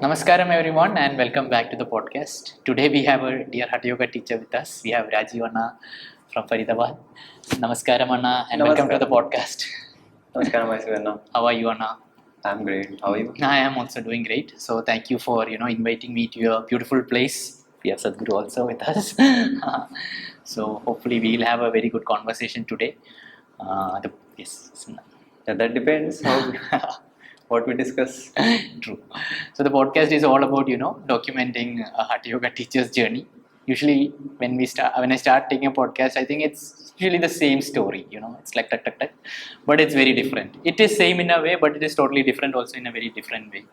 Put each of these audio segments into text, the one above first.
Namaskaram everyone and welcome back to the podcast. Today we have a dear Hatha Yoga teacher with us. We have Rajiv from Faridabad. Namaskaram Anna and welcome to the podcast. Namaskaram, Anna. How are you Anna? I'm great. How are you? I am also doing great. So thank you for inviting me to your beautiful place. We have Sadhguru also with us. So hopefully we'll have a very good conversation today. Yes. Yeah, that depends how what we discuss. True. So the podcast is all about documenting a Hatha Yoga teacher's journey. Usually when I start taking a podcast, I think it's usually the same story. It's like tuck tuck tuck, but it's very different. It is same in a way, but it is totally different also in a very different way.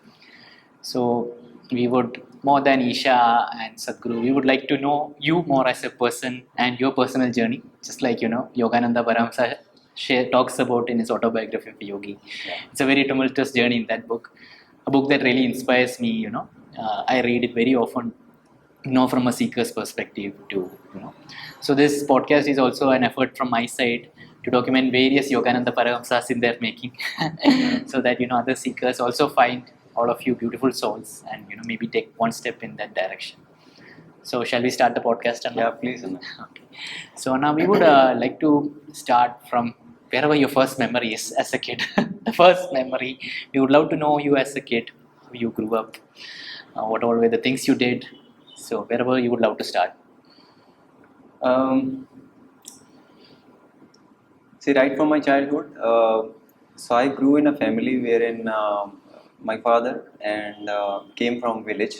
So we would, more than Isha and Sadhguru, we would like to know you more as a person and your personal journey. Just like Yogananda Paramsa talks about in his autobiography of a yogi. It's a very tumultuous journey in that book. A book that really inspires me. I read it very often. From a seeker's perspective too. So this podcast is also an effort from my side to document various Yogananda Paramsas in their making, so that other seekers also find all of you beautiful souls and maybe take one step in that direction. So shall we start the podcast, Anna? Yeah, please, Anna. Okay. So now we would like to start from wherever your first memory is as a kid. The first memory. We would love to know you as a kid, how you grew up, what all were the things you did. So wherever you would love to start. See, right from my childhood, so I grew in a family wherein my father and came from village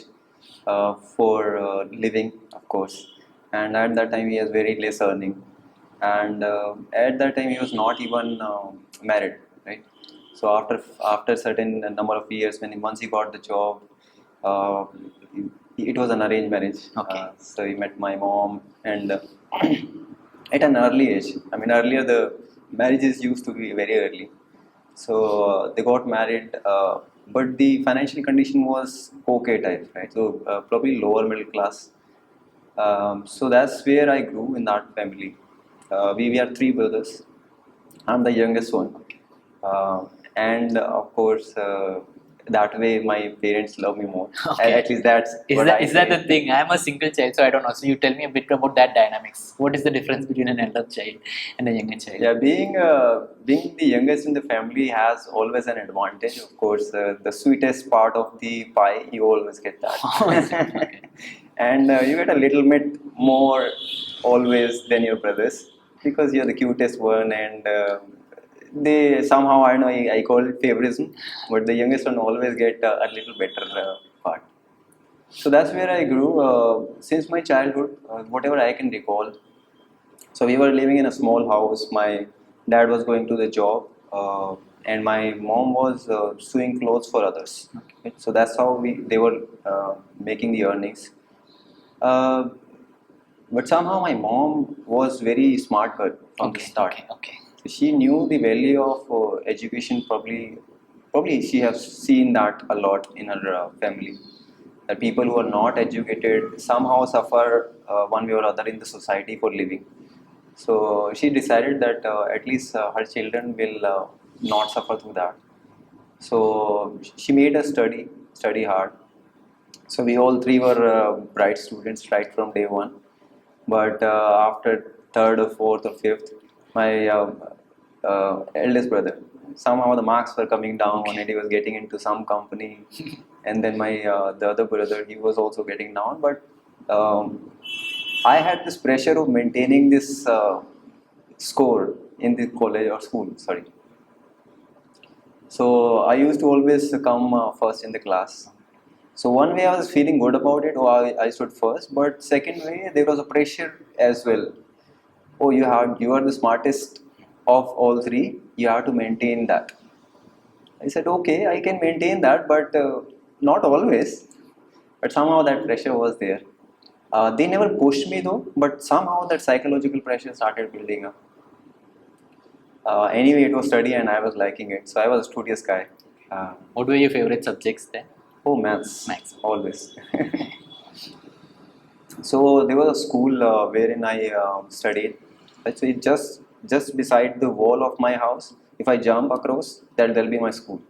for living, of course. And at that time, he was very less earning. And at that time, he was not even married, right? So after certain number of years, once he got the job, uh, it was an arranged marriage. Okay. So he met my mom, and at an early age. I mean, earlier the marriages used to be very early. So they got married, but the financial condition was okay type, right? So probably lower middle class. So that's where I grew in that family. We are three brothers. I'm the youngest one, and of course, that way my parents love me more. Okay. At least that's Is that the thing? I'm a single child, so I don't know. So you tell me a bit about that dynamics. What is the difference between an elder child and a younger child? Yeah, being the youngest in the family has always an advantage. Of course, the sweetest part of the pie, you always get that. Okay. And you get a little bit more always than your brothers because you're the cutest one, and they somehow, I don't know, I call it favoritism, but the youngest one always get a little better part. So that's where I grew since my childhood, whatever I can recall. So we were living in a small house. My dad was going to the job, and my mom was sewing clothes for others. Okay. So that's how they were making the earnings. Uh, but somehow my mom was very smart girl from the start. Okay. So she knew the value of education. Probably she has seen that a lot in her family. That people who are not educated somehow suffer one way or other in the society for living. So she decided that at least her children will not suffer through that. So she made us study hard. So we all three were bright students right from day one. But after third or fourth or fifth, my eldest brother, somehow the marks were coming down and he was getting into some company. And then my the other brother, he was also getting down. But I had this pressure of maintaining this score in the college or school. Sorry. So I used to always come first in the class. So one way I was feeling good about it. Oh, I stood first. But second way, there was a pressure as well. Oh, you are the smartest of all three. You have to maintain that. I said, okay, I can maintain that, but not always. But somehow that pressure was there. They never pushed me though, but somehow that psychological pressure started building up. Anyway, it was study and I was liking it. So I was a studious guy. What were your favorite subjects then? Oh, maths. Maths. Always. So there was a school wherein I studied. So it just beside the wall of my house. If I jump across, that will be my school.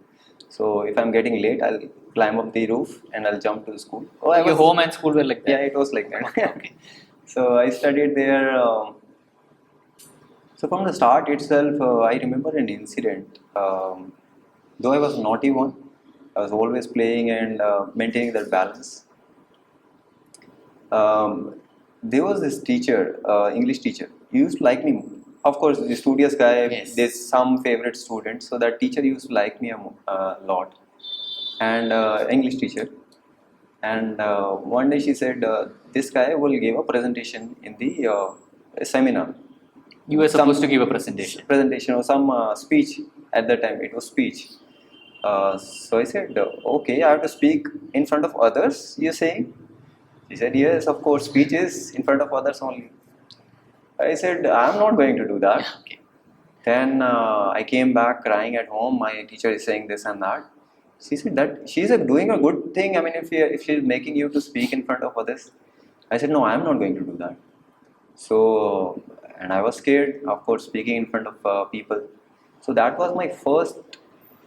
So if I'm getting late, I'll climb up the roof and I'll jump to the school. Oh, I Your was, home and school were like that? yeah, it was like that. Okay. So I studied there. So from the start itself, I remember an incident. Though I was naughty one, I was always playing and maintaining that balance. There was this teacher, English teacher. He used to like me. Of course, the studious guy. Yes. There's some favorite students, so that teacher used to like me a lot. And English teacher. And one day she said, "This guy will give a presentation in the seminar." You were supposed Some to give a presentation. Presentation or some speech. At that time, it was speech. So I said, "Okay, I have to speak in front of others." You're saying? She said, "Yes, of course, speech is in front of others only." I said, "I'm not going to do that." Okay. Then I came back crying at home. My teacher is saying this and that. She said that she's doing a good thing. I mean, if she's making you to speak in front of others, I said, "No, I'm not going to do that." So, and I was scared, of course, speaking in front of people. So that was my first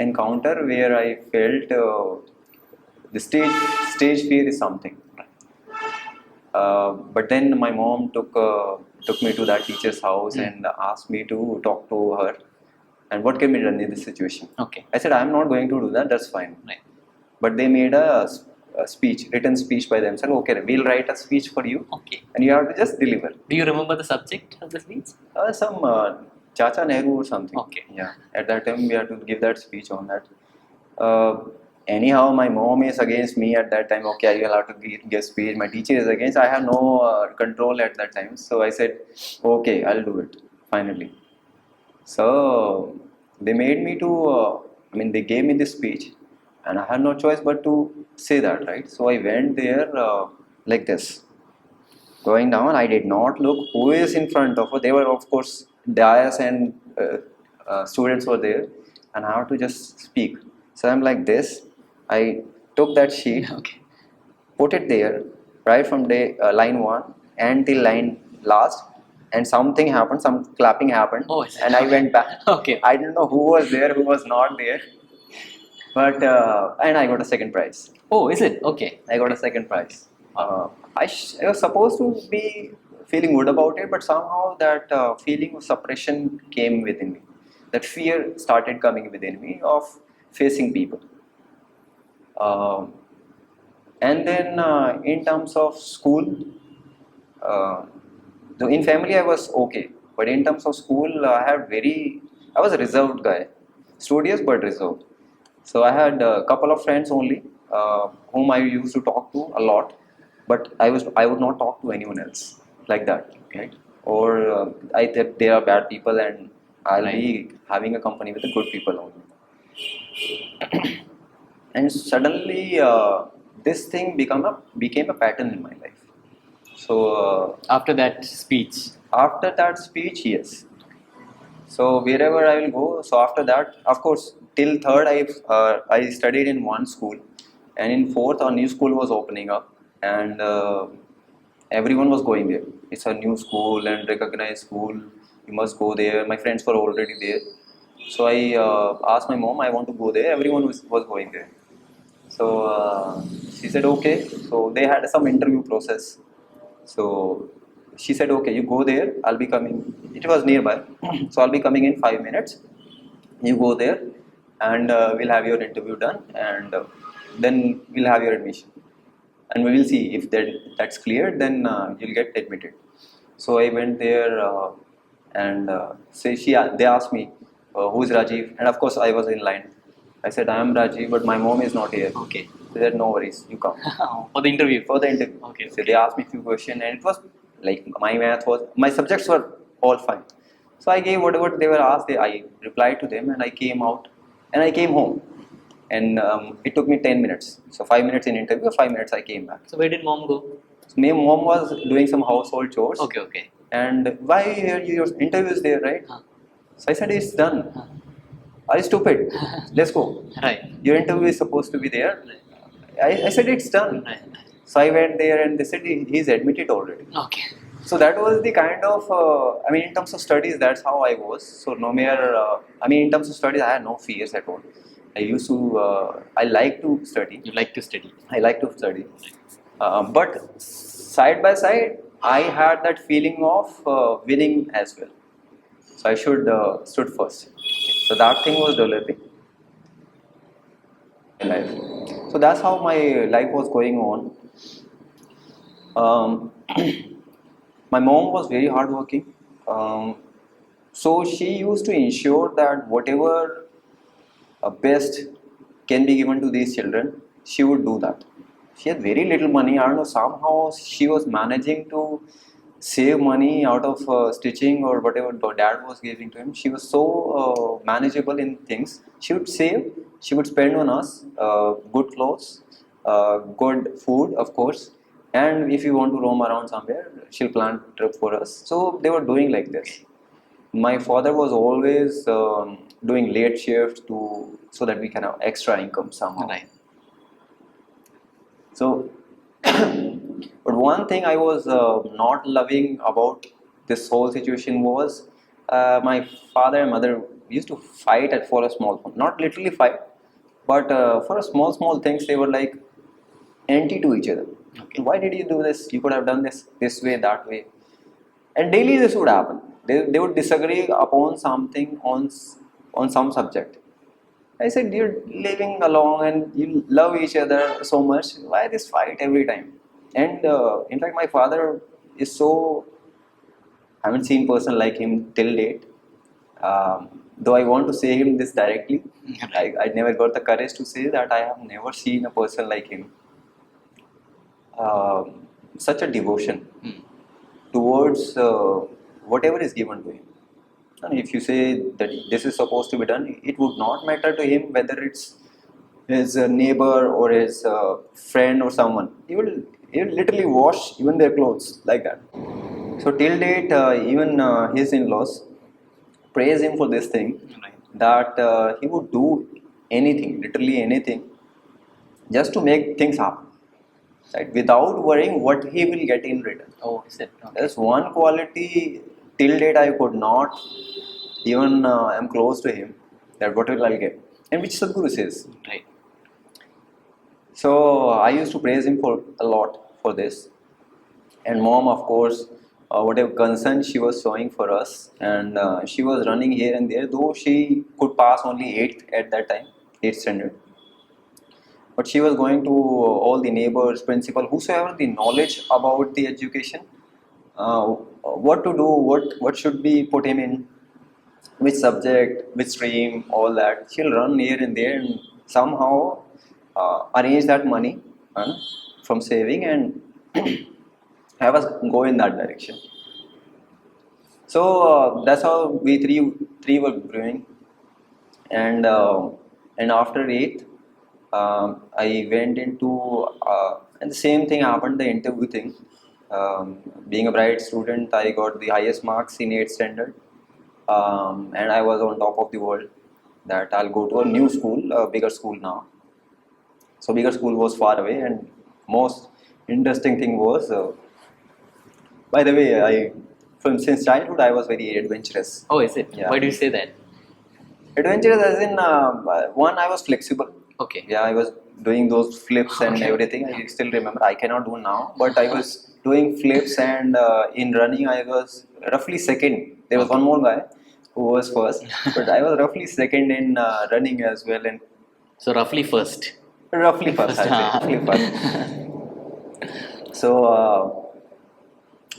encounter where I felt the stage fear is something. But then my mom took me to that teacher's house and asked me to talk to her. And what can be done in this situation? Okay. I said, I'm not going to do that. That's fine. Right. But they made a speech, written speech by themselves. Okay, we'll write a speech for you, Okay. and you have to just deliver. Do you remember the subject of the speech? Some Chacha Nehru or something. Okay. Yeah. At that time, we had to give that speech on that. Anyhow, my mom is against me at that time. Okay, I will have to give speech. My teacher is against. I have no control at that time. So I said, okay, I'll do it. Finally. So they made me to. They gave me this speech, and I had no choice but to say that, right? So I went there like this. Going down, I did not look who is in front of her. They were, of course, dais and students were there, and I have to just speak. So I'm like this. I took that sheet, Okay. put it there, right from line one until line last, and something happened. Some clapping happened, Oh, is it? and I went back. Okay. I didn't know who was there, who was not there, but and I got a second prize. Oh, is it? Okay. I got a second prize. I was supposed to be feeling good about it, but somehow that feeling of suppression came within me. That fear started coming within me of facing people. Um, and then in terms of school, uh, in family I was okay, but in terms of school, I was a reserved guy, studious but reserved. So I had a couple of friends only, whom I used to talk to a lot, but I would not talk to anyone else like that, right? Or I think they are bad people, and I'll be having a company with the good people only. And suddenly, this thing became a pattern in my life. So After that speech. after that speech, yes. So wherever I will go, so after that, of course, till third I studied in one school, and in fourth a new school was opening up, and everyone was going there. It's a new school and recognized school. You must go there. My friends were already there, so I asked my mom, I want to go there. Everyone was going there. So she said okay. So they had some interview process. So she said, okay, you go there, I'll be coming. It was nearby. So I'll be coming in 5 minutes. You go there and we'll have your interview done, and then we'll have your admission. And we will see if that's cleared, then you'll get admitted. So I went there and they asked me, who is Rajiv? And of course I was in line. I said, I am Rajiv, but my mom is not here. Okay. They said, no worries, you come. For the interview. For the interview. Okay. So they asked me a few questions, and it was like my subjects were all fine. So I gave whatever they were asked. I replied to them, and I came out, and I came home, and it took me 10 minutes. So 5 minutes in interview, 5 minutes I came back. So where did mom go? So my mom was doing some household chores. Okay, okay. And why your interview is there, right? Huh. So I said, it's done. Are you stupid? Let's go. Right. Your interview is supposed to be there. I said, it's done. Right. So I went there, and they said he's admitted already. Okay. So that was the kind of, in terms of studies, that's how I was. So no matter, in terms of studies, I had no fears at all. I used to, I like to study. You like to study. I like to study. But side by side, I had that feeling of winning as well. So I should stood first. So that thing was developing in life. So that's how my life was going on. Um, my mom was very hardworking. So she used to ensure that whatever best can be given to these children, she would do that. She had very little money. I don't know, somehow she was managing to save money out of stitching or whatever the dad was giving to him. She was so manageable in things. She would save, she would spend on us good clothes, good food, of course. And if you want to roam around somewhere, she'll plan trip for us. So they were doing like this. My father was always doing late shifts to so that we can have extra income somehow. Right. So, but one thing I was not loving about this whole situation was my father and mother used to fight at for a small thing. Not literally fight, but for a small things they were like anti to each other. Okay. Why did you do this? You could have done this way, that way. And daily this would happen. They would disagree upon something on some subject. I said, you're living along and you love each other so much. Why this fight every time? And in fact, my father is so, I haven't seen person like him till date. Though I want to say him this directly, I never got the courage to say that I have never seen a person like him. Such a devotion towards whatever is given to him. And if you say that this is supposed to be done, it would not matter to him whether it's his neighbor or his friend or someone. He will literally wash even their clothes like that. So till date, even his in-laws praise him for this thing, Right. that he would do anything, literally anything, just to make things happen, right? Without worrying what he will get in return. Oh, is it? Okay. There's one quality till date I could not even am close to him, that what will I get, and which Sadhguru says. Right. So I used to praise him for a lot for this, and mom, of course, whatever concern she was showing for us, and she was running here and there. Though she could pass only 8th at that time, 8th standard, but she was going to all the neighbors, principal, whosoever the knowledge about the education, what to do, what should be put him in, which subject, which stream, all that. She'll run here and there and somehow arrange that money from saving and have us go in that direction. So that's how we three were growing, and after 8th, I went into and the same thing happened. The interview thing. Being a bright student, I got the highest marks in 8th standard. And I was on top of the world, that I'll go to a new school, a bigger school now. So bigger school was far away, and most interesting thing was, by the way, since childhood I was very adventurous. Oh, is it? Yeah. Why do you say that? Adventurous as in one, I was flexible. Okay. Yeah, I was doing those flips and Okay. everything. I still remember. I cannot do now, but I was doing flips, and in running I was roughly second. There was one more guy who was first, but I was roughly second in running as well, and So roughly first. roughly first. I'd say, roughly first. So,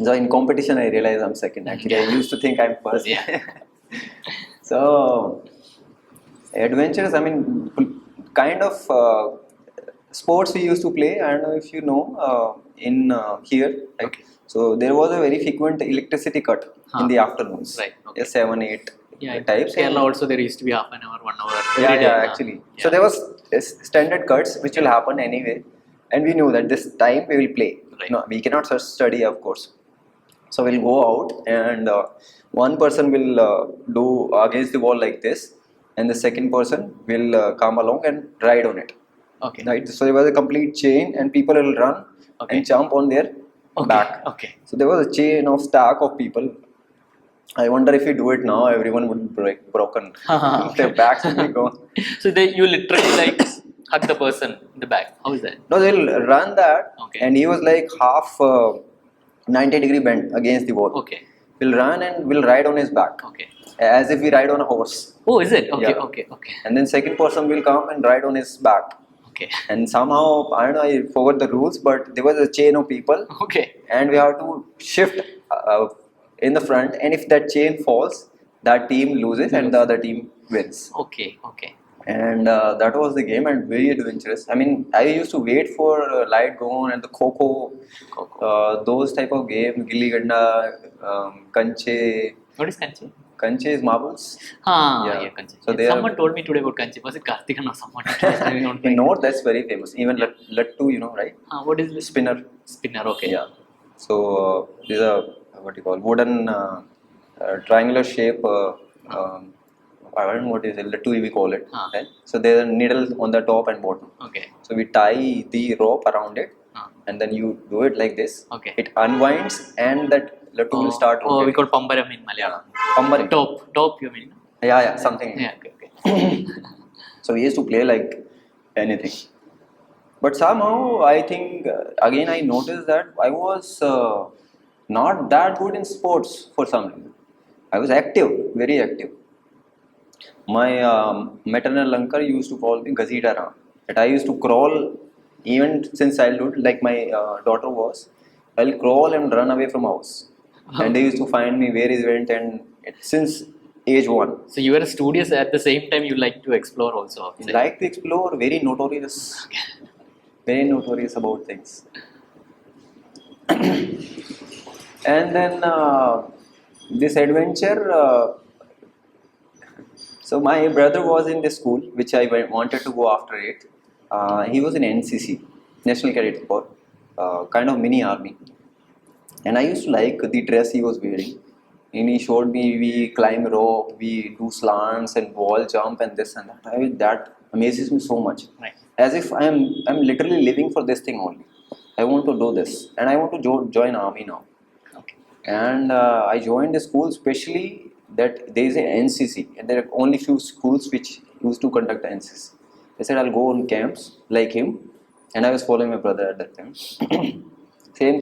so in competition, I realized I'm second. Actually, I used to think I'm first. Yeah. So, adventures. I mean, kind of sports we used to play. I don't know if you know in here. Right? Okay. So there was a very frequent electricity cut in the afternoons. Right. Okay. Yeah, 7, 8 Yeah. In types. Kerala also there used to be half an hour, 1 hour. Yeah, every day. yeah, actually. So there was standard cuts which will happen anyway, and we knew that this time we will play. Right. No, we cannot study, of course. So we'll go out, and one person will do against the wall like this, and the second person will come along and ride on it. Okay. Right. So there was a complete chain, and people will run Okay. and jump on their Okay. back. Okay. So there was a chain of stack of people, I wonder if we do it now, everyone would break broken. Their backs would be gone. So you literally like hug the person in the back. How is that? No, they'll run that, Okay. and he was like half 90-degree bent against the wall. Okay. We'll run and we'll ride on his back, Okay. as if we ride on a horse. Oh, is it? Okay. Yeah. Okay. Okay. And then second person will come and ride on his back. Okay. And somehow, I don't know, I forgot the rules, but there was a chain of people, Okay. and we have to shift in the front. And if that chain falls, that team loses and the other team wins. Okay. Okay. And that was the game, and very adventurous. I mean, I used to wait for light go on and the Coco, those type of game, Gilli Ganda, Kanche. What is kanchi? Kanche is marbles. Yeah, kanchi. So they Someone told me today about kanchi. Was it Karthika or someone? in North, that's very famous. Even Lattu, you know, right? What is this? Spinner. Spinner. Okay. Yeah. So these are what you call wooden triangular shape. I don't know what is it. Lattu we call it. Right? So there are needles on the top and bottom. Okay. So we tie the rope around it, and then you do it like this. Okay. It unwinds, and that lattu will start rotating. Oh, we call pambaram in Malayalam. Pambaram. Top, you mean? Yeah, something. Yeah. Okay. So we used to play like anything. But somehow I think again I noticed that I was not that good in sports for some reason. I was active, very active. My maternal uncle used to call me Gazita Ram. That I used to crawl even since childhood, like my daughter was. I'll crawl and run away from house. And they used to find me where is went, and since age 1. So you were studious at the same time you like to explore also. Like to explore, very notorious. Very notorious about things. And then this adventure. So my brother was in the school, which I wanted to go after it. He was in NCC, National Cadet Corps, kind of mini army. And I used to like the dress he was wearing. And he showed me we climb rope, we do slants and wall jump and this and that. That amazes me so much. Right. As if I'm literally living for this thing only. I want to do this, and I want to join army now. Okay. And I joined the school, especially that there is an NCC, and there are only few schools which used to conduct the NCC. I said I'll go on camps like him, and I was following my brother at that time. Same.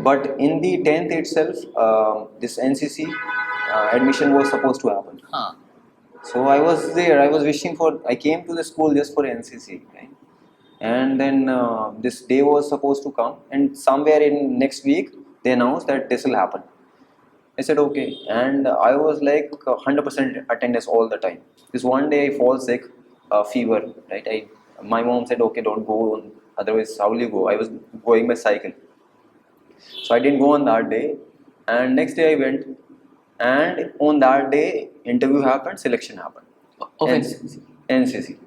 But in the 10th itself, this NCC admission was supposed to happen. So I was there. I came to the school just for NCC, right? And then this day was supposed to come, and somewhere in next week they announced that this will happen. I said okay, and I was like 100% attendance all the time. This one day I fall sick, fever, right? My mom said okay, don't go, otherwise how will you go? I was going by cycle, so I didn't go on that day. And next day I went, and on that day interview happened, selection happened. NCC.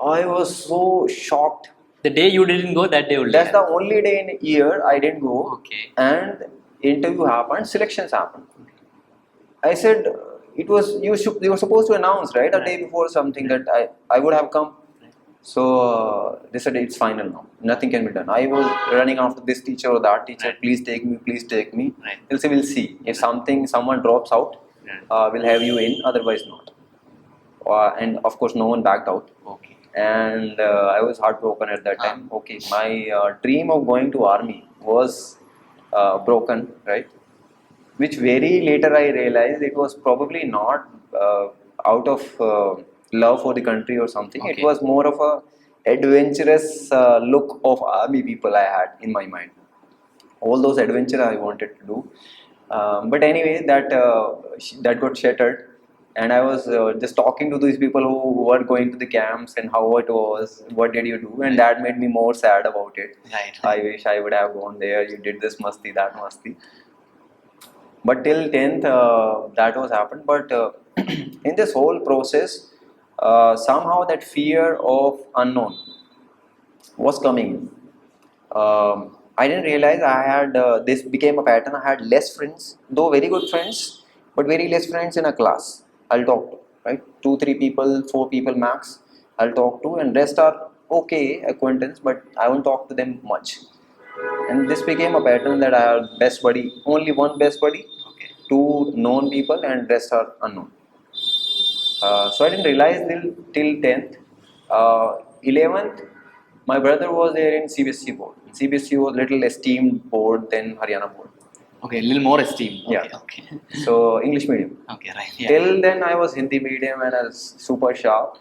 I was so shocked. The day you didn't go, that day only. That's the only day in a year I didn't go. Okay. And interview happened, selections happened. I said it was you were supposed to announce, right, a day before something that I would have come. So they said it's final now. Nothing can be done. I was running after this teacher or that teacher. Please take me. Please take me. They'll say we'll see if someone drops out. We'll have you in. Otherwise not. And of course no one backed out. Okay. And I was heartbroken at that time. Okay, my dream of going to army was broken, right? Which very later I realized it was probably not out of love for the country or something. Okay. It was more of a adventurous look of army people I had in my mind. All those adventure I wanted to do, but anyway, that got shattered. And I was just talking to these people who were going to the camps and how it was, what did you do, and that made me more sad about it. Right. I wish I would have gone there. You did this masti, that masti. But till 10th, that was happened. But in this whole process, somehow that fear of unknown was coming in. I didn't realize I had this became a pattern. I had less friends, though very good friends, but very less friends in a class. I'll talk to, right? 2, 3 people, 4 people max. I'll talk to, and rest are okay acquaintance, but I won't talk to them much. And this became a pattern that I had best buddy, only one best buddy, Okay. two known people, and rest are unknown. So I didn't realize till 10th. 11th, my brother was there in CBSE board. CBSE was little esteemed board than Haryana board. Okay, a little more esteem. Okay, Yeah. okay. So English medium. Okay, right. Yeah. Till then I was Hindi medium and I was super sharp.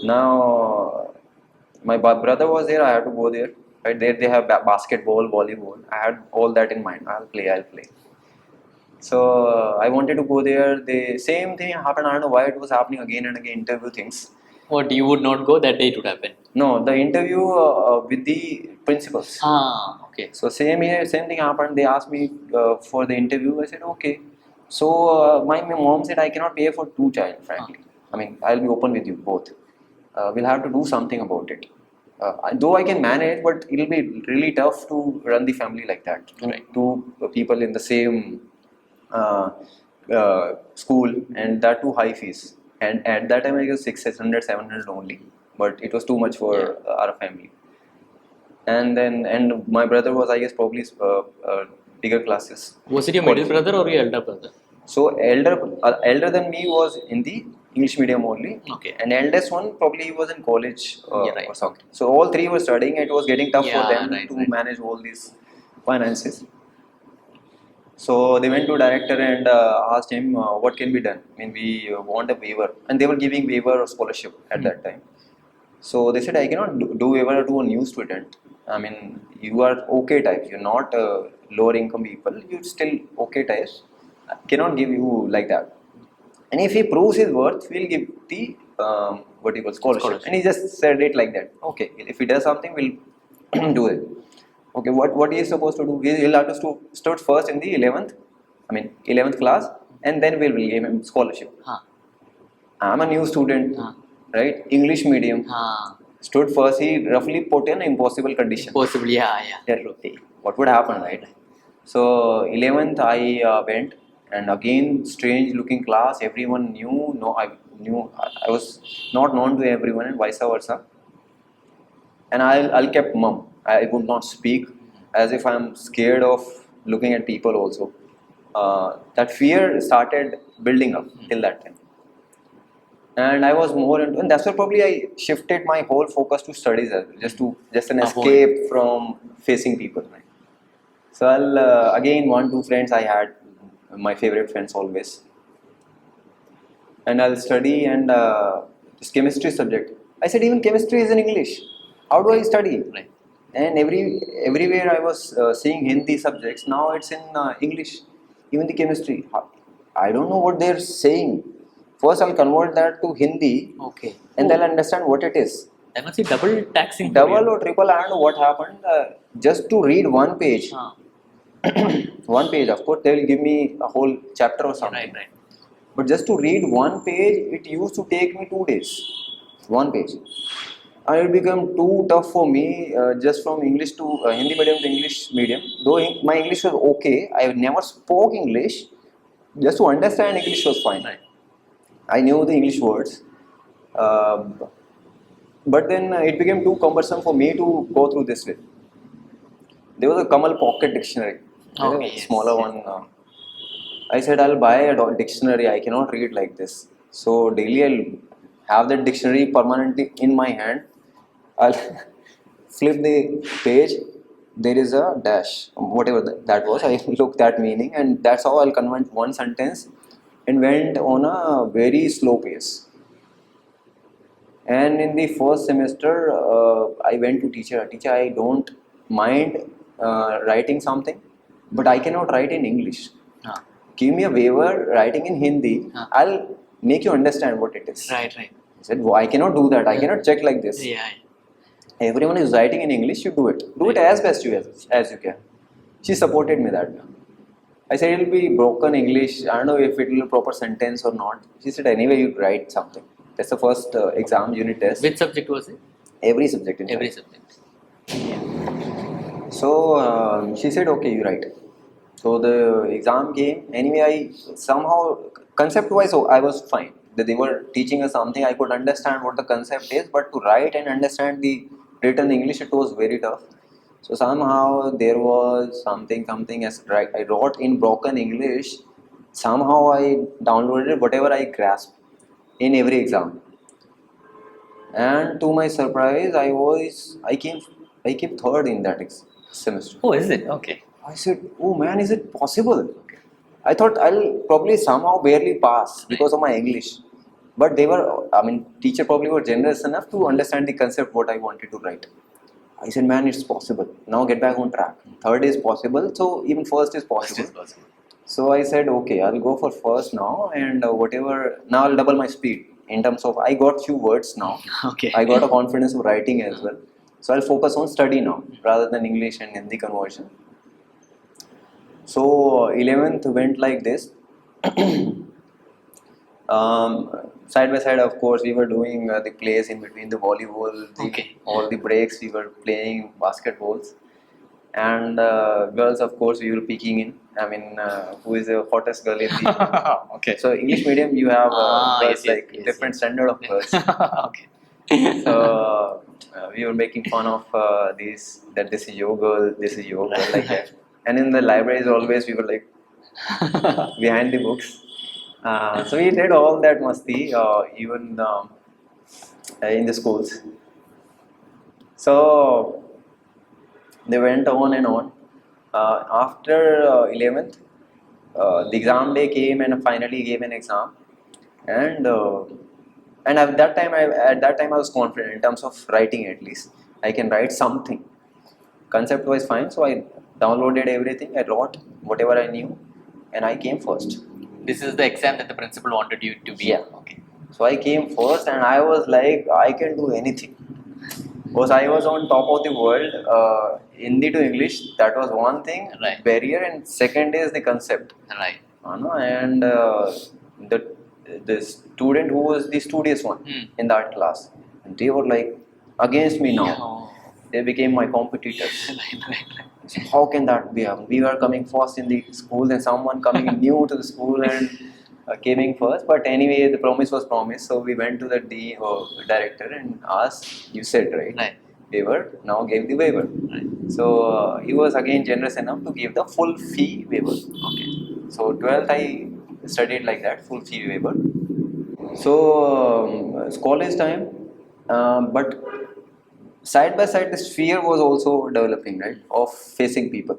Now my brother was there. I had to go there. Right there they have basketball, volleyball. I had all that in mind. I'll play. So I wanted to go there. The same thing happened. I don't know why it was happening again and again. Interview things. What, you would not go that day? It would happen. No, the interview with the principals. Okay. So same here, same thing happened. They asked me for the interview. I said okay. So my mom said I cannot pay for two child. Frankly, I mean I'll be open with you both. We'll have to do something about it. Though I can manage, but it'll be really tough to run the family like that. Right. Two people in the same school, and that too high fees. And at that time I guess 600, 700 only. But it was too much for our family. And my brother was, I guess, probably bigger classes. Was it your middle brother or your elder brother? So elder than me was in the English medium only. Okay. And eldest one probably was in college right. or something. So all three were studying. It was getting tough for them to manage all these finances. So they went to director and asked him what can be done. I mean, we want a waiver, and they were giving waiver or scholarship at that time. So they said I cannot do waiver to a new student. I mean, you are okay type. You're not lower income people. You're still okay type. I cannot give you like that. And if he proves his worth, we'll give the what you call scholarship. And he just said it like that. Okay, if he does something, we'll do it. Okay, what he is supposed to do? He'll have to start first in the 11th class, and then we'll give him scholarship. I'm a new student, right? English medium. Stood first. He roughly put in an impossible condition. Possible, yeah. What would happen, right? So 11th I went, and again strange looking class. Everyone knew. No, I knew. I was not known to everyone, and vice versa. And I'll kept mum. I would not speak, as if I'm scared of looking at people also. That fear started building up till that time. And I was more into, and that's why probably I shifted my whole focus to studies as well, just an escape from facing people. Right? So I'll again 1-2 friends I had, my favorite friends always, and I'll study and this chemistry subject. I said even chemistry is in English. How do I study? Right. And everywhere I was seeing Hindi subjects. Now it's in English. Even the chemistry. I don't know what they're saying. First, I'll convert that to Hindi. Okay. And then I'll understand what it is. That must be double taxing. Double or triple. I don't know what happened. Just to read one page. One page. Of course, they will give me a whole chapter or something. Right. But just to read one page, it used to take me 2 days. One page. And it became too tough for me just from English to Hindi medium to English medium. Though my English was okay, I never spoke English. Just to understand English was fine. Right. I knew the English words. But then it became too cumbersome for me to go through this way. There was a Kamal pocket dictionary. Smaller one. I said I'll buy a dictionary. I cannot read like this. So daily I'll have that dictionary permanently in my hand. I'll flip the page. There is a dash, whatever that was. I looked at meaning, and that's how I'll convert one sentence, and went on a very slow pace. And in the first semester, I went to teacher. Teacher, I don't mind writing something, but I cannot write in English. Give me a waiver writing in Hindi. I'll make you understand what it is. Right. I said, well, I cannot do that. I cannot check like this. Yeah. Everyone is writing in English. You do it. Do it as best as you can. She supported me that. I said it will be broken English. I don't know if it will be a proper sentence or not. She said anyway you write something. That's the first exam unit test. Which subject was it? Every subject. Every subject. So she said okay you write. So the exam came. Anyway, I somehow concept-wise I was fine. That they were teaching us something. I could understand what the concept is, but to write and understand the written English, it was very tough. So somehow there was something as I wrote in broken English. Somehow I downloaded whatever I grasped in every exam. And to my surprise, I came third in that semester. Oh, is it? Okay. I said, "Oh man, is it possible?" I thought I'll probably somehow barely pass because of my English. But teacher probably were generous enough to understand the concept what I wanted to write. I said, man, it's possible. Now get back on track. Third is possible, so even first is First possible. is possible. So I said, okay, I'll go for first now, and whatever. Now I'll double my speed in terms of I got few words now. Okay. I got a confidence of writing as well. So I'll focus on study now rather than English and Hindi conversion. So 11th went like this. Side by side, of course, we were doing the plays in between the volleyball, Okay. all the breaks we were playing basketballs, and girls, of course, we were peeking in. Who is the hottest girl in the? Okay. So English medium, you have girls yes, like yes, different yes. standard of girls. Okay. So we were making fun of this is your girl, this is your girl, like that. And in the libraries, always we were like behind the books. So we did all that masti, even in the schools. So they went on and on. After 11th, the exam day came and I finally gave an exam. And at that time I was confident in terms of writing at least. I can write something. Concept was fine, so I downloaded everything. I wrote whatever I knew, and I came first. This is the exam that the principal wanted you to be. Yeah. Okay. So I came first, and I was like, I can do anything. Because I was on top of the world, Hindi to English, that was one thing, Right. barrier, and second is the concept. Right. And the student who was the studious one in that class, and they were like against me now. Oh. They became my competitors. Right. So how can that be? We were coming first in the school, and someone coming new to the school and came in first. But anyway, the promise was promised. So we went to the director and asked. You said right? Right. Waiver. Now gave the waiver. Right. So he was again generous enough to give the full fee waiver. Okay. So 12th I studied like that, full fee waiver. So it's college time, but side by side this fear was also developing, right, of facing people.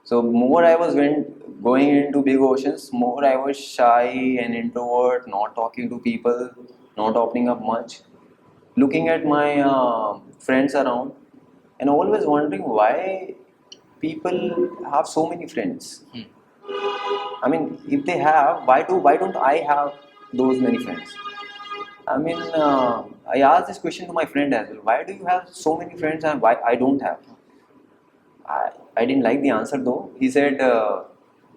So more I was going into big oceans, more I was shy and introvert, not talking to people, not opening up much, looking at my friends around, and always wondering why people have so many friends. If they have, why don't I have those many friends? I asked this question to my friend as well. Why do you have so many friends and why I don't have? I didn't like the answer though. He said,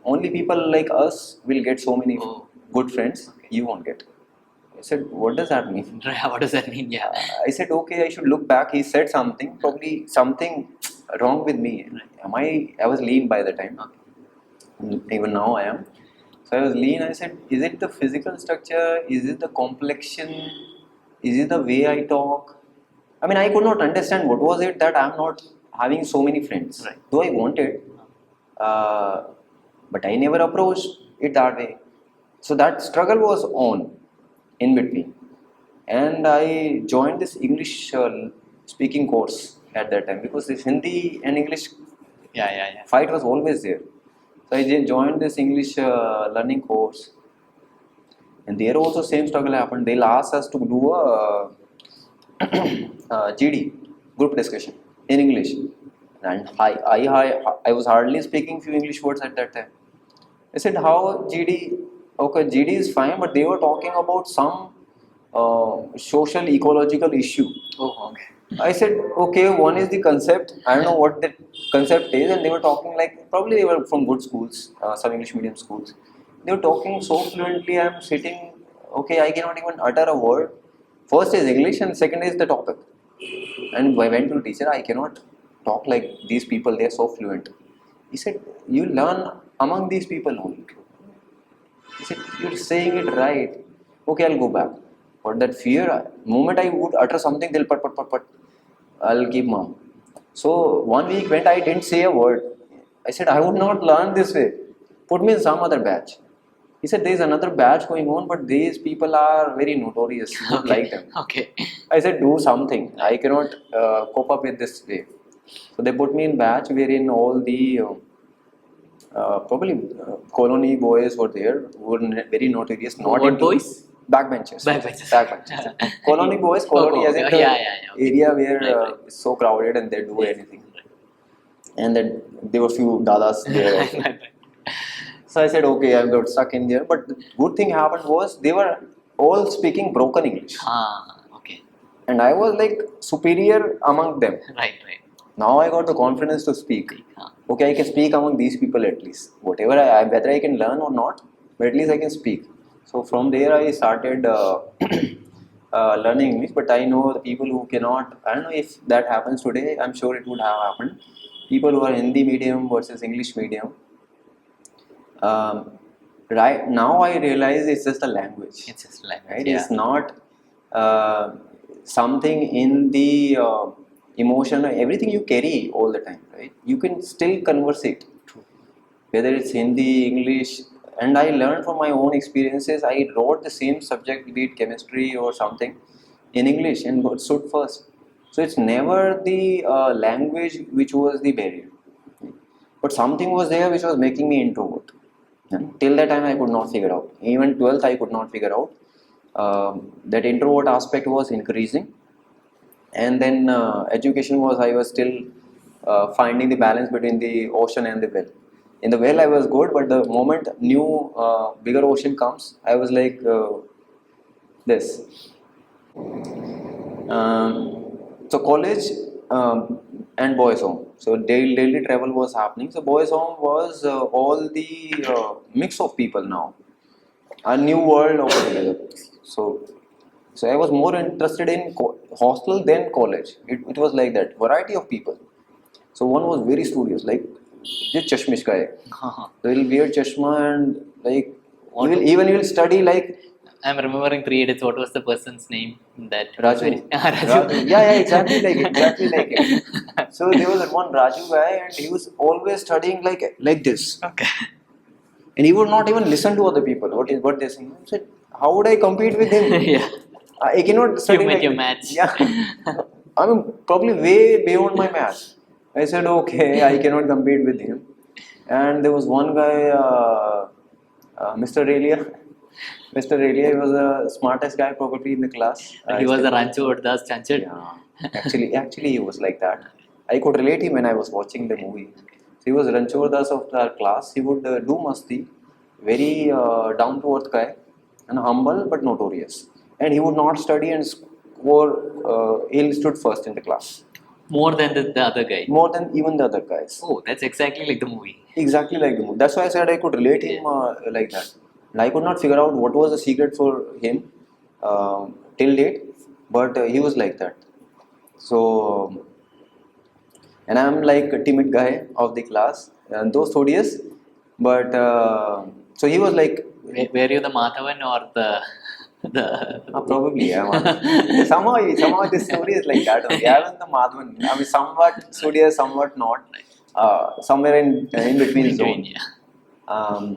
only people like us will get so many good friends. You won't get. I said, what does that mean? What does that mean? Yeah. I said, okay, I should look back. He said something, probably something wrong with me. I was lean by the time. Even now I am. So I was lean. I said, is it the physical structure? Is it the complexion? Is it the way I talk? I could not understand what was it that I'm not having so many friends. Right. Though I wanted, but I never approached it that way. So that struggle was on in between. And I joined this English speaking course at that time because this Hindi and English fight was always there. So I joined this English learning course, and there also same struggle happened. They'll ask us to do a GD group discussion in English, and I was hardly speaking few English words at that time. I said, "How GD? Okay, GD is fine, but they were talking about some social ecological issue." Oh, okay. I said, okay, one is the concept. I don't know what the concept is, and they were talking like probably they were from good schools, some English medium schools. They were talking so fluently. I'm sitting, okay, I cannot even utter a word. First is English, and second is the topic. And I went to the teacher. I cannot talk like these people. They are so fluent. He said, you learn among these people only. He said, you're saying it right. Okay, I'll go back. But that fear, moment I would utter something, they'll put. I'll keep mum. So 1 week went, I didn't say a word. I said, I would not learn this way. Put me in some other batch. He said, there is another batch going on, but these people are very notorious. You don't like them. Okay. I said, do something. I cannot cope up with this way. So they put me in batch wherein all the probably colony boys were there, who were very notorious. Not What into boys? Backbenchers. Backbenchers. Backbenchers. Colony boys, colony as in the Okay. area where Right. it's so crowded and they do anything. And then there were few dadas there also. So I said, okay, I got stuck in there. But the good thing happened was they were all speaking broken English. Okay. And I was like superior among them. Right. Now I got the confidence to speak. Okay, I can speak among these people at least. Whatever whether I can learn or not, but at least I can speak. So from there I started learning English. But I know the people who cannot. I don't know if that happens today. I'm sure it would have happened. People who are Hindi medium versus English medium. Right now I realize it's just a language. It's just language. Right? It's not something in the emotion or everything you carry all the time, right? You can still converse it. Whether it's Hindi, English, and I learned from my own experiences. I wrote the same subject, be it chemistry or something, in English and got stood first. So it's never the language which was the barrier, but something was there which was making me introvert. And till that time I could not figure out. Even 12th I could not figure out. That introvert aspect was increasing, and then education was, I was still finding the balance between the ocean and the well. In the well I was good, but the moment new bigger ocean comes, I was like this. So college and boys home. So daily travel was happening. So boys home was all the mix of people now, a new world altogether. So I was more interested in hostel than college. It was like that, variety of people. So one was very studious, like this chashmish guy. So he'll wear chashma and like he will study like. I'm remembering 3 Idiots. What was the person's name? That Raju. Raju. Yeah, exactly like it. So there was one Raju guy, and he was always studying like this. Okay. And he would not even listen to other people. What they saying? I said, how would I compete with him? Yeah. I cannot study You met like your that. match. Yeah. I mean, probably way beyond my match. I said, okay, I cannot compete with him. And there was one guy, Mr. Relia. Mr. Relia, he was the smartest guy probably in the class. He was the Ranchu Urdas Chanchat. Yeah, actually, he was like that. I could relate him when I was watching the movie. So he was Ranchu Urdas of our class. He would do masti, very down to earth guy, and humble but notorious. And he would not study and score. He stood first in the class. More than the other guy. More than even the other guys. Oh, that's exactly like the movie. Exactly like the movie. That's why I said I could relate him like that. And I could not figure out what was the secret for him till date, but he was like that. So, and I'm like a timid guy of the class, and though studious, but so he was like. Were you the Madhavan or the Probably, yeah. somehow this story is like that. I am the Madhavan. I mean, somewhat studious, somewhat not. Somewhere in between zone. Yeah.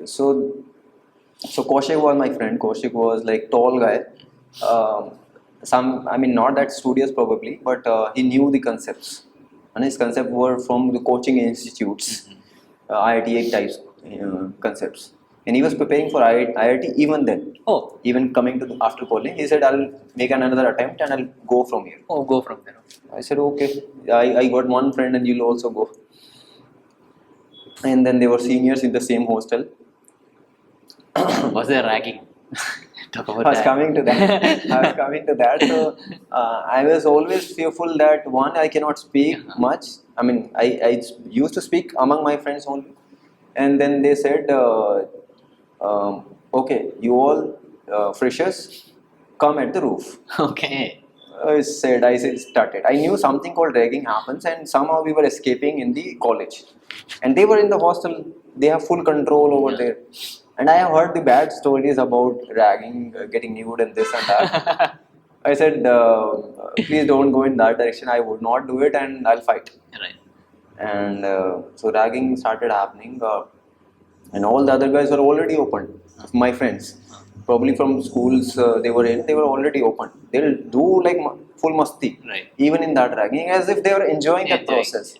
So Kaushik was my friend. Kaushik was like tall guy. Not that studious probably, but he knew the concepts, and his concepts were from the coaching institutes, IIT types concepts. And he was preparing for IIT even then. Oh. Even coming to after calling, he said, "I'll make another attempt and I'll go from here." Oh, go from there. I said, "Okay." I got one friend, and you'll also go. And then they were seniors in the same hostel. Was there ragging? Talk about I was that. coming to that. So I was always fearful that one, I cannot speak much. I mean, I used to speak among my friends only. And then they said, okay, you all freshers, come at the roof. Okay. I started. I knew something called ragging happens, and somehow we were escaping in the college. And they were in the hostel. They have full control over there. And I have heard the bad stories about ragging, getting nude and this and that. I said, please don't go in that direction. I would not do it, and I'll fight. Right. And so ragging started happening, and all the other guys were already open. My friends, probably from schools they were in, they were already open. They'll do like full masti, Right. even in that ragging, as if they were enjoying that process.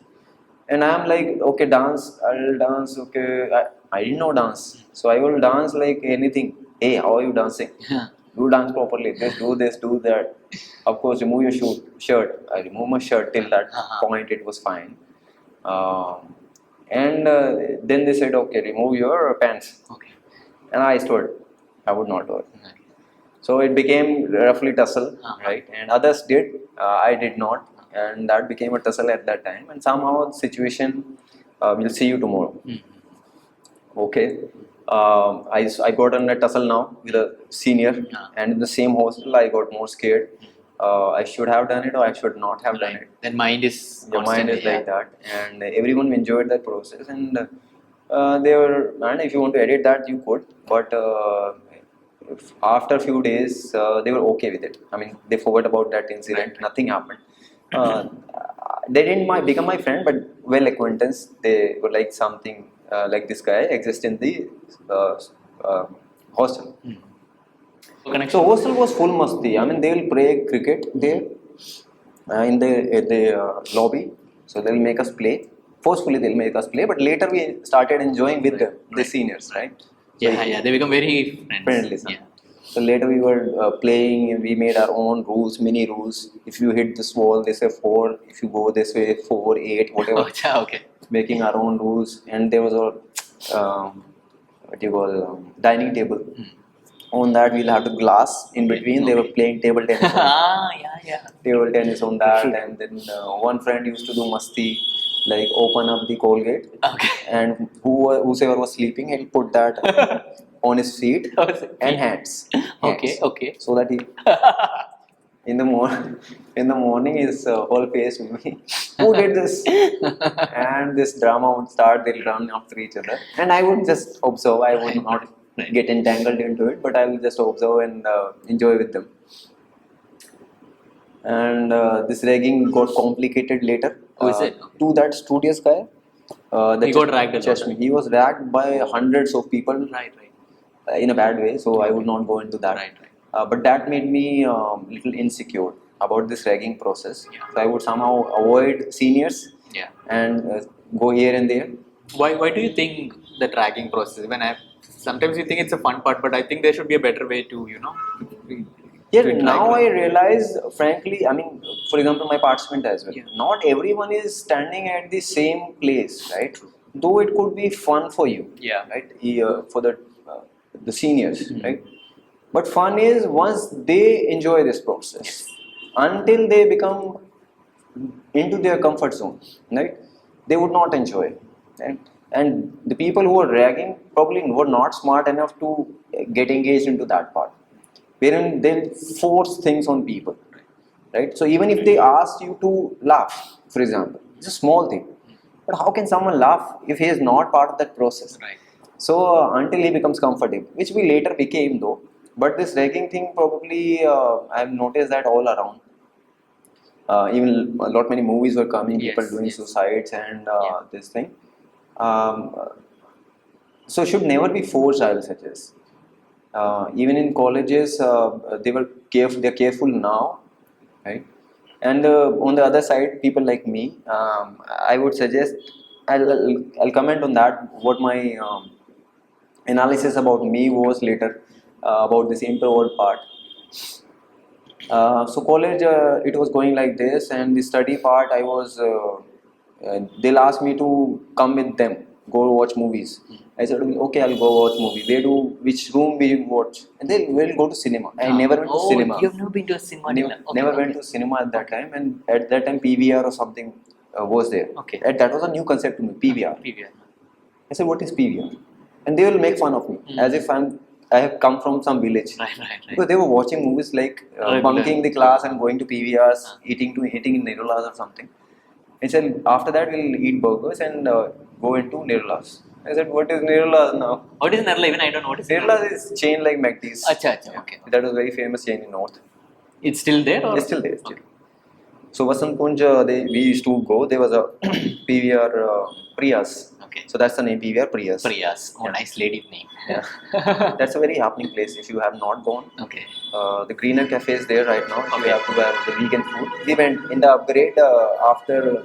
And I'm like, okay, dance, I'll dance. Okay, I didn't know dance, so I will dance like anything. Hey, how are you dancing? Do dance properly. Just do this, do that. Of course, remove your shirt. I removed my shirt till that point. It was fine. And then they said, okay, remove your pants. Okay. And I stood. I would not do it. So it became roughly tussle, right? And others did. I did not. And that became a tussle at that time. And somehow the situation, we'll see you tomorrow. Okay. I got on a tussle now with a senior, and in the same hostel, I got more scared. I should have done it, or I should not have done it. Then mind is Your mind is like that, and everyone enjoyed that process. And they were, and if you want to edit that, you could. But after a few days, they were okay with it. I mean, they forgot about that incident. Right. Nothing happened. They didn't become my friend, but well acquaintance. They were like something like this guy exists in the hostel. So hostel was full masti. I mean, they will play cricket there in the lobby. So they'll make us play. Forcefully they'll make us play, but later we started enjoying with the seniors, right? So they become very friendly. So later we were playing. We made our own rules, mini rules. If you hit this wall, they say 4. If you go this way, 4, 8, whatever. Okay. Making our own rules, and there was a what you call dining table. On that, we'll have the glass in between. They were playing table tennis. Table tennis on that, and then one friend used to do masti, like open up the Colgate, and whoever was sleeping, he'll put that on his feet and hands. Okay. So that he in the morning his whole face will be, who did this? And this drama would start. They'll run after each other, and I would just observe. I would not get entangled into it, but I will just observe and enjoy with them. And this ragging got complicated later. Who is it? To that studious guy. He got ragged a lot. He was ragged by hundreds of people. Right. In a bad way, so I would not go into that. Right. But that made me little insecure about this ragging process. So I would somehow avoid seniors and go here and there. Why do you think the ragging process? Sometimes you think it's a fun part, but I think there should be a better way to Now I realize, frankly, I mean, for example, my participant as well. Not everyone is standing at the same place, right? Though it could be fun for you, right? For the seniors, right? But fun is once they enjoy this process, until they become into their comfort zone, right? They would not enjoy it, right? And the people who are ragging probably were not smart enough to get engaged into that part, wherein they'll force things on people, right? So even if they ask you to laugh, for example, it's a small thing, but how can someone laugh if he is not part of that process? Right. So until he becomes comfortable, which we later became though, but this ragging thing probably I've noticed that all around. Even many movies were coming, people doing suicides and this thing. So should never be forced, I will suggest. Even in colleges, they're careful now, right? And on the other side, people like me, I would suggest, I'll comment on that, what my analysis about me was later about this introvert part. So college, it was going like this, and the study part, I was, they'll ask me to come with them, go watch movies. I said, okay, I'll go watch movie. Which room will you watch? And we'll go to cinema. I never went to cinema. You have never been to a cinema? Never went to cinema at that time, and at that time PVR or something was there. Okay. That was a new concept to me, PVR. I said, what is PVR? And they will make fun of me as if I have come from some village. Right. Because they were watching movies like bunking the class and going to PVRs, eating in Nirolas or something. I said, after that we'll eat burgers and go into Nirolas. I said, what is Nirolas now? What is Nirla? Even I don't know what is Nirolas is chain like McD's. Acha, okay. That was very famous chain in North. It's still there, or It's still there. Still. Okay. So Vasant Kunj, we used to go. There was a PVR Priyas. Okay. So that's the name, PVR Priyas. Priyas. Oh, Yeah. nice lady name. Yeah. That's a very happening place. If you have not gone, Okay. the Greener Cafe is there right now. If Okay. you have to have the vegan food, we went in the upgrade after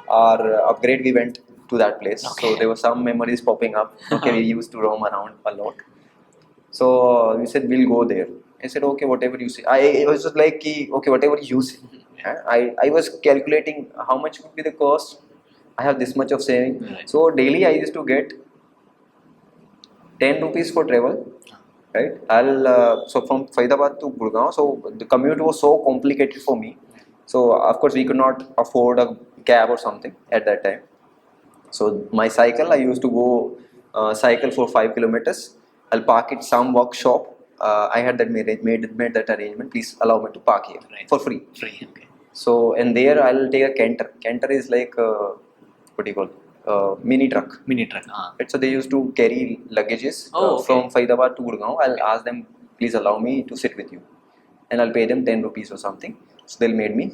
our upgrade. We went to that place. Okay. So there were some memories popping up. Okay, we used to roam around a lot. So we said we'll go there. I said okay, whatever you say. I was just like okay, whatever you say. I was calculating how much would be the cost. I have this much of saving. Right. So daily I used to get 10 rupees for travel. Right. So from Faridabad to Gurgaon. So the commute was so complicated for me. So of course we could not afford a cab or something at that time. So my cycle, I used to go cycle for 5 kilometers. I'll park it some workshop. I had that made that arrangement. Please allow me to park here Right. for free. Free. Okay. So and there I'll take a canter. Canter is like what do you call mini truck. Mini truck. Right? So they used to carry luggages Oh, okay. from Faridabad to Gurgaon. I'll ask them, please allow me to sit with you, and I'll pay them 10 rupees or something. So they'll made me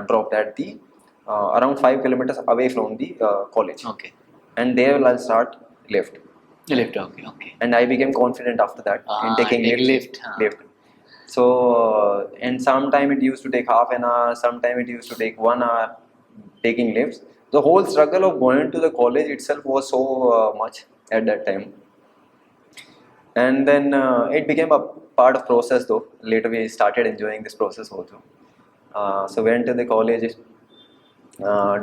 drop that the around 5 kilometers away from the college. Okay. And there I'll start lift. Lift. Okay. Okay. And I became confident after that in taking take lift. lift. So and sometime it used to take half an hour, sometime it used to take 1 hour taking lifts. The whole struggle of going to the college itself was so much at that time. And then it became a part of process though. Later we started enjoying this process also. So went to the college,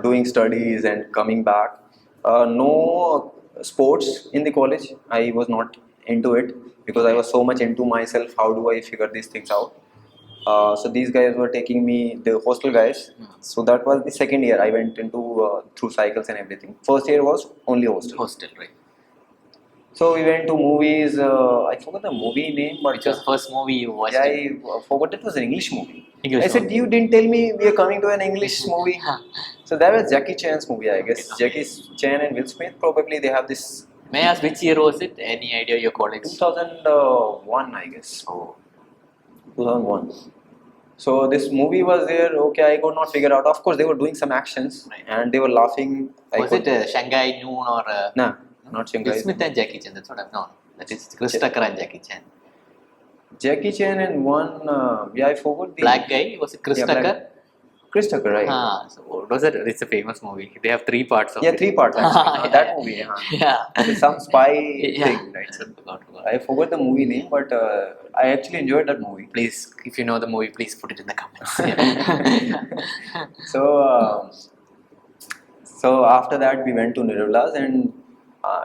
doing studies and coming back. No sports in the college. I was not into it because I was so much into myself. How do I figure these things out? So these guys were taking me, the hostel guys. So that was the second year I went into through cycles and everything. First year was only hostel. Hostel, right? So we went to movies. I forgot the movie name, but Which was the first movie you watched? yeah, I forgot it was an English movie. English I said, movie. you didn't tell me we are coming to an English movie. So that was Jackie Chan's movie, I guess. Okay. Jackie Chan and Will Smith, probably they have this. May I ask which year was it? Any idea your college? 2001, I guess. Oh, 2001. So this movie was there. Okay, I could not figure out. Of course, they were doing some actions Right. and they were laughing. Was it Shanghai Noon or Nah, not Shanghai. Will Smith and Jackie Chan? That's what I've known. That is Chris Tucker and Jackie Chan. Jackie Chan and one, yeah, I forgot the. Black guy, was it Chris Yeah, Tucker? Chris Tucker, right? So what was it? It's a famous movie. They have 3 parts of Yeah, it. 3 parts actually. Yeah, That yeah. movie, Yeah. It's some spy Yeah. thing, right? So Forgot. I forgot the movie name, but I actually enjoyed that movie. Please, if you know the movie, please put it in the comments. Yeah. So after that we went to Nirula's and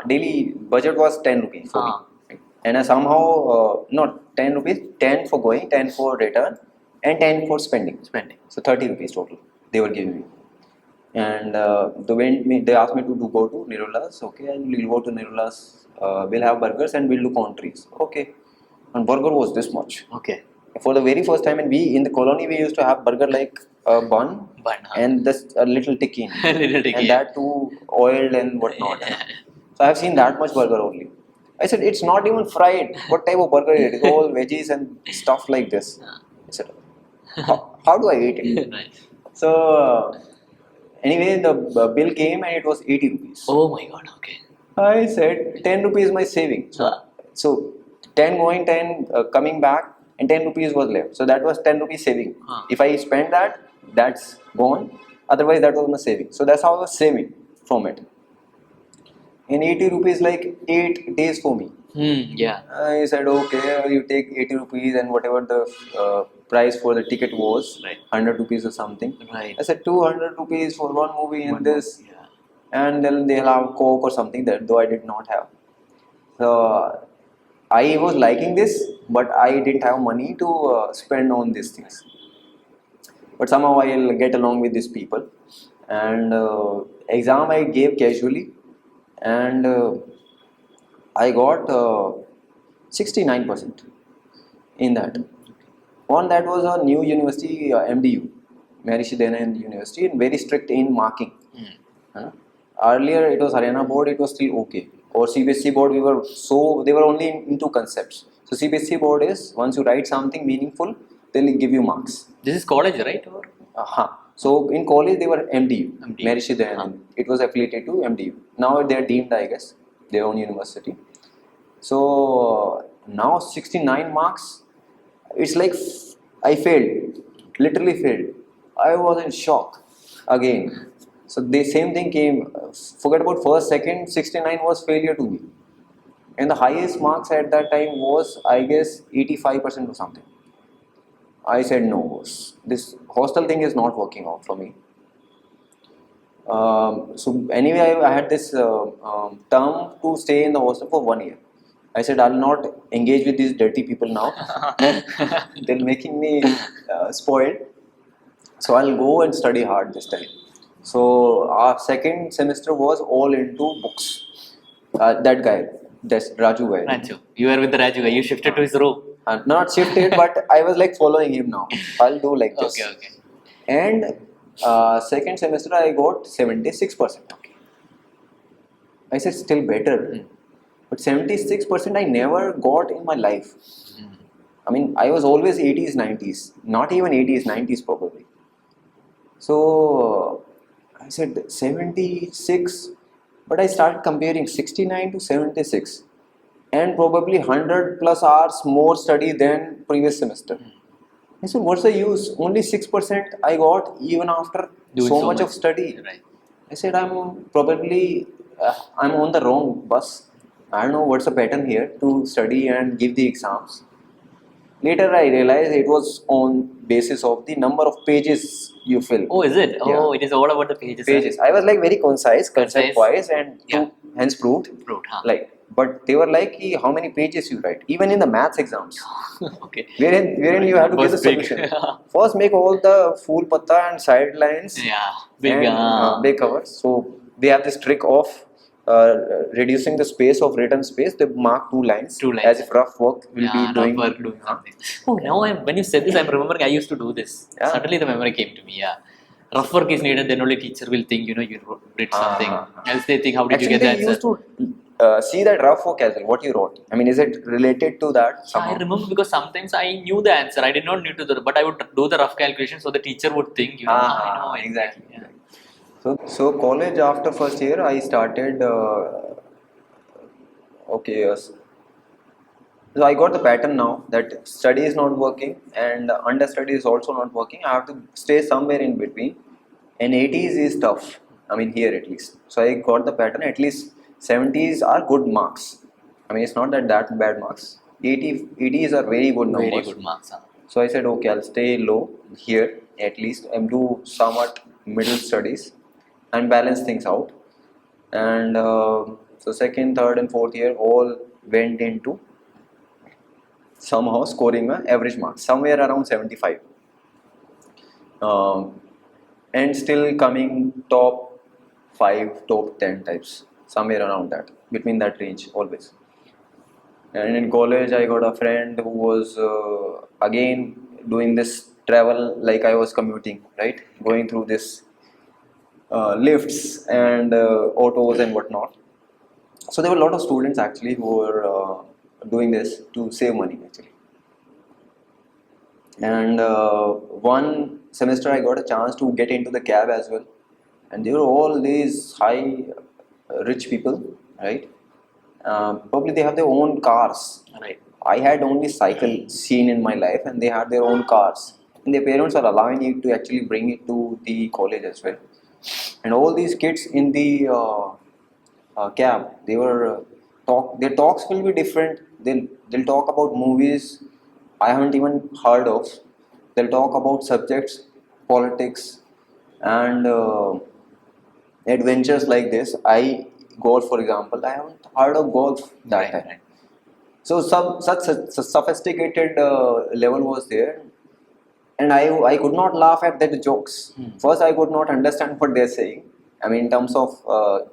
daily budget was 10 rupees for me. And I somehow not 10 rupees, 10 for going, 10 for return, and 10 for spending. So 30 rupees total they were giving me. And they asked me to go to Nirula's. Okay, and we'll go to Nirula's. We'll have burgers and we'll do countries. Okay, and burger was this much. Okay. For the very first time, and we in the colony we used to have burger like a bun and this a little tikki, Little tikki, and yeah. that too oiled and whatnot. Yeah. So I have seen that much burger only. I said it's not even fried. What type of burger it is? All veggies and stuff like this. I said, how do I eat it? Right. So anyway, the bill came and it was 80 rupees. Oh my god, okay. I said 10 rupees my saving. So 10 going, 10 coming back, and 10 rupees was left. So that was 10 rupees saving. If I spend that, that's gone. Otherwise, that was my saving. So that's how I was saving from it. And 80 rupees like 8 days for me. Yeah. I said, okay, you take 80 rupees and whatever the price for the ticket was, Right. 100 rupees or something. Right. I said 200 rupees for one movie in One this. more, yeah. And then they'll have Coke or something that though I did not have. So I was liking this, but I didn't have money to spend on these things. But somehow I'll get along with these people. And exam I gave casually, and I got 69% in that. One that was a new university, MDU, Maharishi Dayanand University, and very strict in marking. Earlier it was Haryana board, it was still okay. Or CBSE board, they were only into concepts. So CBSE board is once you write something meaningful, they'll give you marks. This is college, right? Or? So in college they were MDU, MDU. Maharishi Dayanand. It was affiliated to MDU. Now they're deemed, I guess, their own university. So now 69 marks. It's like I failed, literally failed. I was in shock again. So the same thing came. Forget about first, second. 69 was failure to me, and the highest marks at that time was, I guess, 85% or something. I said no. This hostel thing is not working out for me. So anyway, I had this term to stay in the hostel for 1 year. I said I'll not engage with these dirty people now. They're making me spoiled. So I'll go and study hard this time. So our second semester was all into books. That guy, this Raju guy. Raju. You were with the Raju guy. You shifted to his room. Not shifted, but I was like following him now. I'll do like this. Okay. And second semester I got 76%. Okay. I said still better. But 76% I never got in my life. I mean, I was always 80s, 90s. Not even 80s, 90s probably. So I said 76, but I started comparing 69 to 76. And probably 100 plus hours more study than previous semester. I said, what's the use? Only 6% I got even after Doing so much of study. Right. I said, I'm probably I'm on the wrong bus. I don't know what's the pattern here to study and give the exams. Later I realized it was on basis of the number of pages you fill. Oh, is it? Yeah. Oh, it is all about the pages. Pages. I was like very concise, concept wise, and Yeah. hence proved. Like, but they were like, how many pages you write? Even in the maths exams. Okay. Wherein you have to give the solution. First make all the full patta and sidelines. Yeah. Big covers. So they have this trick of reducing the space of written space. They mark two lines as if rough work will be doing. Rough work doing something. Oh, now when you said this, I'm remembering I used to do this. Yeah. Suddenly the memory came to me. Yeah. Rough work is needed, then only teacher will think, you did something. Else they think, how did you get that? Actually, they used to see that rough work as well, what you wrote. I mean, is it related to that somehow? I remember because sometimes I knew the answer. I did not need to do but I would do the rough calculation so the teacher would think, I know. Exactly. Yeah. So college after first year, I started. So I got the pattern now that study is not working and understudy is also not working. I have to stay somewhere in between, and 80s is tough. I mean here at least. So I got the pattern. At least 70s are good marks. I mean it's not that bad marks. 80s are very good numbers. Very good marks. Huh? So I said okay, I'll stay low here at least and do somewhat middle studies and balance things out. And so second, third and fourth year all went into somehow scoring my average marks somewhere around 75 and still coming top 5, top 10 types, somewhere around that, between that range always. And in college I got a friend who was again doing this travel like I was commuting, right, going through this lifts and autos and whatnot. So there were a lot of students actually who were doing this to save money actually. And one semester I got a chance to get into the cab as well, and they were all these high rich people, right? Probably they have their own cars. Right. I had only cycle seen in my life, and they had their own cars, and their parents are allowing you to actually bring it to the college as well. And all these kids in the cab, they were their talks will be different. They'll talk about movies I haven't even heard of. They'll talk about subjects, politics, and adventures like this. Golf, for example, I haven't heard of golf that time. Right. So such a sophisticated level was there, and I could not laugh at their jokes. First, I could not understand what they're saying. I mean, in terms of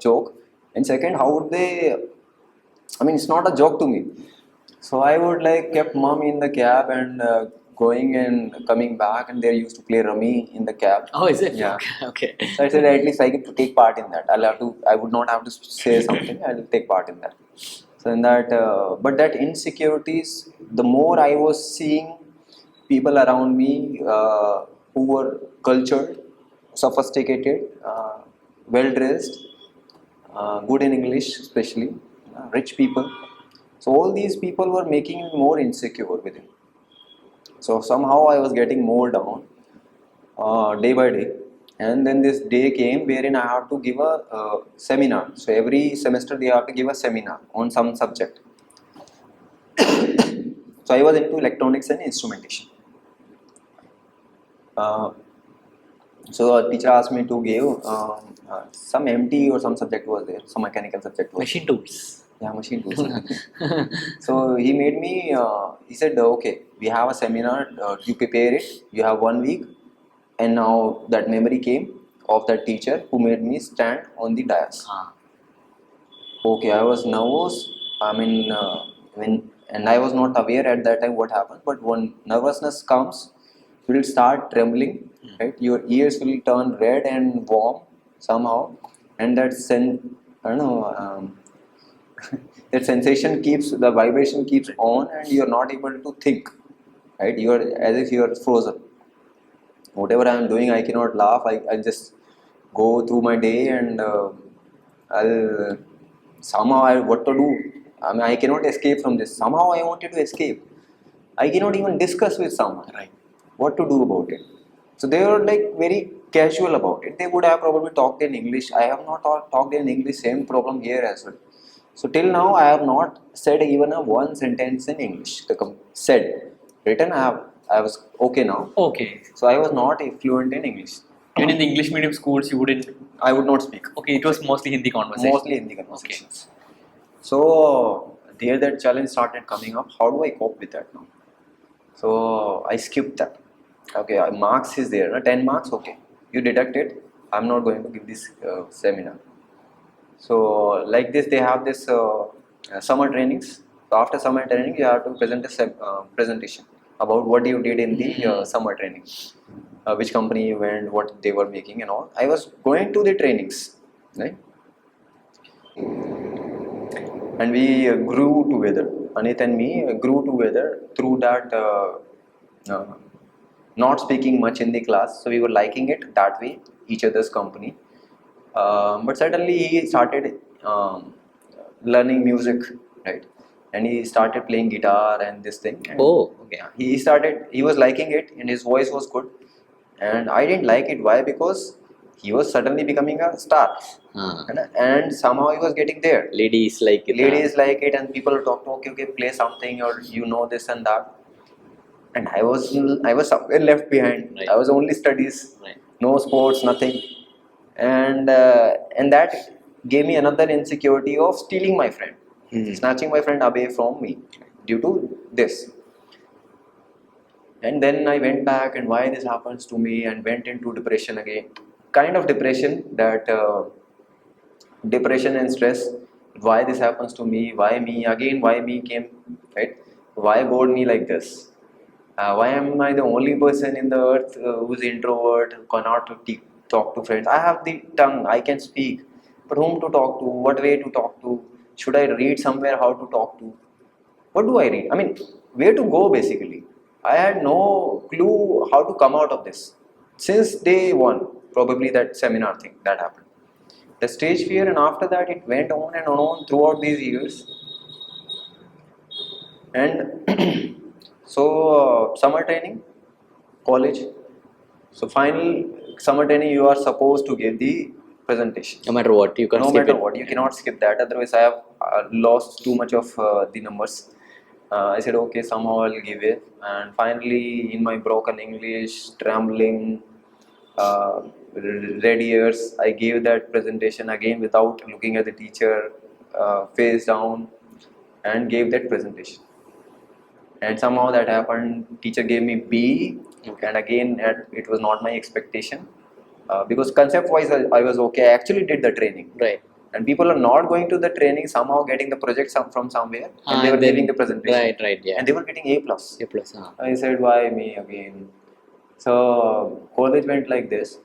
joke, and second, how would they? I mean, it's not a joke to me. So I would like kept mom in the cab and going and coming back, and they used to play rummy in the cab. Oh, is it? Yeah. Okay. So I said at least I get to take part in that. I would not have to say something. I'll take part in that. So in that, but that insecurities, the more I was seeing people around me who were cultured, sophisticated, well dressed, good in English, especially rich people. So all these people were making me more insecure within. So somehow I was getting more down day by day. And then this day came wherein I have to give a seminar. So every semester they have to give a seminar on some subject. So I was into electronics and instrumentation. Uh, so a teacher asked me to give some MT or some subject was there, some mechanical subject was Machine tools. yeah, machine tools. So he made me, he said, okay, we have a seminar, you prepare it, you have 1 week. And now that memory came of that teacher who made me stand on the dais. Okay, I was nervous. I mean, and I was not aware at that time what happened. But when nervousness comes, you will start trembling, right? Your ears will turn red and warm somehow, and I don't know, that sensation keeps the vibration keeps on, and you are not able to think, right? You are as if you are frozen. Whatever I am doing, I cannot laugh. I just go through my day and I'll somehow what to do. I mean, I cannot escape from this. Somehow I wanted to escape. I cannot even discuss with someone what to do about it. So they were like very casual about it. They would have probably talked in English. I have not talked in English. Same problem here as well. So till now I have not said even a one sentence in English. Said written I was okay now. Okay. So I was not fluent in English. Even in the English medium schools, you wouldn't. I would not speak. Okay, it was mostly Hindi conversation. Mostly Hindi conversations. So there that challenge started coming up. How do I cope with that now? So I skipped that. Okay, marks is there, 10 marks. Okay, you deduct it. I'm not going to give this seminar. So like this, they have this summer trainings. So after summer training, you have to present a presentation about what you did in the summer training, which company you went, what they were making, and all. I was going to the trainings, right? And we grew together. Anit and me grew together through that. Not speaking much in the class, so we were liking it that way, each other's company. But suddenly he started learning music, right? And he started playing guitar and this thing. And Okay. he was liking it, and his voice was good. And I didn't like it. Why? Because he was suddenly becoming a star, and somehow he was getting there. Ladies like it. Ladies like it, and people talk to okay, play something, or this and that. And I was somewhere left behind. Right. I was only studies, no sports, nothing, and that gave me another insecurity of stealing my friend, snatching my friend away from me due to this. And then I went back, and why this happens to me, and went into depression again, kind of depression that depression and stress. Why this happens to me? Why me again? Why me came, right? Why God me like this? Why am I the only person in the earth who's introvert, who cannot talk to friends? I have the tongue, I can speak, but whom to talk to? What way to talk to? Should I read somewhere how to talk to? What do I read? I mean, where to go basically? I had no clue how to come out of this. Since day one, probably that seminar thing that happened. The stage fear, and after that it went on and on throughout these years. And so summer training, college. So final summer training, you are supposed to give the presentation. No matter what, you can't No skip matter it. what, you cannot skip that. Otherwise, I have lost too much of the numbers. I said, okay, somehow I'll give it. And finally, in my broken English, trembling, red ears, I gave that presentation again without looking at the teacher, face down, and gave that presentation. And somehow that happened. Teacher gave me B, and again, it was not my expectation. Because concept-wise, I was okay. I actually did the training. Right. And people are not going to the training, somehow getting the project from somewhere, and they were giving the presentation. Right, yeah. And they were getting A+. A plus. I said, why me again? So college went like this.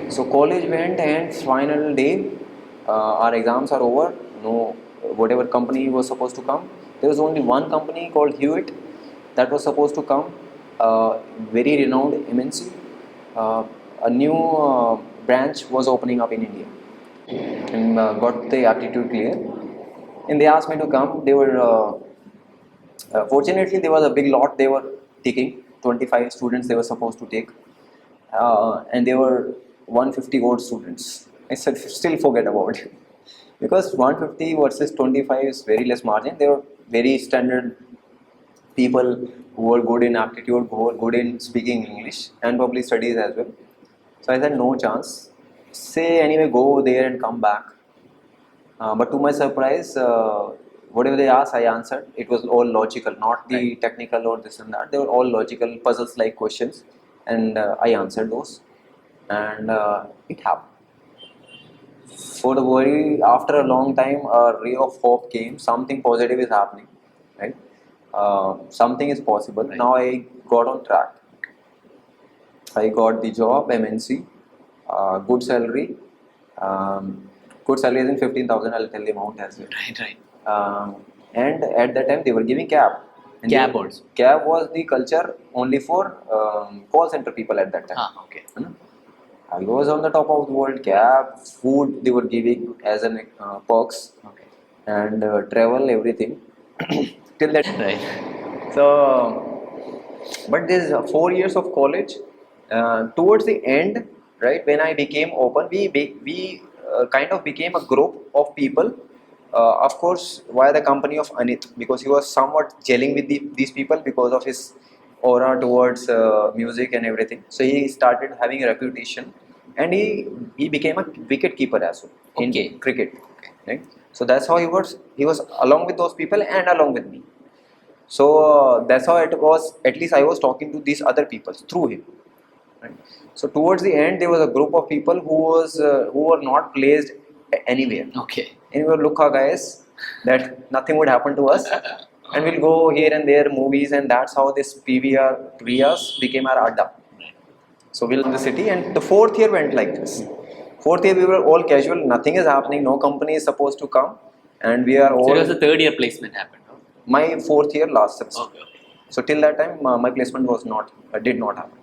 So college went, and final day, our exams are over. No, whatever company was supposed to come, there was only one company called Hewitt. that was supposed to come, very renowned MNC. A new branch was opening up in India, and got the aptitude clear. And they asked me to come. They were fortunately there was a big lot they were taking. 25 students they were supposed to take, and they were 150 odd students. I said still forget about it because 150 versus 25 is very less margin. They were very standard people who were good in aptitude, who were good in speaking English and probably studies as well. So I said no chance. Say anyway, go there and come back. But to my surprise, whatever they asked, I answered. It was all logical, not the technical or this and that. They were all logical, puzzles-like questions, and I answered those, and it happened. For the worry, after a long time, a ray of hope came. Something positive is happening, right? Something is possible. Right. Now I got on track. I got the job, MNC, good salary. Good salary is in 15,000. I'll tell the amount as well. Right. And at that time they were giving cab. And Cab also. Cab was the culture only for call center people at that time. Okay. I was on the top of the world. Cab, food they were giving as an perks, Okay. and travel, everything. Till that. Right. So, but there's 4 years of college. Towards the end, right, when I became open, we kind of became a group of people. Of course, via the company of Anit, because he was somewhat gelling with these people because of his aura towards music and everything. So he started having a reputation, and he became a wicket keeper as well in cricket. Right? So that's how he was. He was along with those people and along with me. So that's how it was. At least I was talking to these other people through him. Right? So towards the end, there was a group of people who were not placed anywhere. Okay. And we were look guys that nothing would happen to us, and we'll go here and there movies, and that's how this PVRs became our adda. So we'll in the city, and the fourth year went like this. Fourth year we were all casual, nothing is happening, no company is supposed to come, and we are all. So it was the third year placement happened. No? My fourth year last semester. Okay. So till that time my placement was did not happen.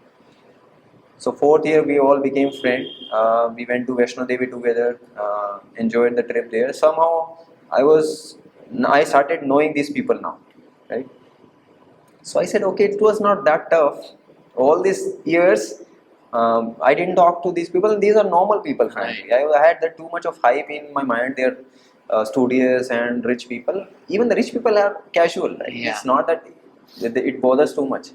So fourth year we all became friends. We went to Vaishno Devi together, enjoyed the trip there. Somehow I started knowing these people now, right? So I said, okay, it was not that tough. All these years, I didn't talk to these people. These are normal people, frankly. I had that too much of hype in my mind. They're studious and rich people. Even the rich people are casual, right? Yeah. It's not that it bothers too much.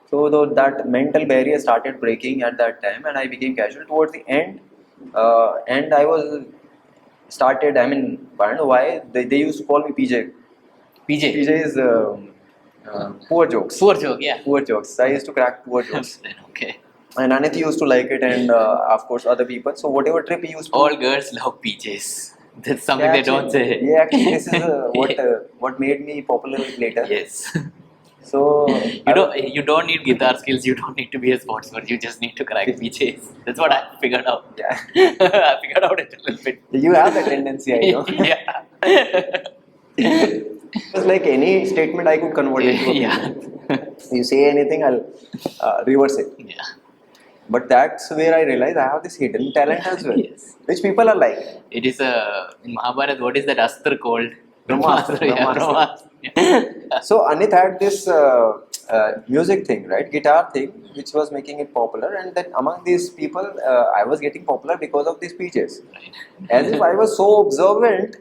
So though that mental barrier started breaking at that time, and I became casual towards the end. And I was started. I mean, I don't know why they used to call me PJ. PJ is poor jokes. Poor joke, yeah. Poor jokes. I used to crack poor jokes. Okay. And Anit used to like it, and of course other people. So whatever trip he used to. All girls love PJs. That's something they don't say. Yeah, actually, this is what made me popular later. Yes. So you don't need guitar skills. You don't need to be a sportsman. You just need to crack PJs. That's what I figured out. Yeah. I figured out it a little bit. You have that tendency, I know. Yeah. It was like any statement I could convert it to. Yeah. You say anything, I'll reverse it. Yeah. But that's where I realized I have this hidden talent as well, Yes. which people are like. It is in Mahabharata. What is that astra called? Brahmastra. Yeah, Brahmastra. Yeah. So Anit had this music thing, right? Guitar thing, which was making it popular, and then among these people, I was getting popular because of these speeches. Right. As if I was so observant,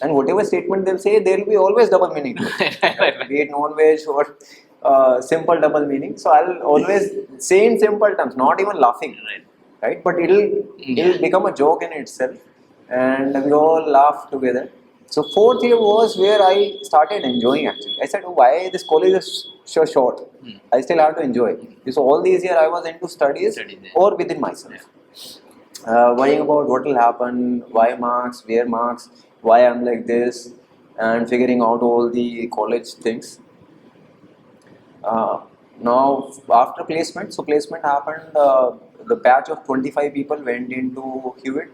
and whatever statement they'll say, there will be always double meaning to it. Right. Be it non-veg or simple double meaning. So I'll always say in simple terms, not even laughing, right? But it'll become a joke in itself, and we all laugh together. So fourth year was where I started enjoying actually. I said, oh, why this college is so short? I still have to enjoy. So all these years I was into studies or within myself. Worrying about what will happen, why marks, where marks, why I'm like this, and figuring out all the college things. Now after placement, so placement happened, the batch of 25 people went into Hewitt.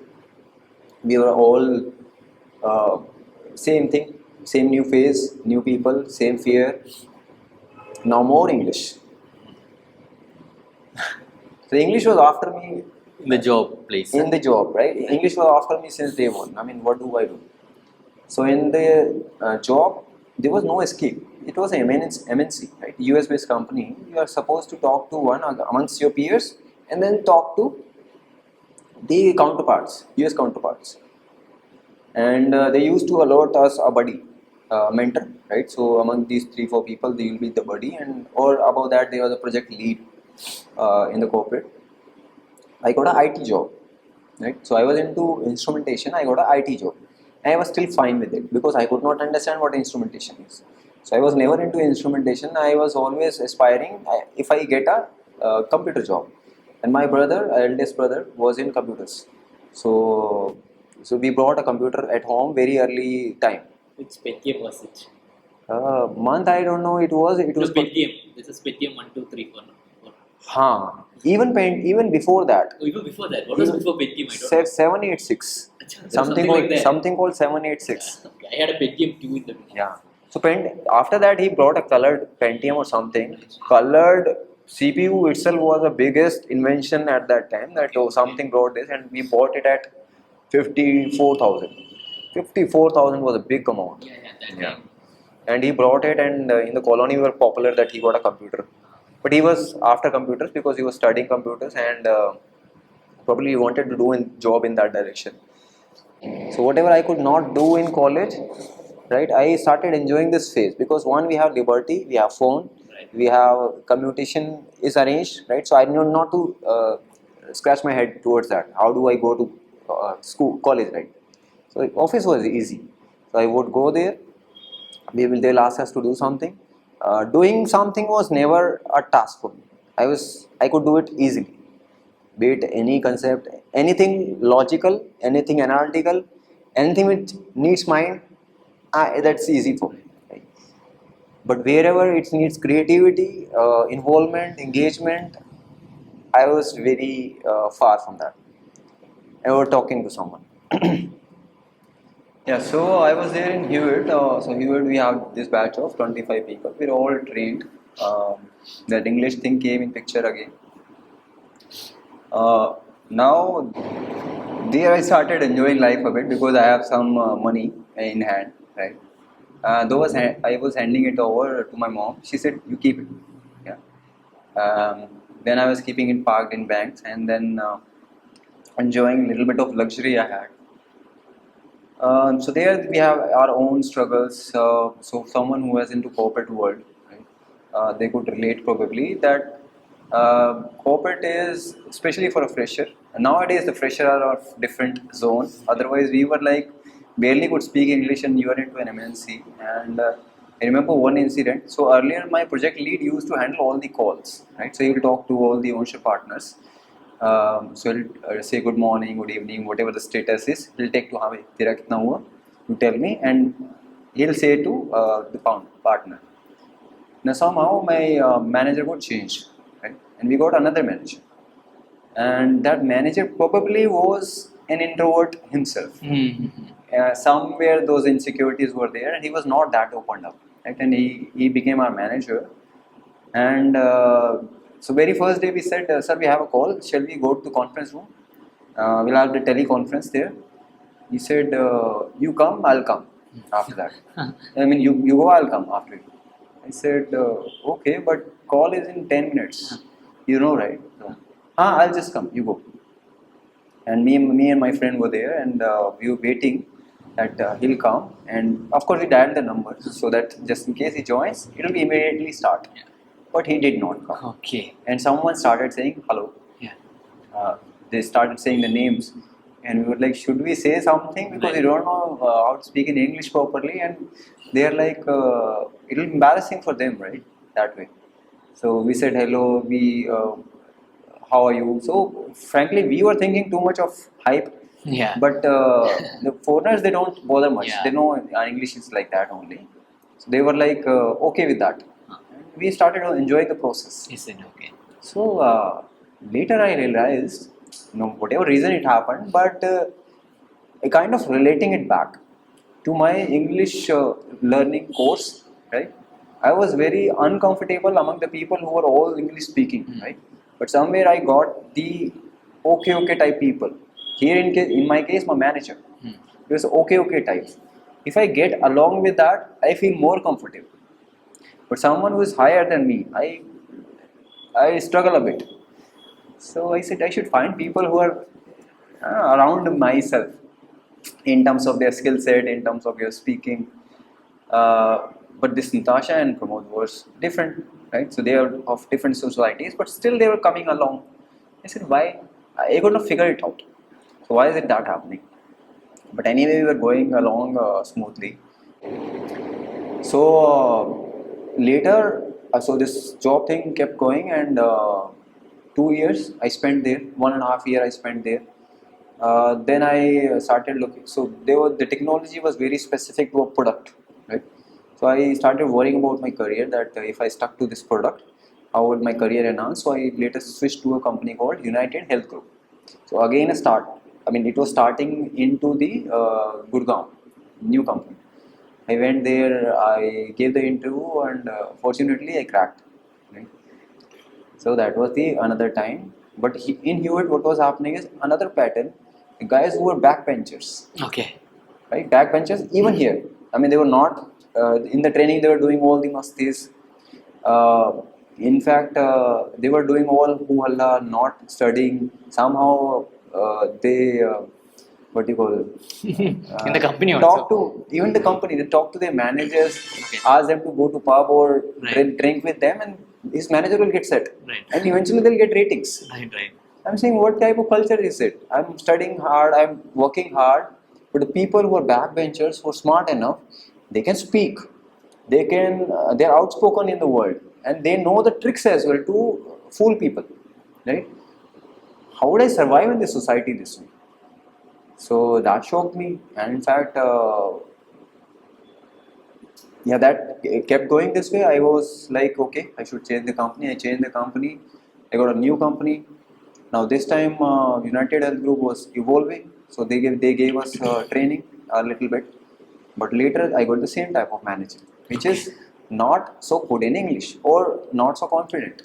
We were all same thing, same new phase, new people, same fear. Now more English. So English was after me In the job place. in the job, right? English was after me since day one. I mean, what do I do? So in the job, there was no escape. It was an MNC, right? US-based company. You are supposed to talk to one amongst your peers and then talk to the counterparts, US counterparts. And they used to allot us a buddy, mentor, right? So among these 3-4 people, they will be the buddy, and or above that, they are the project lead in the corporate. I got an IT job, right? So I was into instrumentation. I got an IT job, and I was still fine with it because I could not understand what instrumentation is. So I was never into instrumentation. I was always aspiring if I get a computer job. And my brother, eldest brother, was in computers. So we brought a computer at home very early time. Which Pentium was it? Month I don't know. It was Pentium. This is Pentium 1, 2, 3, 4. Even before that. Oh, even before that. What was before Pentium? I don't Said know. 786. Something called 786. Okay. I had a Pentium 2 in the beginning. Yeah. So after that he brought a colored Pentium or something. Colored CPU itself was the biggest invention at that time. Something brought this, and we bought it at 54,000. 54,000 was a big amount. That time. And he brought it, and in the colony we were popular that he got a computer. But he was after computers because he was studying computers, and probably he wanted to do a job in that direction. So whatever I could not do in college, right, I started enjoying this phase because one, we have liberty, we have phone, we have commutation is arranged, right? So I knew not to scratch my head towards that. How do I go to college, right? So office was easy. So I would go there. They'll ask us to do something. Doing something was never a task for me. I could do it easily. Be it any concept, anything logical, anything analytical, anything which needs mind, that's easy for me. Right? But wherever it needs creativity, involvement, engagement, I was very far from that. I was talking to someone. Yeah, so I was there in Hewitt. So Hewitt, we have this batch of 25 people. We're all trained. That English thing came in picture again. Now, there I started enjoying life a bit because I have some money in hand, right? Though I was handing it over to my mom, she said, "You keep it." Yeah. Then I was keeping it parked in banks, and then enjoying a little bit of luxury I had. So there we have our own struggles. So someone who is into corporate world, right, they could relate probably that corporate is especially for a fresher. Nowadays the fresher are of different zone. Otherwise we were like barely could speak English, and you are into an MNC. And I remember one incident. So earlier my project lead used to handle all the calls, right? So he will talk to all the ownership partners. So he'll say good morning, good evening, whatever the status is. He'll take to Havi, tera kitna hua? You tell me, and he'll say to the partner. Now somehow my manager got changed, right? And we got another manager, and that manager probably was an introvert himself. Somewhere those insecurities were there, and he was not that opened up, right? And he became our manager, and so very first day we said, "Sir, we have a call. Shall we go to the conference room? We'll have the teleconference there." He said, "You come, I'll come." After that, I mean, you go, I'll come after you. I said, "Okay, but call is in 10 minutes. You know, right?" I'll just come. You go. And me and my friend were there, and we were waiting that he'll come. And of course, we dialed the number so that just in case he joins, it'll be immediately start. But he did not come. Okay. And someone started saying hello. Yeah. They started saying the names, and we were like, should we say something, because we don't know how to speak in English properly, and they're like, it'll be embarrassing for them, right? That way. So we said hello. How are you? So frankly, we were thinking too much of hype. Yeah. But the foreigners, they don't bother much. Yeah. They know our English is like that only. So they were like okay with that. We started enjoying the process. Is it okay? So later I realized, whatever reason it happened, but I kind of relating it back to my English learning course, right? I was very uncomfortable among the people who were all English speaking, right? But somewhere I got the okay type people. Here in my case, my manager, he was okay type. If I get along with that, I feel more comfortable. But someone who is higher than me, I struggle a bit. So I said I should find people who are around myself in terms of their skill set, in terms of their speaking. But this Natasha and Pramod was different, right? So they are of different societies, but still they were coming along. I said, why? I could not figure it out. So why is it that happening? But anyway, we were going along smoothly. So later, so this job thing kept going, and 2 years I spent there. 1.5 year I spent there. Then I started looking. So the technology was very specific to a product, right? So I started worrying about my career, that if I stuck to this product, how would my career enhance? So I later switched to a company called United Health Group. So again a start. I mean, it was starting into the Gurgaon, new company. I went there, I gave the interview, and fortunately I cracked. Right? So that was the another time. But in Hewitt, what was happening is another pattern. The guys who were backbenchers, Okay. right? Backbenchers, even here. I mean, they were not in the training. They were doing all the mastis. In fact, they were doing all hoo halla, not studying. Somehow they what do you call In the company also. talk to even the company. They talk to their managers, Okay. ask them to go to pub or Right. drink with them, and his manager will get set, Right. and eventually they'll get ratings. Right. I'm saying, what type of culture is it? I'm studying hard, I'm working hard, but the people who are backbenchers, who are smart enough, they can speak, they're outspoken in the world, and they know the tricks as well to fool people, right? How would I survive in this society this way? So that shocked me, and in fact, yeah, that kept going this way. I was like, okay, I should change the company. I changed the company. I got a new company. Now this time, United Health Group was evolving, so they gave us training a little bit. But later, I got the same type of manager, which Okay. is not so good in English or not so confident.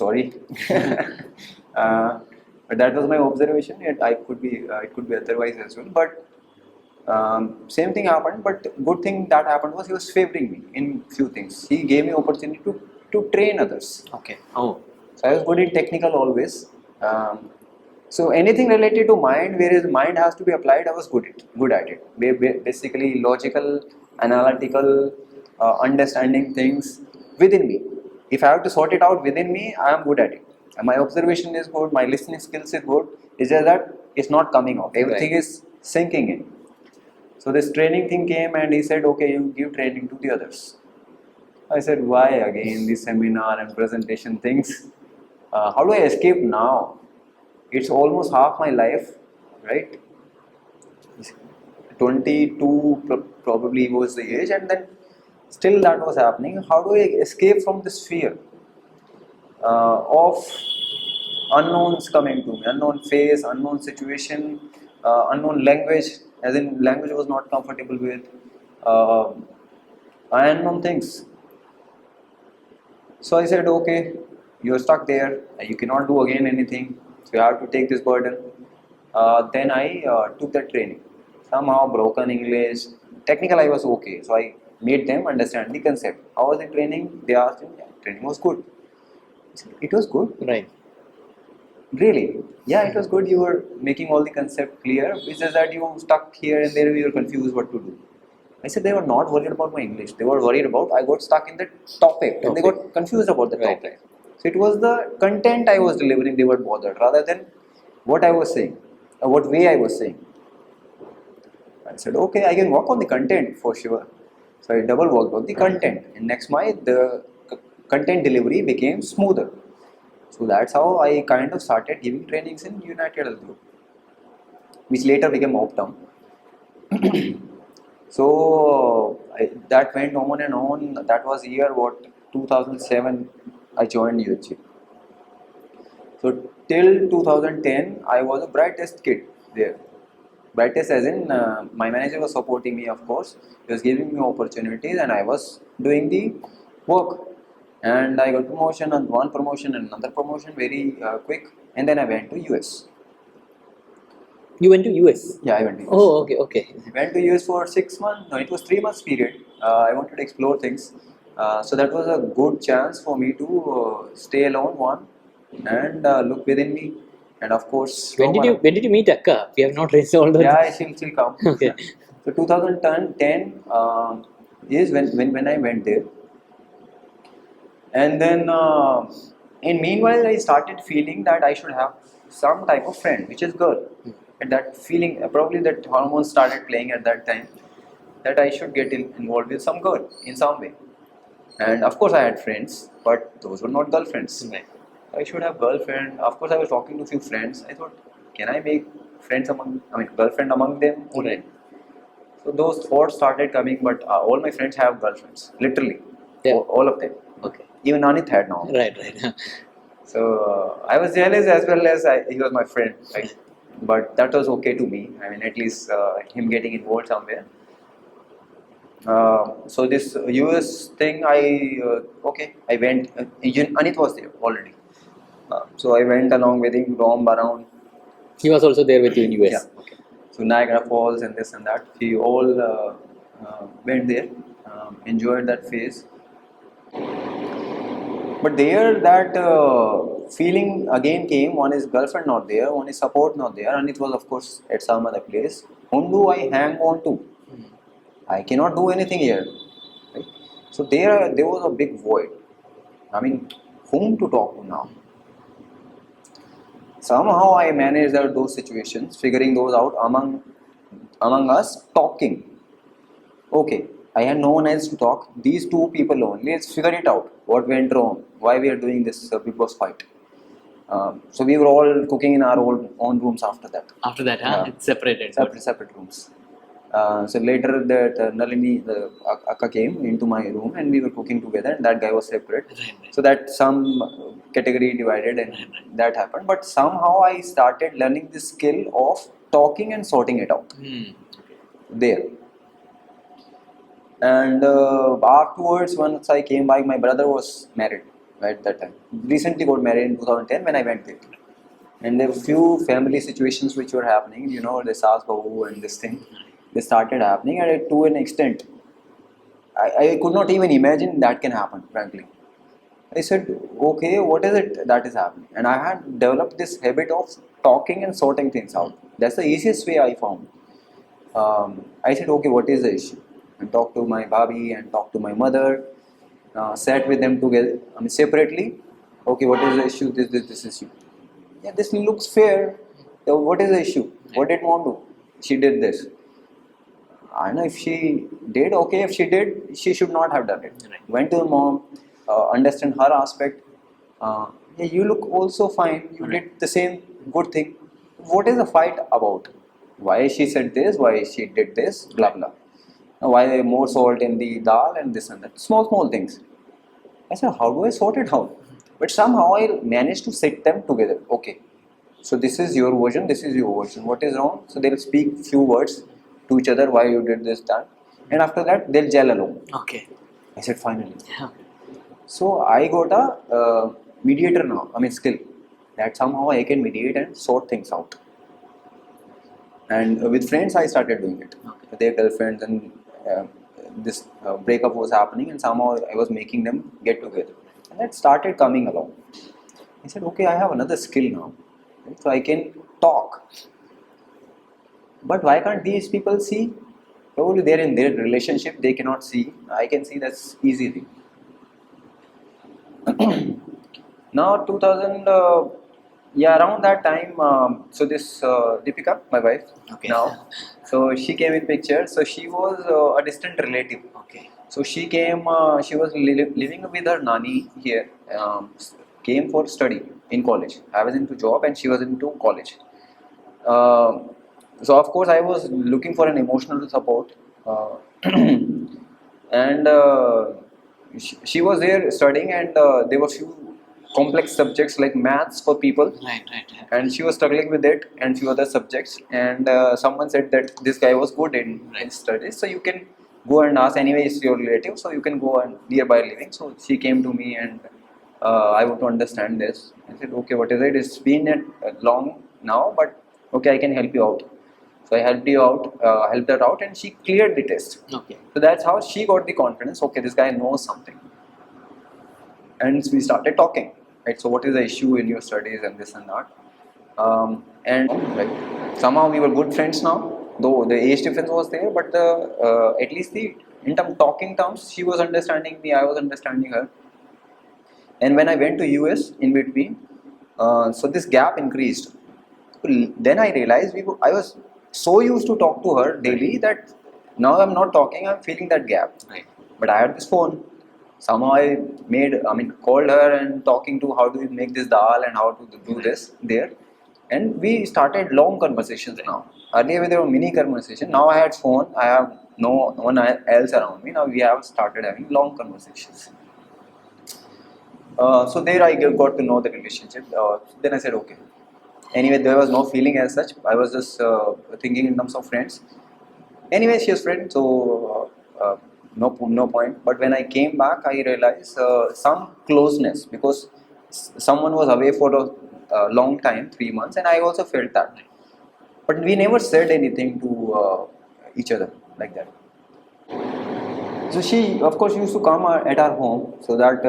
Sorry, but that was my observation. It could be otherwise as well. But same thing happened, but good thing that happened was he was favoring me in few things. He gave me opportunity to train others. Okay. Oh. So I was good in technical always. So anything related to mind, whereas mind has to be applied, I was good at it. Basically, logical, analytical, understanding things within me. If I have to sort it out within me, I am good at it. And my observation is good. My listening skills is good. It's just that it's not coming out. Everything Right. is sinking in. So this training thing came, and he said, okay, you give training to the others. I said, why again this seminar and presentation things? How do I escape now? It's almost half my life, right? 22 probably was the age, and then still that was happening. How do I escape from this fear of unknowns coming to me, unknown face, unknown situation, unknown language, as in language I was not comfortable with, uh, unknown things. So I said, okay, you're stuck there, you cannot do again anything, so you have to take this burden. Then I took that training. Somehow broken English, technical I was okay, so I made them understand the concept. How was the training? They asked me, "Yeah, training was good." I said, it was good. Right. Really? Yeah, it was good. You were making all the concept clear. It's just that you stuck here and there. You were confused what to do. I said they were not worried about my English. They were worried about I got stuck in the topic and they got confused about the Right, topic. So it was the content I was delivering. They were bothered rather than what I was saying, or what way I was saying. I said okay, I can work on the content for sure. So I double worked on the content. And next month the content delivery became smoother. So that's how I kind of started giving trainings in United Health Group, which later became Optum. So that went on and on. That was year what 2007. I joined UHG. So till 2010, I was the brightest kid there. Brightest as in my manager was supporting me, of course. He was giving me opportunities, and I was doing the work. And I got promotion and one promotion and another promotion very quick. And then I went to US. You went to US? Yeah, I went to US. Oh, okay. I went to US for 6 months. No, it was 3 months period. I wanted to explore things. So that was a good chance for me to stay alone, one, and look within me. And of course, When did you meet Akka? We have not raised all the. yeah, she'll come. Okay. So 2010 is when I went there. And then in meanwhile, I started feeling that I should have some type of friend, which is girl. And that feeling, probably that hormones started playing at that time, that I should get involved with some girl in some way. And of course, I had friends, but those were not girlfriends. Right. I should have girlfriend. Of course, I was talking to a few friends. I thought, can I make girlfriend among them? Right. So those thoughts started coming, but all my friends have girlfriends, literally, Yeah. all of them. Okay. Even Anit had now. Right. So I was jealous as well as he was my friend, right? But that was okay to me. I mean, at least him getting involved somewhere. So this US thing, I went. Anit was there already, so I went along with him, roam around. He was also there with you in US. Yeah. Okay. So Niagara Falls and this and that. We all went there, enjoyed that phase. But there, that feeling again came. One is girlfriend not there, one is support not there, and it was of course at some other place. Whom do I hang on to? I cannot do anything here. Right? So there was a big void. I mean, whom to talk to now? Somehow I managed those situations, figuring those out among us, talking. Okay, I had no one else to talk. These two people only. Let's figure it out. What went wrong? Why we are doing this Big Boss fight? So we were all cooking in our own rooms after that. After that, Yeah. it's separated. Separate rooms. So later that Nalini, the akka came into my room and we were cooking together, and that guy was separate. Right. So that some category divided and that happened. But somehow I started learning the skill of talking and sorting it out there. And afterwards, once I came back, my brother was married at that time. Recently got married in 2010 when I went there. And there were few family situations which were happening, the Sabu and this thing. They started happening, and to an extent, I could not even imagine that can happen, frankly. I said, okay, what is it that is happening? And I had developed this habit of talking and sorting things out. That's the easiest way I found. I said, okay, what is the issue? And talked to my babi and talked to my mother, sat with them together, separately. Okay, what is the issue? This issue. Yeah, this looks fair. What is the issue? What did mom do? She did this. I know if she did, okay. If she did, she should not have done it. Right. Went to the mom, understand her aspect. Yeah, you look also fine. You did the same good thing. What is the fight about? Why she said this? Why she did this? Blah blah. Why more salt in the dal and this and that? Small things. I said, how do I sort it out? But somehow I managed to sit them together. Okay. So this is your version. This is your version. What is wrong? So they'll speak few words to each other, why you did this, that, and after that they'll gel along. Okay. I said finally. Yeah. So I got a mediator now. Skill that somehow I can mediate and sort things out. And with friends I started doing it. Okay. Their girlfriends, and this breakup was happening, and somehow I was making them get together, and that started coming along. I said, okay, I have another skill now, right? So I can talk. But why can't these people see? Probably they're in their relationship, they cannot see. I can see, that's easy thing. Now 2000, around that time, so this Deepika, my wife, Okay. now, so she came in picture. So she was a distant relative. Okay. So she came, she was living with her nani here, came for study in college. I was into job and she was into college. So of course I was looking for an emotional support, and she was there studying, and there were few complex subjects like maths for people, Right. and she was struggling with it and few other subjects, and someone said that this guy was good in studies, so you can go and ask. Anyway, it's your relative, so you can go and nearby living. So she came to me, and I want to understand this. I said, okay, what is it? It's been long now, but okay, I can help you out. So I helped her out, and she cleared the test. Okay. So that's how she got the confidence. Okay, this guy knows something, and we started talking. Right. So what is the issue in your studies and this and that, and like somehow we were good friends now. Though the age difference was there, but at least the in terms talking terms, she was understanding me, I was understanding her. And when I went to US in between, so this gap increased. Then I realized I was so used to talk to her daily that now I'm not talking, I'm feeling that gap. Right. But I had this phone. Somehow called her and talking to how do we make this dal and how to do this there. And we started long conversations now. Earlier there were mini conversations. Now I had phone, I have no one else around me. Now we have started having long conversations. So there I got to know the relationship. Then I said, okay. Anyway, there was no feeling as such. I was just thinking in terms of friends. Anyway, she was friend, so no point. But when I came back, I realized some closeness because someone was away for a long time, 3 months, and I also felt that. But we never said anything to each other like that. So she, of course, used to come at our home, so that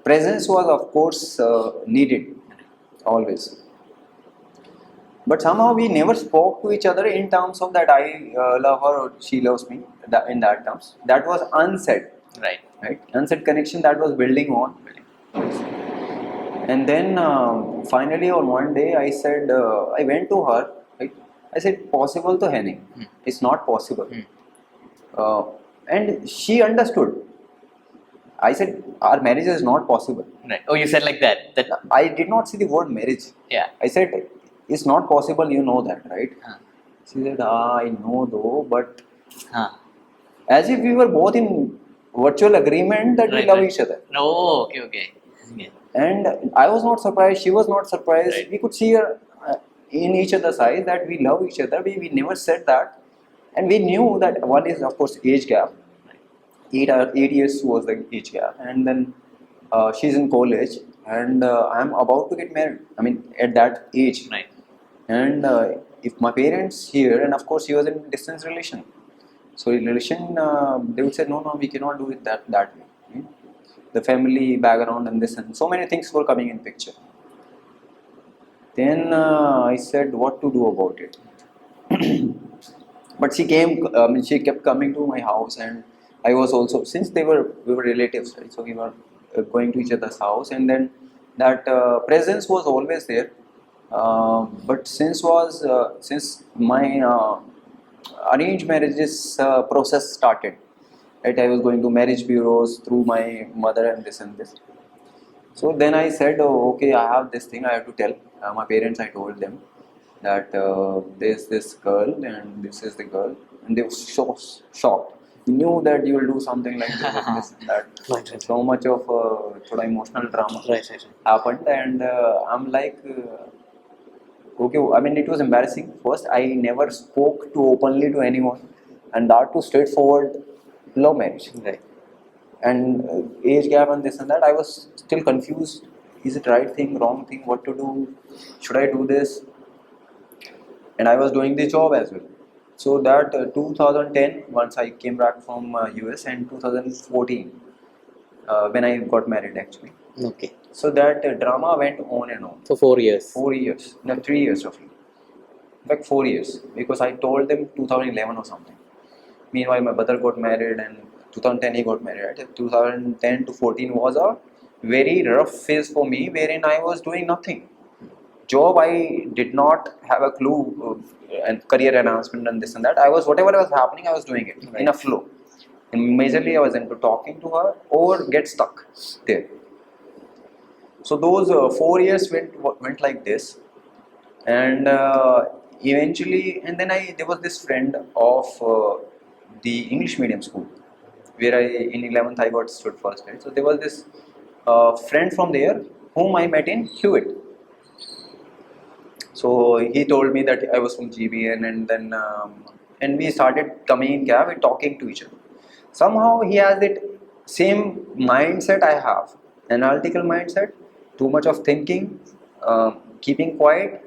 presence was, of course, needed always. But somehow we never spoke to each other in terms of that I love her or she loves me. In that terms, that was unsaid. Right. Unsaid connection that was building on. And then finally on one day I said, I went to her. Right? I said, possible to hai nahi. It's not possible. And she understood. I said, our marriage is not possible. Right. Oh, you said like that. That. I did not see the word marriage. Yeah. I said, it's not possible, you know that, right? She said, I know though, but as if we were both in virtual agreement that we love each other. Oh, okay. Yeah. And I was not surprised, she was not surprised. Right. We could see her in each other's eyes that we love each other. We never said that. And we knew that one is, of course, age gap. 8 years was the age gap. And then she's in college and I'm about to get married. I mean, at that age. Right. And if my parents here, and of course, he was in distance relation. So in relation, they would say, no, we cannot do it that way. The family background and this and so many things were coming in picture. Then I said, what to do about it? But she kept coming to my house, and I was also, since we were relatives, right? So we were going to each other's house, and then that presence was always there. But since my arranged marriages process started, right? I was going to marriage bureaus through my mother and this and this. So then I said, oh, okay, I have this thing I have to tell my parents. I told them that there's this girl and this is the girl, and they were so shocked. We knew that you will do something like this and that. Right. So much of thoda emotional drama Right. happened, and I'm like, okay. I mean, it was embarrassing. First, I never spoke too openly to anyone, and that too straightforward love marriage. Right. And age gap and this and that, I was still confused. Is it right thing, wrong thing, what to do? Should I do this? And I was doing the job as well. So that 2010, once I came back from US, and 2014, when I got married actually. Okay. So that drama went on and on. For 4 years. 4 years, no, 3 years roughly. In fact, 4 years, because I told them 2011 or something. Meanwhile, my brother got married, and 2010 he got married. Right? 2010 to 14 was a very rough phase for me, wherein I was doing nothing. Job, I did not have a clue, and career announcement and this and that. Whatever was happening, I was doing it in a flow. And majorly, I was into talking to her or get stuck there. So those 4 years went like this, and eventually, and then there was this friend of the English medium school, where in 11th I got stood first. Right? So there was this friend from there whom I met in Hewitt. So he told me that I was from GBN, and then and we started coming in cab and talking to each other. Somehow he has that same mindset I have, analytical mindset, too much of thinking, keeping quiet,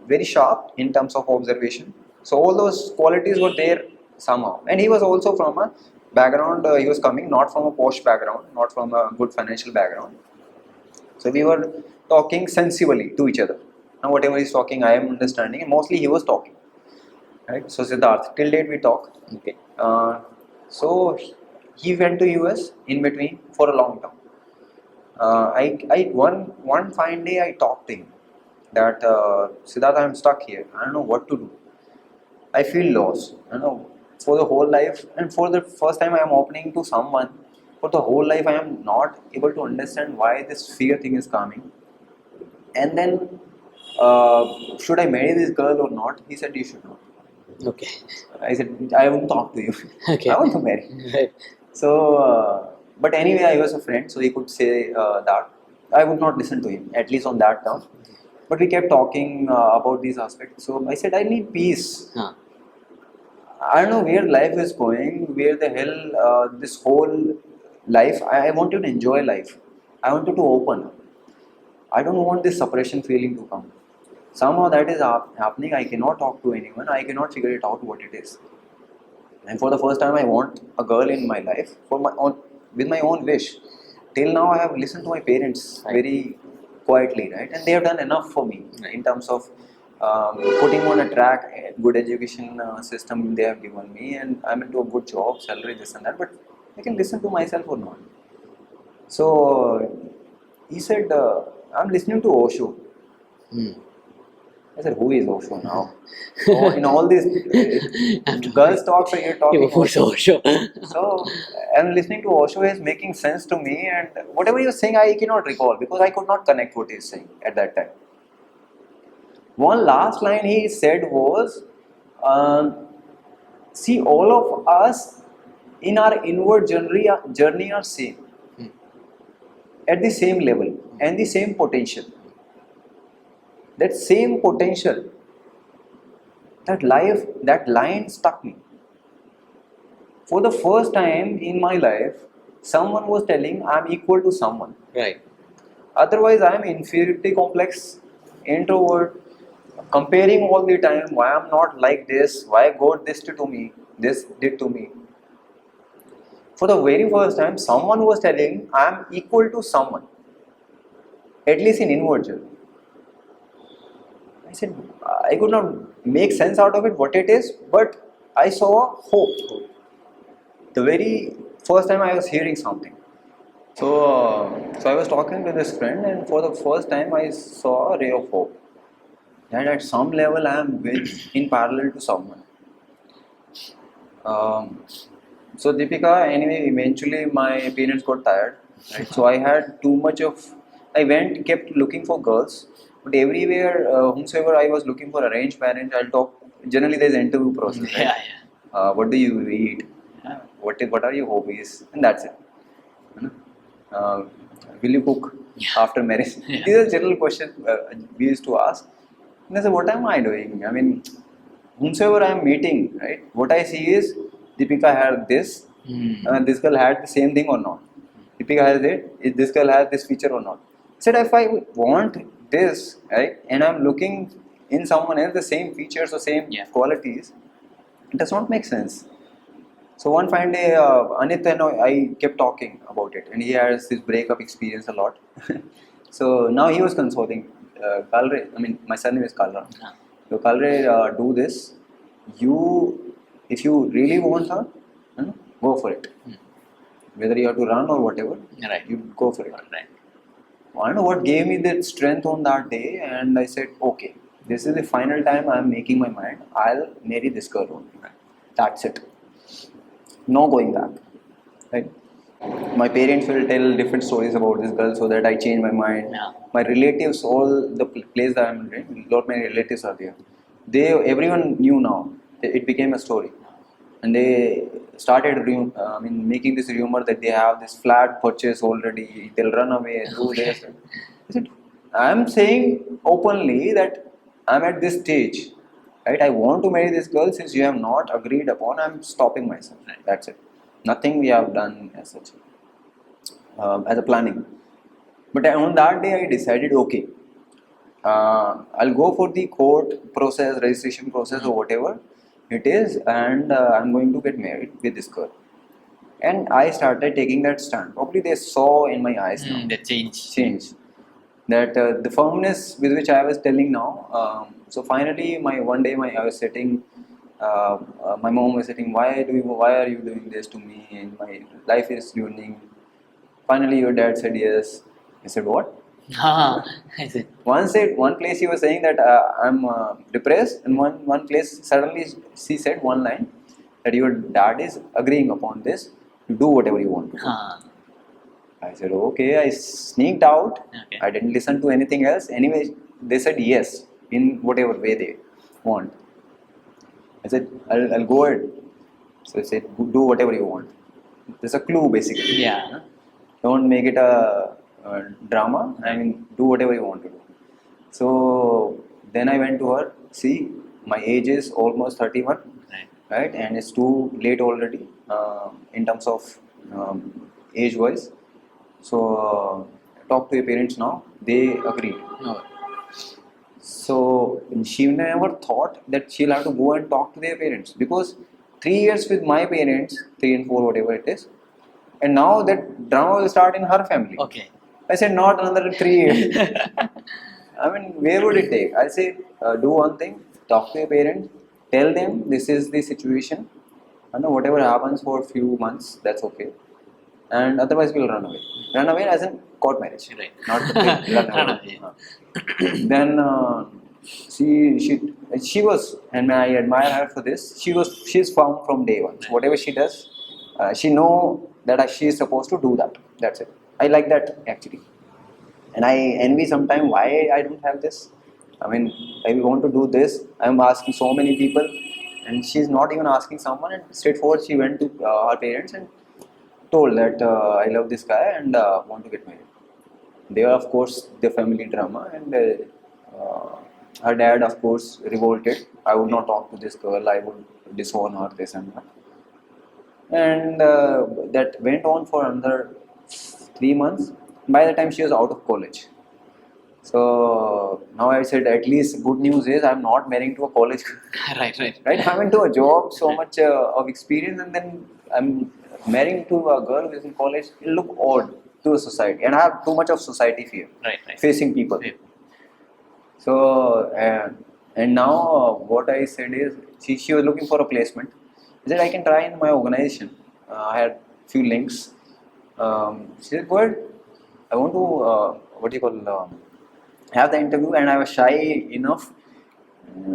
very sharp in terms of observation. So all those qualities were there somehow. And he was also from a background, he was coming not from a posh background, not from a good financial background. So we were talking sensibly to each other. Now whatever he's talking, I am understanding. And mostly he was talking. Right? So Siddharth, till date we talk. Okay. So he went to US in between for a long time. One fine day I talked to him that Siddharth, I'm stuck here. I don't know what to do. I feel lost. I know for the whole life, and for the first time I am opening to someone. For the whole life I am not able to understand why this fear thing is coming. And then should I marry this girl or not? He said you should not. Okay. I said I won't talk to you. Okay. I want to marry. Right. So, but anyway, I was a friend, so he could say that. I would not listen to him, at least on that term. But we kept talking about these aspects. So I said, I need peace. Huh. I don't know where life is going, where the hell this whole life, I want you to enjoy life. I want you to open. I don't want this suppression feeling to come. Somehow that is happening. I cannot talk to anyone. I cannot figure it out what it is. And for the first time, I want a girl in my life for my own, with my own wish. Till now, I have listened to my parents very quietly, right? And they have done enough for me in terms of putting on a track, a good education system they have given me, and I'm into a good job, salary, this and that. But I can listen to myself or not. So he said, I'm listening to Osho. Hmm. I said, who is Osho now? Oh, in all these girls talk, so you're talking Who's Osho? So I'm listening to Osho, is making sense to me, and whatever he was saying, I cannot recall because I could not connect what he's saying at that time. One last line he said was, see, all of us in our inward journey are same, at the same level and the same potential. That same potential, that line stuck me. For the first time in my life, someone was telling I'm equal to someone. Right. Otherwise, I am inferiority complex, introvert, comparing all the time. Why I'm not like this? Why God this did to me? For the very first time, someone was telling I'm equal to someone, at least in inward journey. I said I could not make sense out of it what it is, but I saw hope. The very first time I was hearing something. So I was talking to this friend, and for the first time I saw a ray of hope. That at some level I am in parallel to someone. So Deepika, anyway, eventually my parents got tired. Right? So I had too much of. Kept looking for girls, but everywhere, whomsoever I was looking for arranged marriage, I'll talk. Generally, there's an interview process. Right? Yeah, yeah. What do you eat? What are your hobbies? And that's it. Will you cook after marriage? Yeah. These are general questions we used to ask. And I said, what am I doing? I mean, whomsoever I am meeting, right? What I see is Deepika had this, this girl had the same thing or not. Deepika has it. Is this girl has this feature or not? I said, if I want this, right, and I'm looking in someone else the same features or same qualities, it does not make sense. So one fine day, Anit and I kept talking about it, and he has his breakup experience a lot. So now he was consoling Kalra. I mean, my surname is Kalra. So Kalra, do this. If you really want her, go for it. Whether you have to run or whatever, you go for it. Right. I don't know what gave me that strength on that day, and I said, okay, this is the final time I am making my mind. I'll marry this girl only. That's it. No going back. Right? My parents will tell different stories about this girl so that I change my mind. Yeah. My relatives, all the place that I'm in, a lot of my relatives are there. Everyone knew now. It became a story. And they started making this rumor that they have this flat purchase already. They'll run away, do this. I said, I'm saying openly that I'm at this stage, right? I want to marry this girl. Since you have not agreed upon, I'm stopping myself. That's it. Nothing we have done as such, as a planning. But on that day, I decided, okay, I'll go for the court process, registration process, or whatever it is, and I'm going to get married with this girl. And I started taking that stand. Probably they saw in my eyes now The change. that the firmness with which I was telling now. So finally, I was sitting. My mom was sitting. Why are you doing this to me? And my life is ruining. Finally, your dad said yes. I said what? I said, One place he was saying that I'm depressed, and one place suddenly she said one line that your dad is agreeing upon this. You do whatever you want to do. I said okay. I sneaked out. Okay. I didn't listen to anything else. Anyway, they said yes in whatever way they want. I said I'll go ahead. So I said do whatever you want. There's a clue basically. Yeah. Don't make it a drama. I mean, do whatever you want to do. So then I went to her. See, my age is almost 31, right? And it's too late already in terms of age wise. So talk to your parents now. They agreed. No. So she never thought that she'll have to go and talk to their parents, because 3 years with my parents, 3 and 4, whatever it is, and now that drama will start in her family. Okay. I said not another 3 years. I mean, where would it take? I say do one thing, talk to your parents, tell them this is the situation, and whatever happens for a few months, that's okay. And otherwise, we'll run away. Run away as in court marriage, Right. not run Run away. away. Then she was, and I admire her for this. She's firm from day one. So whatever she does, she know that she is supposed to do that. That's it. I like that actually, and I envy sometimes why I don't have this. I mean, I want to do this. I'm asking so many people, and she's not even asking someone. And straightforward, she went to her parents and told that I love this guy and want to get married. They are, of course, the family drama, and her dad, of course, revolted. I would not talk to this girl. I would disown her, this and that. And that went on for another 3 months. By the time she was out of college. So now I said, at least good news is I'm not marrying to a college. Right. Right? I'm into a job, so much of experience, and then I'm marrying to a girl who's in college. It'll look odd to a society, and I have too much of society fear Right. facing people. Yeah. So and now what I said is she was looking for a placement. I said I can try in my organization. I had few links. She said, go ahead. I want to have the interview, and I was shy enough.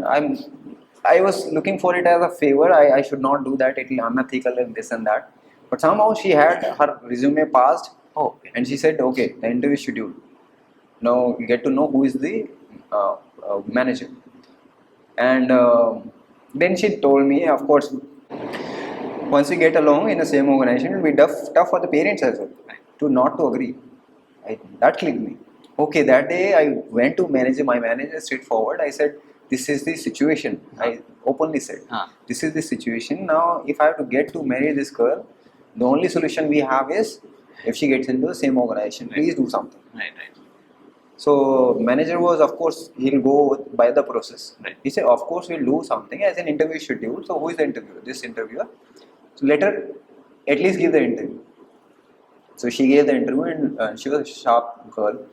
I was looking for it as a favor. I should not do that. It'll unethical and this and that. But somehow she had her resume passed, Okay. and she said, okay, the interview is scheduled. Now you get to know who is the manager. And then she told me, of course, once we get along in the same organization, it will be tough for the parents as well to not to agree. That clicked me. Okay, that day I went to my manager straightforward. I said, this is the situation. I openly said, this is the situation. Now, if I have to get to marry this girl, the only solution we have is if she gets into the same organization, please do something. Right. So manager was, of course, he'll go by the process. Right. He said, of course, we'll do something as an interview schedule. So who is the interviewer? This interviewer. So let her at least give the interview. So she gave the interview, and she was a sharp girl.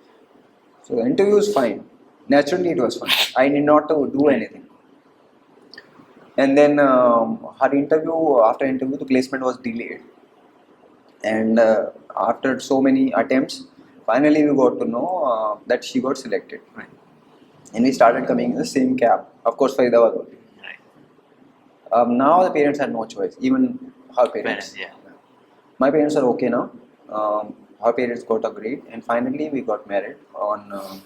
So the interview was fine. Naturally, it was fine. I need not to do anything. And then after interview, the placement was delayed. And after so many attempts, finally we got to know that she got selected. Right. And we started coming in the same cab. Of course, Faridabad only. Right. Now the parents had no choice. Even her parents. Yeah. My parents are okay now. Her parents got agreed, and finally we got married on. I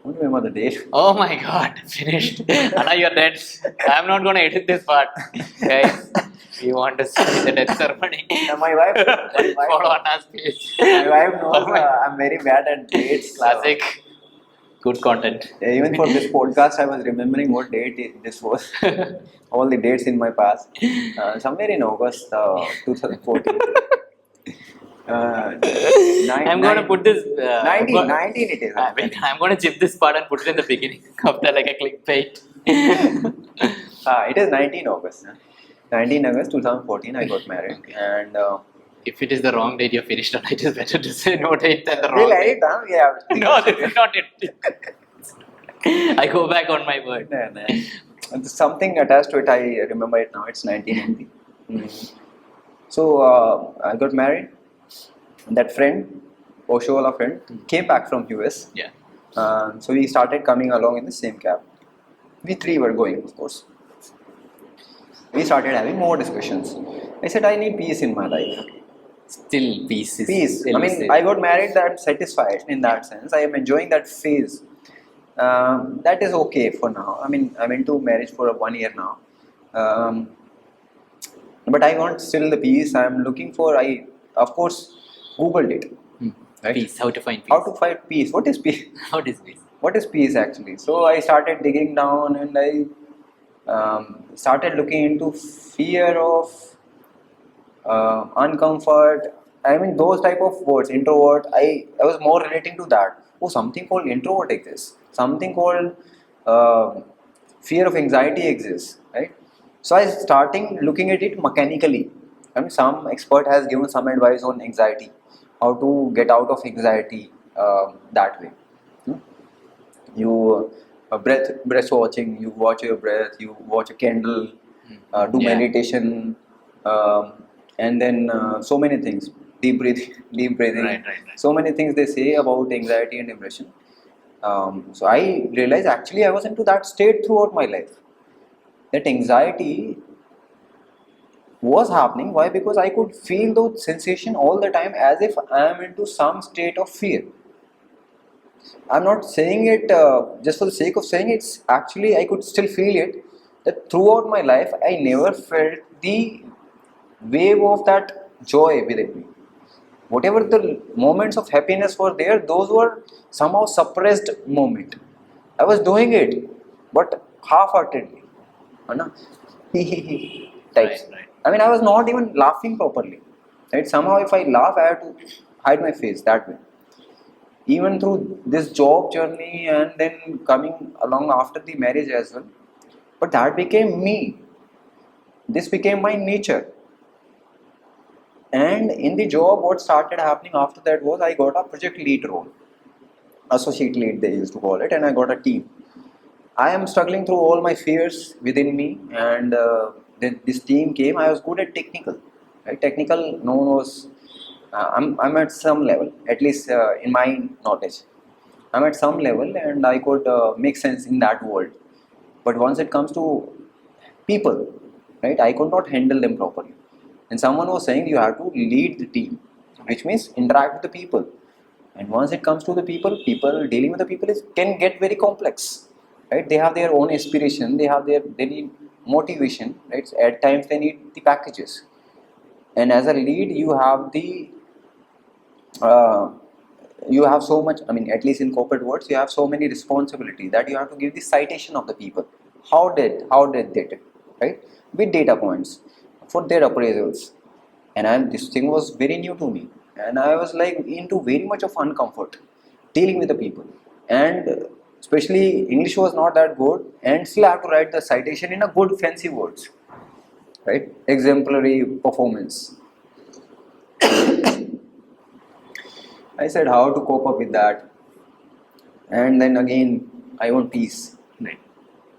don't remember the date. Oh my God! Finished. Anna, you're dead. I'm not gonna edit this part, guys. We want to see the death ceremony. My wife, Follow on our page. my wife knows I'm very bad at dates. Classic. Good content. Even for this podcast, I was remembering what date this was. All the dates in my past. Somewhere in August 2014. I'm going to put this. 19 it is. Wait, I'm going to chip this part and put it in the beginning of the like a clickbait. It is 19 August. 19 August 2014, I got married. And If it is the wrong date you're finished on, it is better to say no date than the wrong we'll date. edit, huh? Yeah. No, this is not it. I go back on my word. No. There's something attached to it. I remember it now. It's 1990. So I got married. That friend, Osho friend, came back from US. Yeah. So we started coming along in the same cab. We three were going, of course. We started having more discussions. I said, I need peace in my life. Still peace is Peace. I mean, I got married, I'm satisfied in that sense. I am enjoying that phase. That is okay for now. I mean, I'm into marriage for 1 year now. But I want still the peace. I'm looking for, I of course Googled it. Right? peace. How to find peace? How to find peace? What is peace? What is peace? What is peace actually? So I started digging down and I started looking into fear of uncomfort. I mean those type of words. Introvert. I was more relating to that. Oh, something called introvert exists. Something called fear of anxiety exists. Right. So I starting looking at it mechanically. I mean, some expert has given some advice on anxiety, how to get out of anxiety that way. You breath watching. You watch your breath. You watch a candle. Do Yeah. meditation, and then so many things. Deep breathing. Right. So many things they say about anxiety and depression. So I realized actually I was into that state throughout my life. That anxiety was happening. Why? Because I could feel those sensation all the time as if I am into some state of fear. I'm not saying it just for the sake of saying it. It's actually I could still feel it. That throughout my life I never felt the wave of that joy within me. Whatever the moments of happiness were there, those were somehow suppressed moment. I was doing it, but half-heartedly. Types. Right. I mean, I was not even laughing properly. Right? Somehow, if I laugh, I have to hide my face that way. Even through this job journey and then coming along after the marriage as well. But that became me. This became my nature. And in the job, what started happening after that was I got a project lead role. Associate lead, they used to call it, and I got a team. I am struggling through all my fears within me, and then this team came. I was good at technical. Right? Technical, no one was. I'm at some level, at least in my knowledge. I'm at some level, and I could make sense in that world. But once it comes to people, right, I could not handle them properly. And someone was saying you have to lead the team, which means interact with the people. And once it comes to the people dealing with the people can get very complex. Right? They have their own aspiration, they need motivation, right? At times they need the packages. And as a lead, you have you have so much, I mean, at least in corporate words, you have so many responsibilities that you have to give the citation of the people. How did they do it, right? With data points for their appraisals. And this thing was very new to me. And I was like into very much of uncomfort dealing with the people. And especially English was not that good, and still I have to write the citation in a good fancy words, right? Exemplary performance. I said how to cope up with that. And then again, I want peace. Right.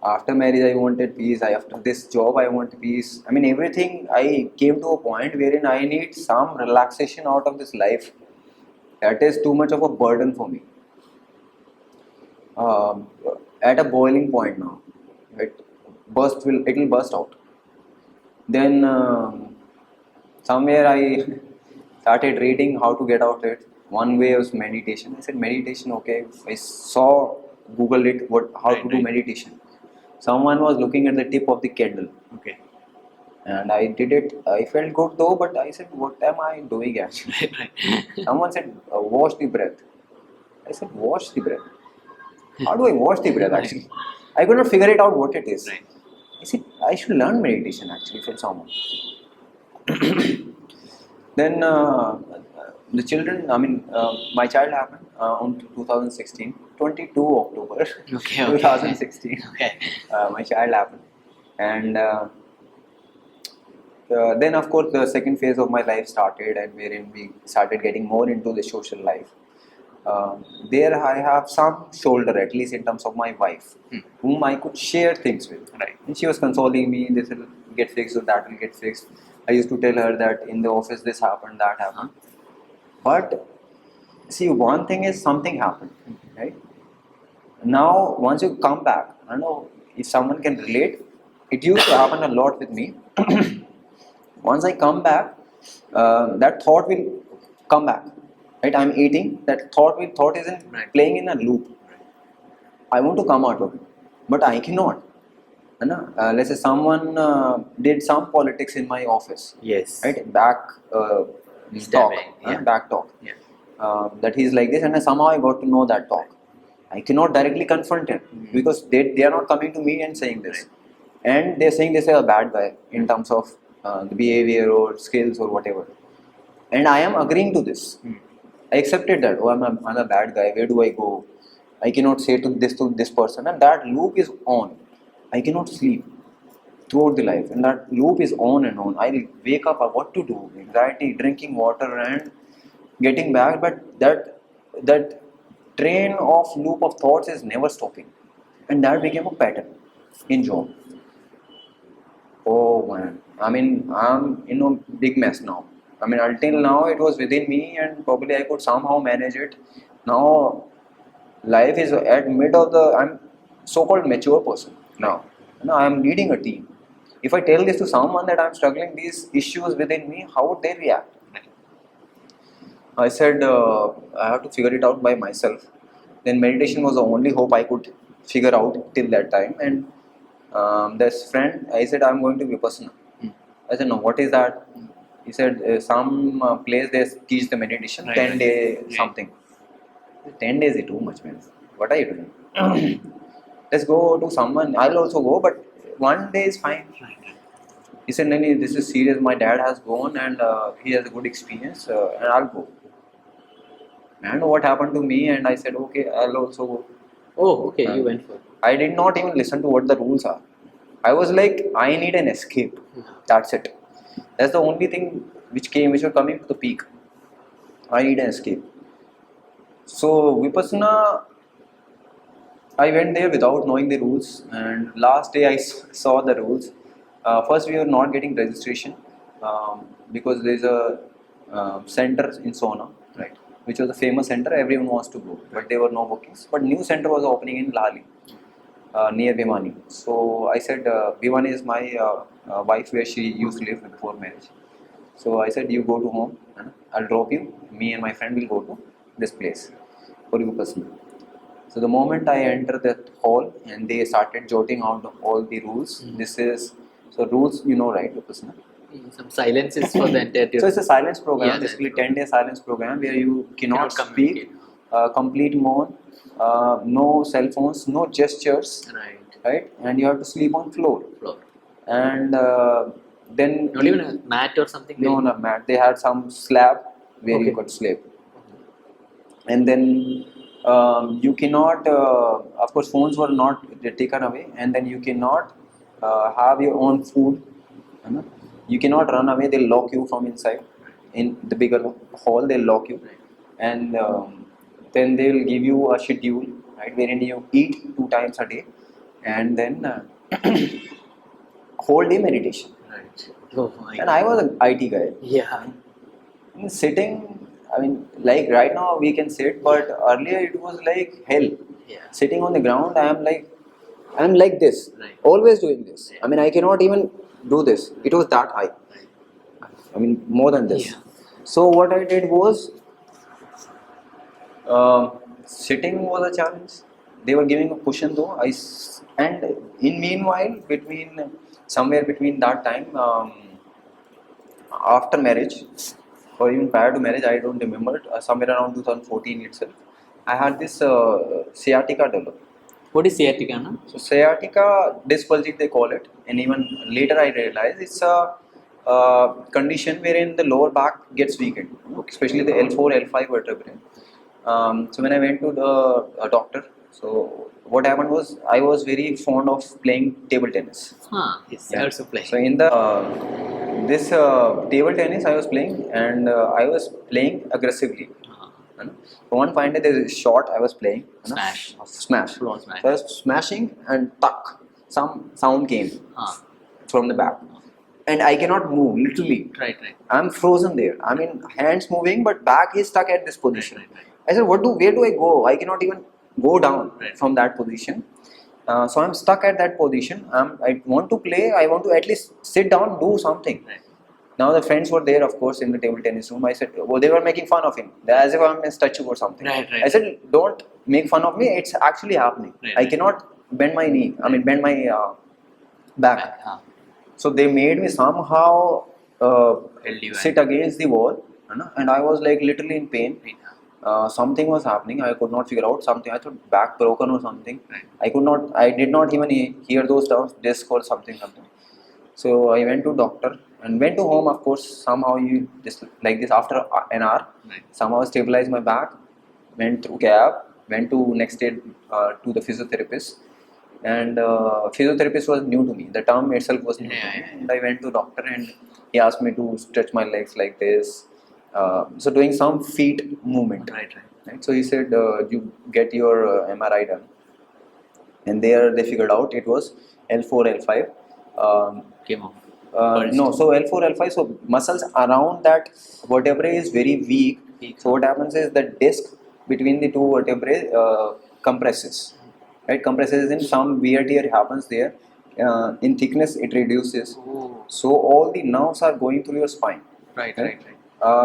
After marriage, I wanted peace. After this job, I want peace. I mean, everything. I came to a point wherein I need some relaxation out of this life. That is too much of a burden for me. At a boiling point now, it will burst out. Then somewhere I started reading how to get out of it. One way was meditation. I said meditation, okay. I saw, Googled it, how to do meditation. Someone was looking at the tip of the candle. Okay. And I did it. I felt good though, but I said, what am I doing actually? Someone said, wash the breath. I said, wash the breath. How do I wash the breath actually? I could not figure it out what it is. Right. I said, I should learn meditation actually from someone. Then the children, my child happened on 2016, 22 October Okay. 2016. Okay. My child happened. And then, of course, the second phase of my life started, and wherein we started getting more into the social life. There, I have some shoulder, at least in terms of my wife, whom I could share things with. Right. And she was consoling me. This will get fixed, or that will get fixed. I used to tell her that in the office this happened, that happened. But see, one thing is something happened, right? Now, once you come back, I don't know if someone can relate. It used to happen a lot with me. Once I come back, that thought will come back. Right? I'm eating. That thought isn't Right. playing in a loop. I want to come out of it, but I cannot. है ना? Let's say someone did some politics in my office. Yes. Right? Back talk. Stabbing, yeah. Back talk. Yeah. That he's like this, and somehow I got to know that talk. I cannot directly confront him because they are not coming to me and saying this. And they're saying this is a bad guy in terms of the behavior or skills or whatever. And I am agreeing to this. I accepted that. Oh, I'm a bad guy. Where do I go? I cannot say to this person. And that loop is on. I cannot sleep throughout the life. And that loop is on and on. I'll wake up, what to do? Anxiety, drinking water and getting back. But that train of loop of thoughts is never stopping. And that became a pattern in job. Oh man, I'm in a big mess now. Until now it was within me and probably I could somehow manage it. Now life is at mid of the, I'm so-called mature person now. Now I'm leading a team. If I tell this to someone that I'm struggling these issues within me, how would they react? I said I have to figure it out by myself. Then meditation was the only hope I could figure out till that time. And this friend, I said, I'm going to Vipassana. I said, no, what is that? He said, some place they teach the meditation, Right. 10 day something. 10 days is too much, man. What are you doing? Let's go to someone. I'll also go, but one day is fine. He said, no, this is serious. My dad has gone and he has a good experience and I'll go. And what happened to me? And I said, okay, I'll also go. Oh, okay, you went for it. I did not even listen to what the rules are. I was like, I need an escape. That's it. That's the only thing which was coming to the peak. I need an escape. So Vipassana, I went there without knowing the rules, and last day I saw the rules. First, we were not getting registration because there is a center in Sona, right, which was a famous center. Everyone wants to go, but there were no bookings. But new center was opening in Lali, near Bhimani. So I said, Bhimani is my wife where she used to live before marriage. So I said, you go to home, I'll drop you. Me and my friend will go to this place for Vipassana. So the moment I enter that hall and they started jotting out all the rules, this is, so rules, right, Vipassana. Some silence is for the entire So it's a silence program, Yeah, basically that's 10-day silence program where you cannot speak, communicate. complete mode, no cell phones, no gestures, right? And you have to sleep on floor. And then Not even a mat or something? no, not mat. They had some slab where you could sleep. And then you cannot, of course, phones were not taken away, and then you cannot have your own food. You cannot run away, they'll lock you from inside. In the bigger hall, they'll lock you. And then they'll give you a schedule, right, wherein you eat 2 times a day, and then whole day meditation. Oh my And I was an IT guy. Yeah. Sitting, like right now we can sit, but earlier it was like hell. Yeah. Sitting on the ground, I'm like this, always doing this. I cannot even do this. It was that high. More than this. Yeah. So what I did was, sitting was a challenge. They were giving a cushion though. And in meanwhile, between somewhere between that time, after marriage or even prior to marriage, I don't remember, somewhere around 2014 itself, I had this sciatica develop. What is sciatica? No? So sciatica disc bulging they call it, and even later I realized it's a condition wherein the lower back gets weakened, especially the L4, L5 vertebrae. So when I went to the doctor, so what happened was I was very fond of playing table tennis. Yes, Yeah. I also play. So in the this table tennis I was playing, and I was playing aggressively. You know. So one fine day there is a shot I was playing. You know, Smash. Smash. Full on smash. So I was smashing and tuck. Some sound came from the back. And I cannot move, literally. Right. I'm frozen there. I mean, hands moving, but back is stuck at this position. Right. I said, where do I go? I cannot even go down Right. from that position. So I'm stuck at that position. I want to play. I want to at least sit down, do something. Right. Now the friends were there, of course, in the table tennis room. I said, they were making fun of him, as if I'm a statue or something. Right. I said, don't make fun of me. It's actually happening. Right. I cannot bend my knee. I mean, bend my back. So they made me somehow sit against the wall, you know, and I was like literally in pain. Something was happening. I could not figure out something. I thought back broken or something. Right. I did not even hear those terms, disc or something. So I went to doctor and went to home. Of course, somehow you just like this after an hour. Right. Somehow stabilized my back. Went through cab. Went to next day to the physiotherapist. And physiotherapist was new to me. The term itself was new to me. And I went to doctor and he asked me to stretch my legs like this. So doing some feet movement. Right. So he said, you get your MRI done. And there they figured out it was L4, L5. Came off. No, so L4, L5, so muscles around that vertebrae is very weak. So what happens is the disc between the two vertebrae compresses. Right, compresses in some wear tear happens there. In thickness it reduces. Oh. So all the nerves are going through your spine. Right.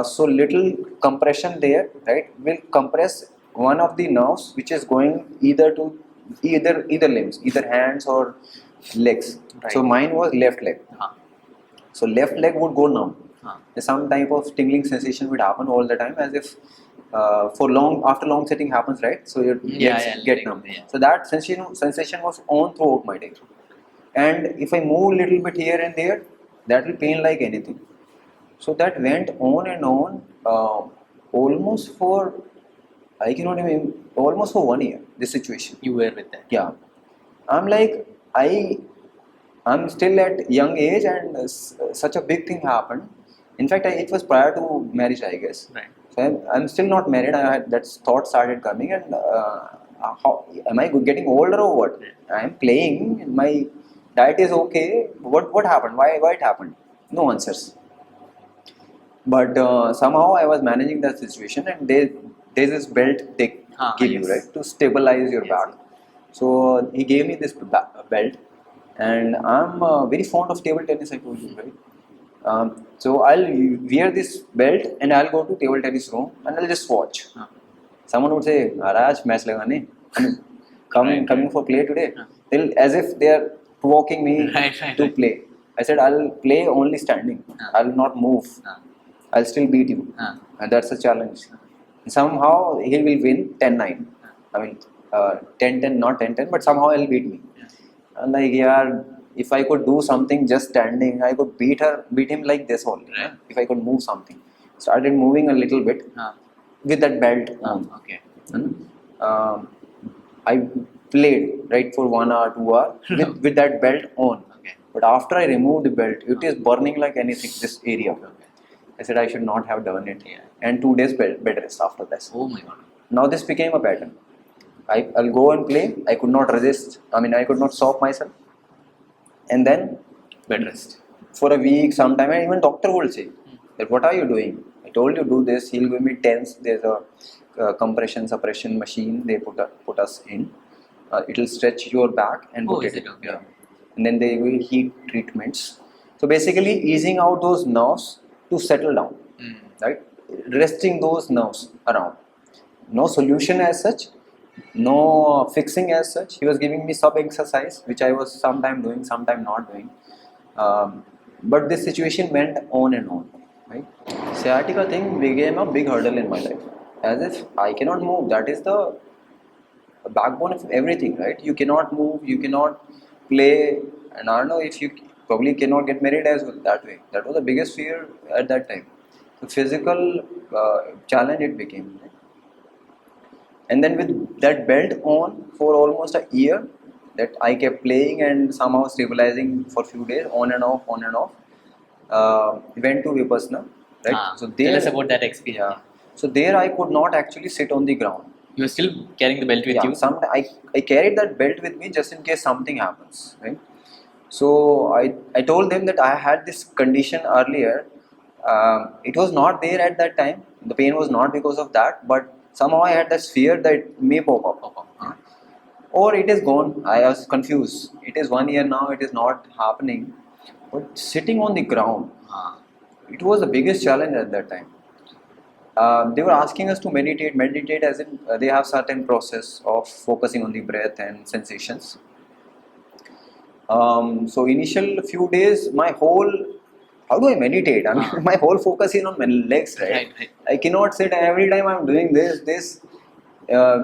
So little compression there, right, will compress one of the nerves which is going either to either limbs, either hands or legs. Right. So mine was left leg. So left leg would go numb. Some type of tingling sensation would happen all the time, as if after long sitting happens, right? So your legs get numb. Yeah. So that sensation was on throughout my day. And if I move a little bit here and there, that will pain like anything. So that went on and on, almost for, I cannot even, almost for 1 year, this situation. You were with that. Yeah. I'm like, I'm still at young age and such a big thing happened. In fact, it was prior to marriage, I guess. Right. So I'm still not married. That thought started coming, and how am I getting older or what? I'm playing. My diet is okay. What happened? Why it happened? No answers. But somehow I was managing that situation, and there's this belt they give you, right, to stabilize your back. So he gave me this belt, and I'm very fond of table tennis. I told you, right? So I'll wear this belt and I'll go to table tennis room and I'll just watch. Someone would say, "Raj, match lagane. I mean, coming for play today." They'll, as if they are provoking me to play. I said, "I'll play only standing. I'll not move. I'll still beat you." And that's a challenge. Somehow he will win 10-9. I mean, 10-10, not 10-10, but somehow he'll beat me. I'm like, yeah, if I could do something just standing, I could beat him like this only. Right. If I could move something. Started moving a little bit with that belt on. Okay. I played right for 1 hour, 2 hours with that belt on. Okay. But after I removed the belt, it is burning like anything, this area. I said I should not have done it. And 2 days bed rest after this. Oh my God. Now this became a pattern. I'll go and play. I could not resist. I mean, I could not stop myself. And then Bed rest. for a week, sometime, and even doctor will say that, "What are you doing? I told you do this." He'll give me TENS. There's a compression suppression machine they put us in. It'll stretch your back and put is it? Okay. And then they will heat treatments. So basically, easing out those nerves to settle down, right? Resting those nerves around. No solution as such, no fixing as such. He was giving me sub exercise, which I was sometime doing, sometime not doing. But this situation went on and on. Right? Sciatica thing became a big hurdle in my life. As if I cannot move. That is the backbone of everything, right? You cannot move, you cannot play, and I don't know if you probably cannot get married as well that way. That was the biggest fear at that time. The physical challenge it became. Right? And then with that belt on for almost a year, that I kept playing and somehow stabilizing for few days, on and off, on and off. Went to Vipassana, right? So Tell us about that experience. yeah. So there I could not actually sit on the ground. You were still carrying the belt with you? I carried that belt with me just in case something happens, right? So I told them that I had this condition earlier. It was not there at that time. The pain was not because of that, but somehow I had this fear that it may pop up. Or it is gone. I was confused. It is 1 year now, it is not happening. But sitting on the ground, it was the biggest challenge at that time. They were asking us to meditate as in they have certain process of focusing on the breath and sensations. So initial few days, how do I meditate? I mean, my whole focus is on my legs, right? I cannot sit, and every time I'm doing this,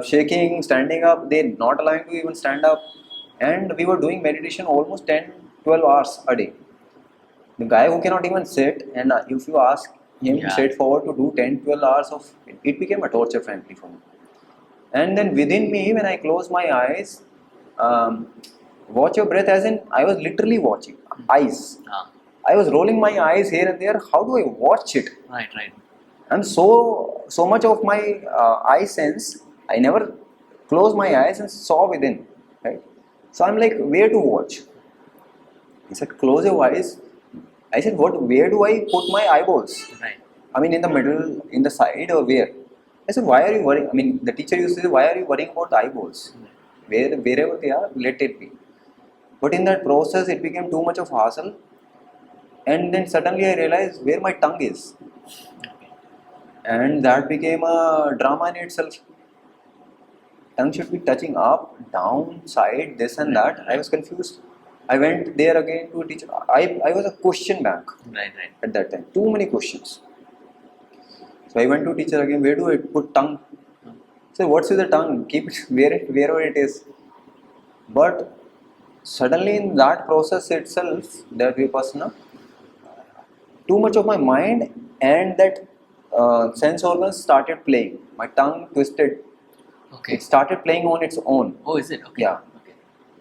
shaking, standing up, they're not allowing to even stand up. And we were doing meditation almost 10, 12 hours a day. The guy who cannot even sit, and if you ask him straightforward to do 10, 12 hours of it became a torture, frankly, for me. And then within me, when I close my eyes, watch your breath, as in I was literally watching eyes. I was rolling my eyes here and there. How do I watch it? Right. And so much of my eye sense, I never closed my eyes and saw within. Right? So I'm like, where to watch? He said, close your eyes. I said, where do I put my eyeballs? Right. I mean, in the middle, in the side, or where? I said, why are you worrying? I mean, the teacher used to say, why are you worrying about the eyeballs? Wherever they are, let it be. But in that process, it became too much of hassle. And then suddenly I realized where my tongue is. And that became a drama in itself. Tongue should be touching up, down, side, this and that. I was confused. I went there again to a teacher. I was a question bank at that time. Too many questions. So I went to teacher again. Where do I put tongue? So what's with the tongue? Keep it wherever it is. But suddenly in that process itself, that Vipassana, too much of my mind and that sense organs started playing. My tongue twisted. Okay. It started playing on its own. Oh, is it? Okay. Yeah. Okay.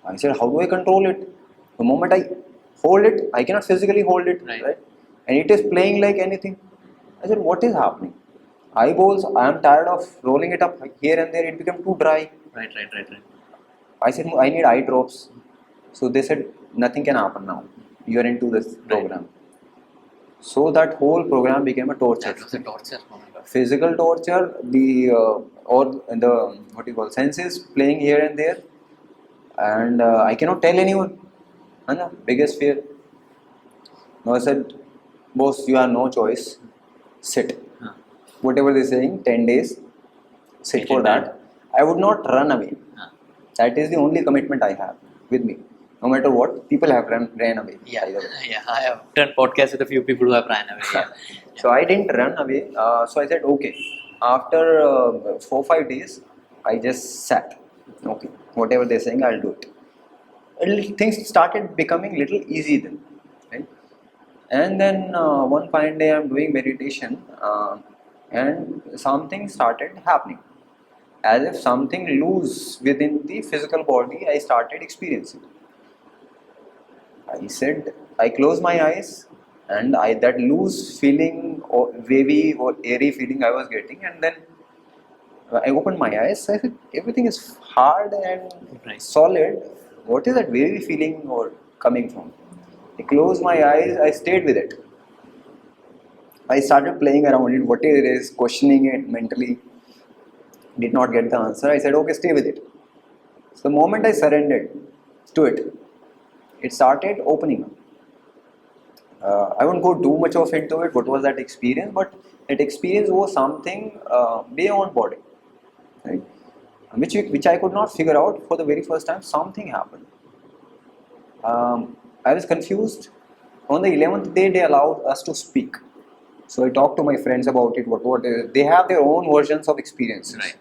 I said, how do I control it? The moment I hold it, I cannot physically hold it, right? And it is playing like anything. I said, what is happening? Eyeballs, I am tired of rolling it up here and there. It became too dry. Right. I said, I need eye drops. So they said, nothing can happen now. You are into this program. So that whole program became a torture. That was a torture. Oh my God. Physical torture, what you call senses playing here and there, and I cannot tell anyone. Biggest fear. Now I said, boss, you have no choice. Sit. Whatever they're saying, 10 days, sit for that. I would not run away. That is the only commitment I have with me. No matter what, people have ran away. Yeah, I have done podcasts with a few people who have ran away. Yeah. So I didn't run away. So I said, okay. After 4-5 days, I just sat. Okay, whatever they're saying, I'll do it. Things started becoming little easy then. Right? And then one fine day, I'm doing meditation, and something started happening. As if something loose within the physical body, I started experiencing. I said, I closed my eyes, and that loose feeling or wavy or airy feeling I was getting, and then I opened my eyes. I said, everything is hard and solid. What is that wavy feeling or coming from? I closed my eyes. I stayed with it. I started playing around it, what it is, questioning it mentally. Did not get the answer. I said, okay, stay with it. So the moment I surrendered to it, it started opening up. I won't go too much of into it, what was that experience, but that experience was something beyond body, right? Which I could not figure out for the very first time. Something happened. I was confused. On the 11th day, they allowed us to speak. So I talked to my friends about it. They have their own versions of experiences. Right.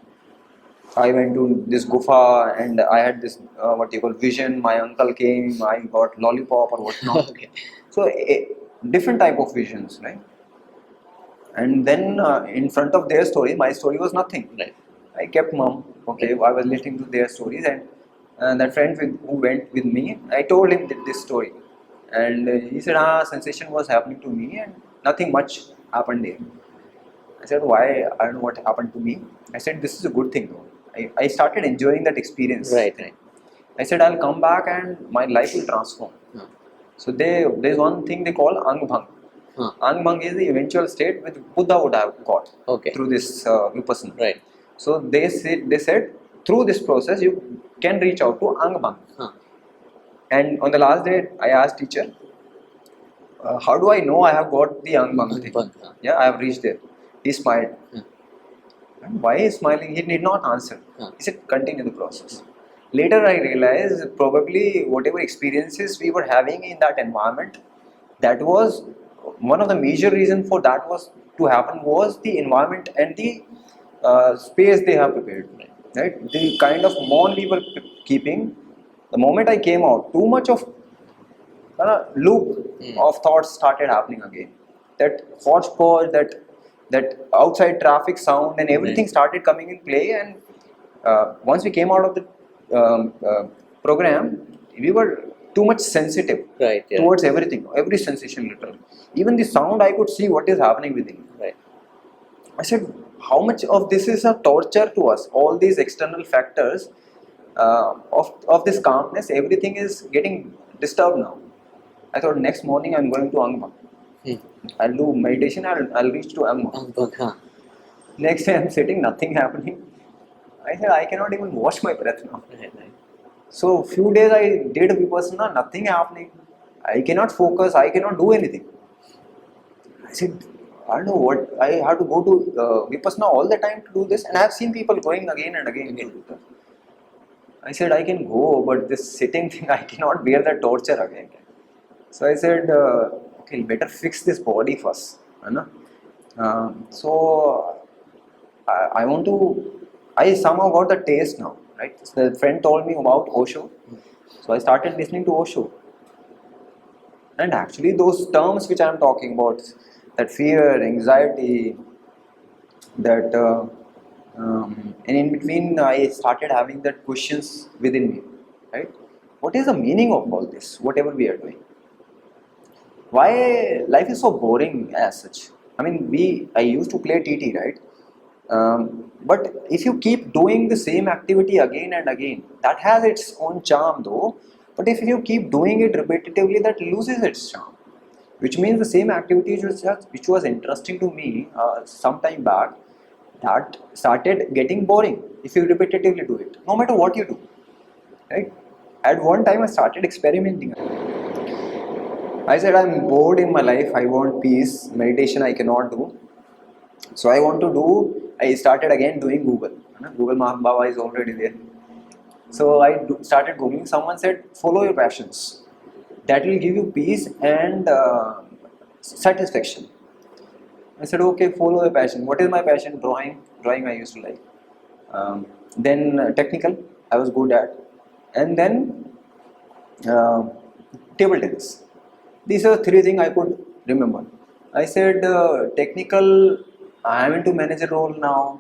I went to this gufa and I had this what you call vision. My uncle came. I got lollipop or whatnot. Okay. So different type of visions, right? And then in front of their story, my story was nothing. Right. I kept mum. Okay, I was listening to their stories, and that friend who went with me, I told him this story, and he said, sensation was happening to me, and nothing much happened there. I said, why? I don't know what happened to me. I said, this is a good thing though. I started enjoying that experience. Right. Right. I said, I'll come back and my life will transform. Huh. So there's one thing they call Angbhang. Huh. Angbhang is the eventual state which Buddha would have got Okay. through this Vipassana. Right. So they said through this process you can reach out to Angbhang. Huh. And on the last day, I asked teacher, how do I know I have got the Angbhang thing? Angbhang, huh. Yeah, I have reached there. He smiled. Huh. And why he is smiling? He did not answer. Huh. He said, continue the process. Later I realized probably whatever experiences we were having in that environment, that was one of the major reasons for that was to happen was the environment and the space they have prepared. Right? The kind of mon we were keeping, the moment I came out, too much of loop of thoughts started happening again. That hodgepodge, that outside traffic sound and everything started coming in play. And once we came out of the program, we were too much sensitive Right. Yeah. towards everything, every sensation literally. Even the sound, I could see what is happening within. Right. I said, how much of this is a torture to us? All these external factors of this calmness, everything is getting disturbed now. I thought next morning I'm going to Angbhang. I'll do meditation, I'll reach to Angbhang. Angbhang, huh. Next day I'm sitting, nothing happening. I said, I cannot even watch my breath now. Right. Right. So few days I did Vipassana, nothing happening. I cannot focus, I cannot do anything. I said, I don't know what, I have to go to Vipassana all the time to do this, and I have seen people going again and again. I said, I can go, but this sitting thing, I cannot bear that torture again. So I said, okay, better fix this body first. So I want to, I somehow got the taste now, right? So the friend told me about Osho, so I started listening to Osho. And actually those terms which I am talking about, that fear, anxiety, that and in between I started having that questions within me, right? What is the meaning of all this, whatever we are doing? Why life is so boring as such? I mean, I used to play TT, right? But if you keep doing the same activity again and again, that has its own charm though. But if you keep doing it repetitively, that loses its charm. Which means the same activity which was interesting to me some time back, that started getting boring if you repetitively do it, no matter what you do. Right? At one time I started experimenting. I said, I'm bored in my life, I want peace, meditation I cannot do. So I started again doing Google. Google Baba is already there. So I started Googling, someone said, follow your passions. That will give you peace and satisfaction. I said, okay, follow your passion. What is my passion? Drawing I used to like. Then technical, I was good at. And then table tennis. These are three things I could remember. I said, technical, I am into manager role now.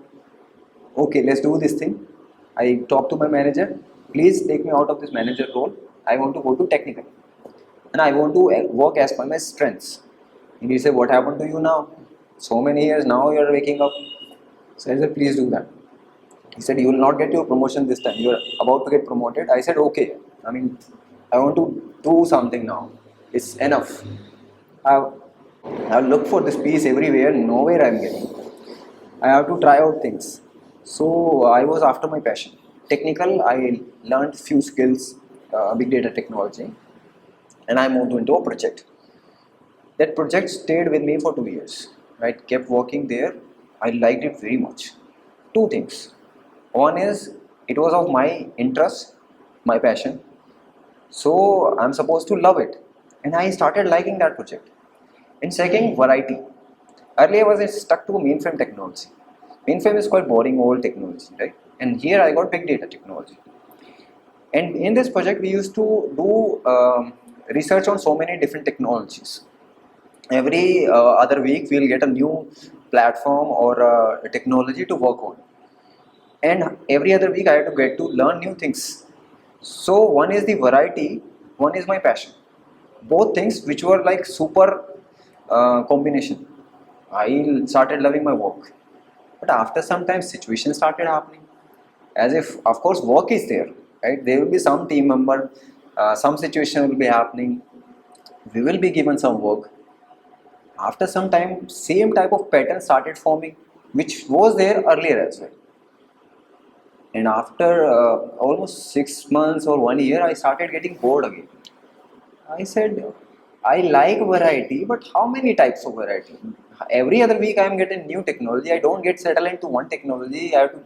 Okay, let's do this thing. I talked to my manager, please take me out of this manager role. I want to go to technical. And I want to work as per my strengths. And he said, what happened to you now? So many years now you are waking up. So I said, please do that. He said, you will not get your promotion this time. You are about to get promoted. I said, okay. I mean, I want to do something now. It's enough. I'll look for this peace everywhere, nowhere I'm getting. I have to try out things. So I was after my passion. Technical, I learned few skills, big data technology, and I moved into a project. That project stayed with me for 2 years. Right, kept working there. I liked it very much. Two things. One is it was of my interest, my passion. So I'm supposed to love it. And I started liking that project. And second, variety. Earlier I was stuck to mainframe technology. Mainframe is quite boring old technology, right? And here I got big data technology. And in this project, we used to do research on so many different technologies. Every other week, we'll get a new platform or a technology to work on. And every other week, I had to get to learn new things. So one is the variety, one is my passion. Both things which were like super combination. I started loving my work. But after some time, situations started happening. As if, of course, work is there, right? There will be some team member, some situation will be happening. We will be given some work. After some time, same type of pattern started forming, which was there earlier as well. And after almost 6 months or 1 year, I started getting bored again. I said, I like variety, but how many types of variety? Every other week I am getting new technology. I don't get settled into one technology. I have to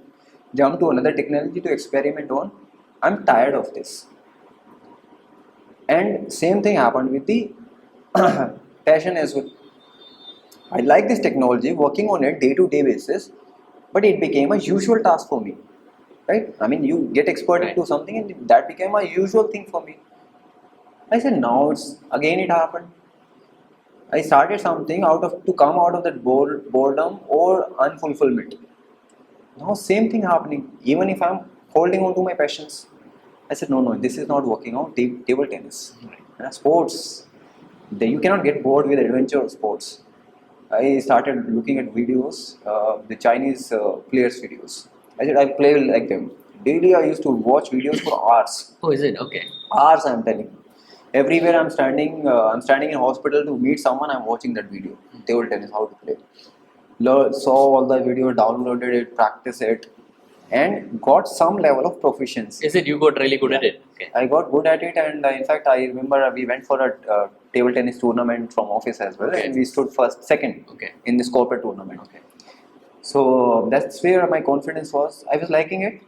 jump to another technology to experiment on. I'm tired of this. And same thing happened with the passion as well. I like this technology, working on it day-to-day basis, but it became a usual task for me. Right? I mean, you get expert into something, and that became a usual thing for me. I said, now it's again it happened. I started something to come out of that boredom or unfulfillment. Now same thing happening. Even if I'm holding on to my passions, I said, no, this is not working out. Table tennis, sports. You cannot get bored with adventure sports. I started looking at videos, the Chinese players' videos. I said, I play like them. Daily, I used to watch videos for hours. Oh, is it? Okay. Hours, I'm telling you. Everywhere I'm standing in hospital to meet someone, I'm watching that video. Table tennis, how to play. Saw all the video, downloaded it, practiced it, and got some level of proficiency. Is it you got really good at it? Okay. I got good at it, and in fact, I remember we went for a table tennis tournament from office as well, and we stood second in this corporate tournament. Okay. So that's where my confidence was. I was liking it.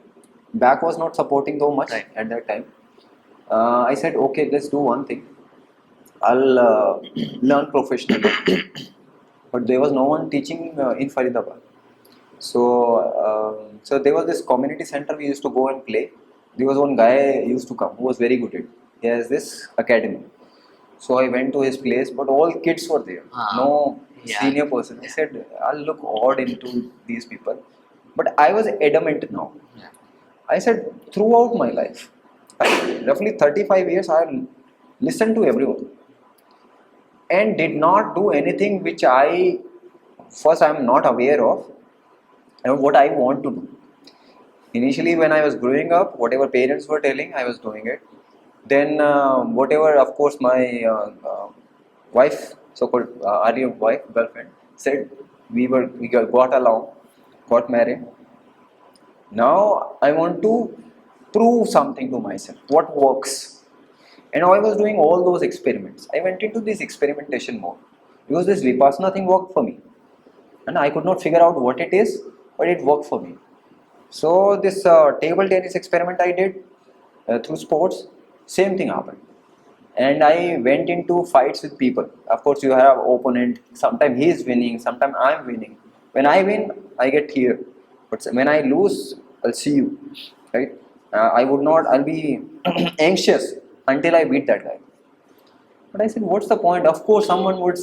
Back was not supporting though much at that time. I said, okay, let's do one thing. I'll learn professionally. But there was no one teaching in Faridabad. So there was this community center we used to go and play. There was one guy used to come who was very good at it. He has this academy. So I went to his place, but all kids were there. No senior person. I said, I'll look odd into these people. But I was adamant now. I said, throughout my life, roughly 35 years, I listened to everyone and did not do anything which I am not aware of and what I want to do. Initially, when I was growing up, whatever parents were telling, I was doing it. Then, whatever, of course, my wife, so-called earlier wife, girlfriend, said, we got along, got married. Now, I want to prove something to myself, what works. And I was doing all those experiments. I went into this experimentation mode because this Vipassana thing worked for me. And I could not figure out what it is, but it worked for me. So this table tennis experiment I did through sports, same thing happened. And I went into fights with people. Of course, you have opponent. Sometimes he is winning, sometimes I am winning. When I win, I get here. But when I lose, I'll see you, right? I'll be anxious until I beat that guy. But I said, what's the point? Of course, someone would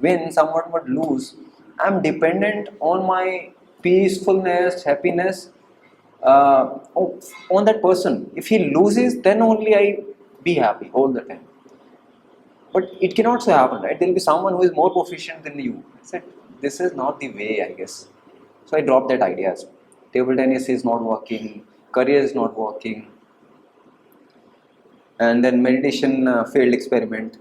win, someone would lose. I'm dependent on my peacefulness, happiness on that person. If he loses, then only I be happy all the time. But it cannot so happen, right? There will be someone who is more proficient than you. I said, this is not the way, I guess. So I dropped that idea as well. Table tennis is not working, career is not working. And then meditation failed experiment.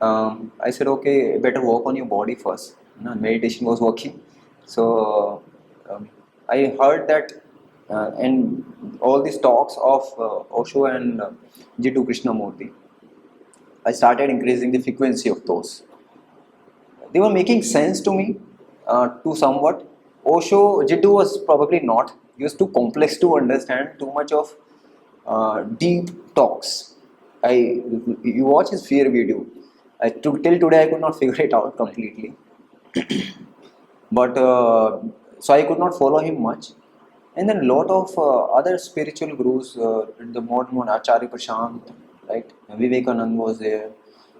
I said, okay, better work on your body first. Meditation was working. So I heard that and all these talks of Osho and G2 Krishnamurti, I started increasing the frequency of those. They were making sense to me to somewhat. Osho, G2 was probably not. He was too complex to understand, too much of deep talks. you watch his fear video. Till today I could not figure it out completely. But so I could not follow him much. And then a lot of other spiritual gurus, the modern one, Acharya Prashant, right? Vivekanand was there.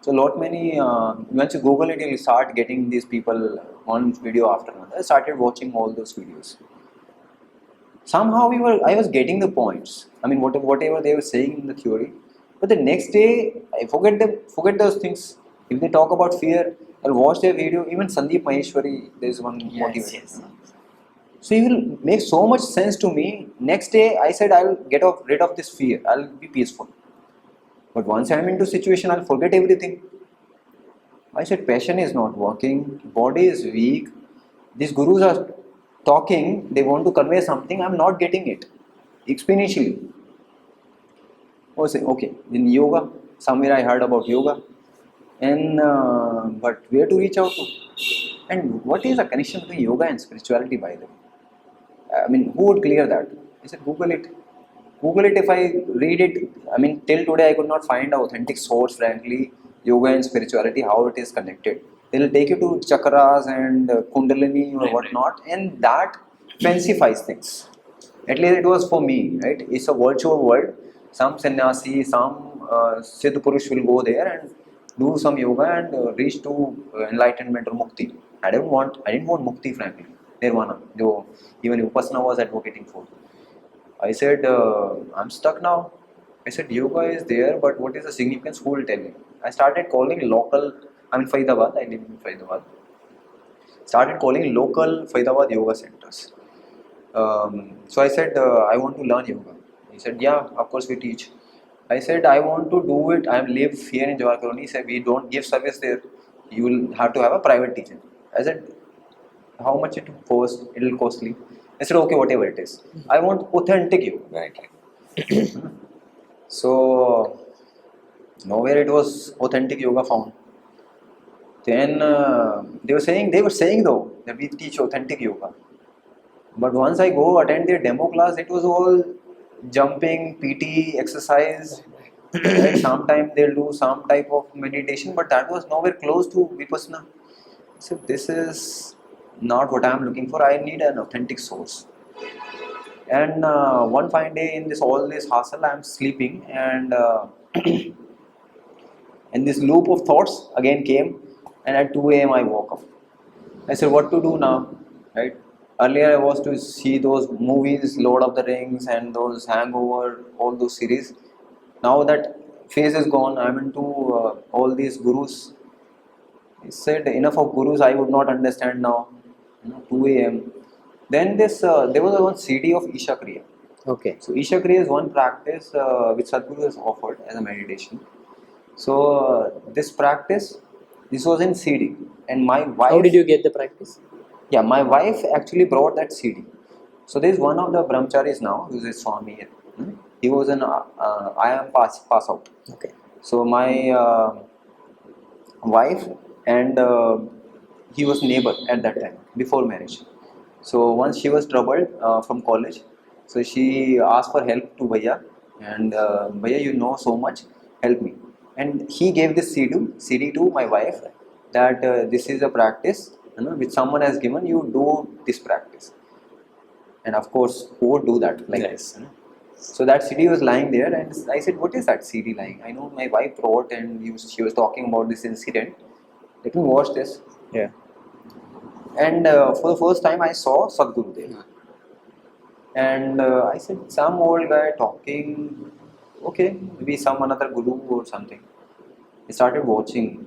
So lot many, once you Google it, you'll start getting these people one video after another. I started watching all those videos. Somehow I was getting the points. I mean, whatever they were saying in the theory. But the next day, I forget those things. If they talk about fear, I'll watch their video. Even Sandeep Maheshwari, there's one motivator. Yes. So it will make so much sense to me. Next day, I said I'll rid of this fear. I'll be peaceful. But once I'm into situation, I'll forget everything. I said passion is not working. Body is weak. These gurus are talking. They want to convey something. I'm not getting it exponentially. I was saying, okay, in yoga, somewhere I heard about yoga, and but where to reach out to, and what is the connection between yoga and spirituality? By the way, I mean, who would clear that? I said, Google it. Google it. If I read it, I mean, till today I could not find an authentic source. Frankly, yoga and spirituality, how it is connected. They'll take you to chakras and kundalini or whatnot, and that fancifies things. At least it was for me, right? It's a virtual world. Some sannyasi, some Siddh Purush will go there and do some yoga and reach to enlightenment or mukti. I didn't want mukti, frankly. Nirvana, jo even Vipassana was advocating for. I said, I'm stuck now. I said, yoga is there, but what is the significance? Who will tell me? I started calling local, Faridabad, I live in Faridabad. Started calling local Faridabad yoga centers. So I said, I want to learn yoga. He said, yeah, of course we teach. I said, I want to do it. I live here in Jawahar Colony. He said, we don't give service there. You will have to have a private teacher. I said, how much it will cost? It will costly. I said, okay, whatever it is. I want authentic yoga. Right. So nowhere it was authentic yoga found. Then they were saying though that we teach authentic yoga. But once I go attend their demo class, it was all jumping, PT, exercise. Right? Sometimes they'll do some type of meditation, but that was nowhere close to Vipassana. So this is not what I'm looking for. I need an authentic source. And one fine day in all this hustle, I'm sleeping, and and this loop of thoughts again came. And at 2 a.m. I woke up. I said, what to do now? Right? Earlier I was to see those movies, Lord of the Rings and those Hangover, all those series. Now that phase is gone, I'm into all these gurus. He said, enough of gurus, I would not understand now. 2 a.m. Then there was one CD of Isha Kriya. Okay. So Isha Kriya is one practice which Sadhguru has offered as a meditation. So this practice, this was in CD, and my wife. How did you get the practice? Yeah, my wife actually brought that CD. So there is one of the brahmacharis now, who is a Swami. He was an IIM pass out. Okay. So my wife and he was neighbor at that time before marriage. So once she was troubled from college, so she asked for help to Bhaiya, and Bhaiya, you know so much, help me. And he gave this CD to my wife that this is a practice, which someone has given, you do this practice. And of course, who would do that like this? So that CD was lying there, and I said, what is that CD lying? I know my wife wrote, and she was talking about this incident. Let me watch this. Yeah. And for the first time, I saw Sadhguru there. And I said, some old guy talking, okay, maybe some another guru or something. I started watching.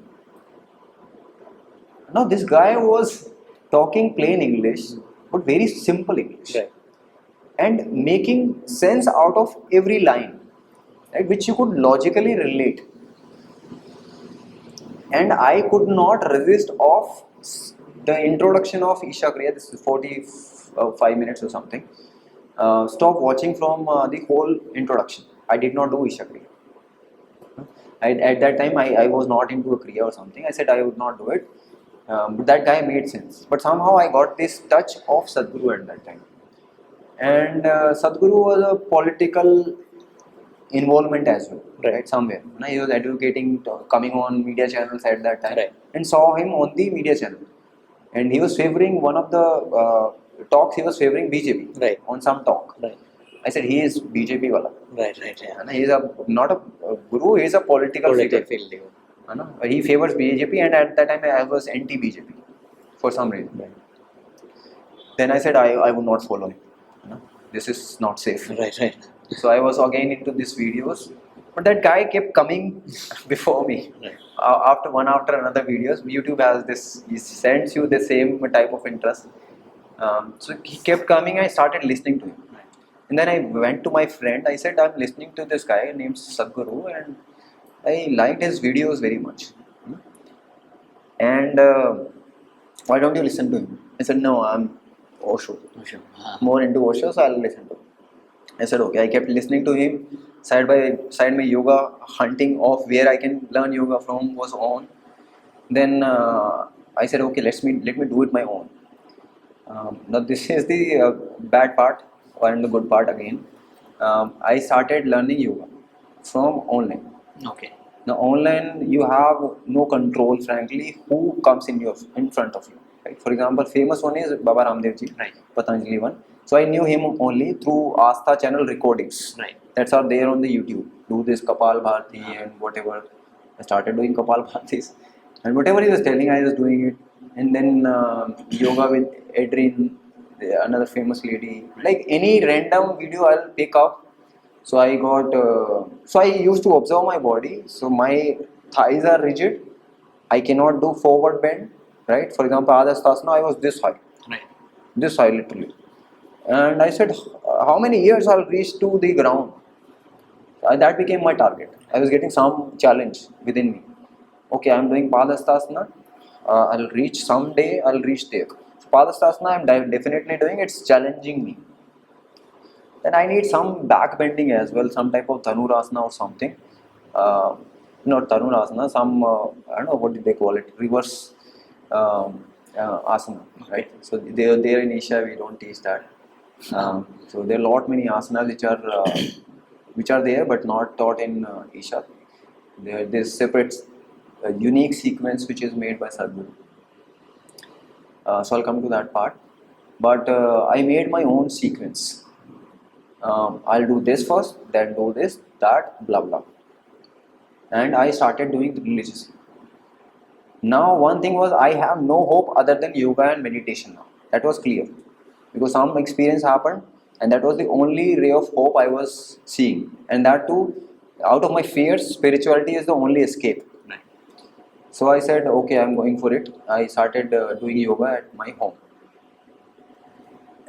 Now this guy was talking plain English, but very simple English. Right. And making sense out of every line, right, which you could logically relate. And I could not resist of the introduction of Isha Kriya. This is 45 minutes or something. Stop watching from the whole introduction. I did not do Isha Kriya. At that time, I was not into a Kriya or something. I said I would not do it. But that guy made sense. But somehow I got this touch of Sadhguru at that time. And Sadhguru was a political involvement as well, Right. right? Somewhere. He was advocating, coming on media channels at that time, Right. and saw him on the media channel. And he was favoring one of the talks, he was favoring BJP Right. on some talk. Right. I said, he is BJP wala. Right. Yeah. He is not a guru, he is a political figure. field. He favors BJP, and at that time I was anti-BJP for some reason. Right. Then I said, I would not follow him. This is not safe. Right. So I was again into these videos, but that guy kept coming before me. Right. After another videos, YouTube has this, he sends you the same type of interest. So he kept coming, I started listening to him. And then I went to my friend, I said, I'm listening to this guy named Sadhguru, and I liked his videos very much. And why don't you listen to him? I said, no, I'm Osho. More into Osho, so I'll listen to him. I said, okay. I kept listening to him. Side by side, my yoga hunting of where I can learn yoga from was on. Then I said, okay, let me do it my own. Now this is the bad part, and the good part again. I started learning yoga from online. Okay. Now online, you have no control, frankly, who comes in front of you. Right? For example, famous one is Baba Ramdev ji, Right. Patanjali one. So I knew him only through Astha channel recordings. Right. That's are there on the YouTube. Do this Kapal Bharti and whatever. I started doing Kapal Bhartis, and whatever he was telling, I was doing it. And then yoga with Adrian, another famous lady. Like any random video, I'll pick up. So I got. So I used to observe my body. So my thighs are rigid. I cannot do forward bend. Right. For example, Adhastasana, I was this high. Right. This high literally. And I said, how many years I'll reach to the ground? That became my target. I was getting some challenge within me. Okay, I'm doing Padastasana. I'll reach someday, I'll reach there. Padastasana, I'm definitely doing, it's challenging me. Then I need some back bending as well, some type of Dhanurasana or something. Not Dhanurasana, some, I don't know what did they call it, reverse asana, right? So there in Isha, we don't teach that. So there are lot many asanas which are there but not taught in Isha. There's separate unique sequence which is made by Sabu. So I'll come to that part. But I made my own sequence. I'll do this first, then do this, that, blah blah. And I started doing the religiously. Now one thing was I have no hope other than yoga and meditation now. That was clear. Because some experience happened, and that was the only ray of hope I was seeing. And that too, out of my fears, spirituality is the only escape. Right. So I said, okay, I'm going for it. I started doing yoga at my home.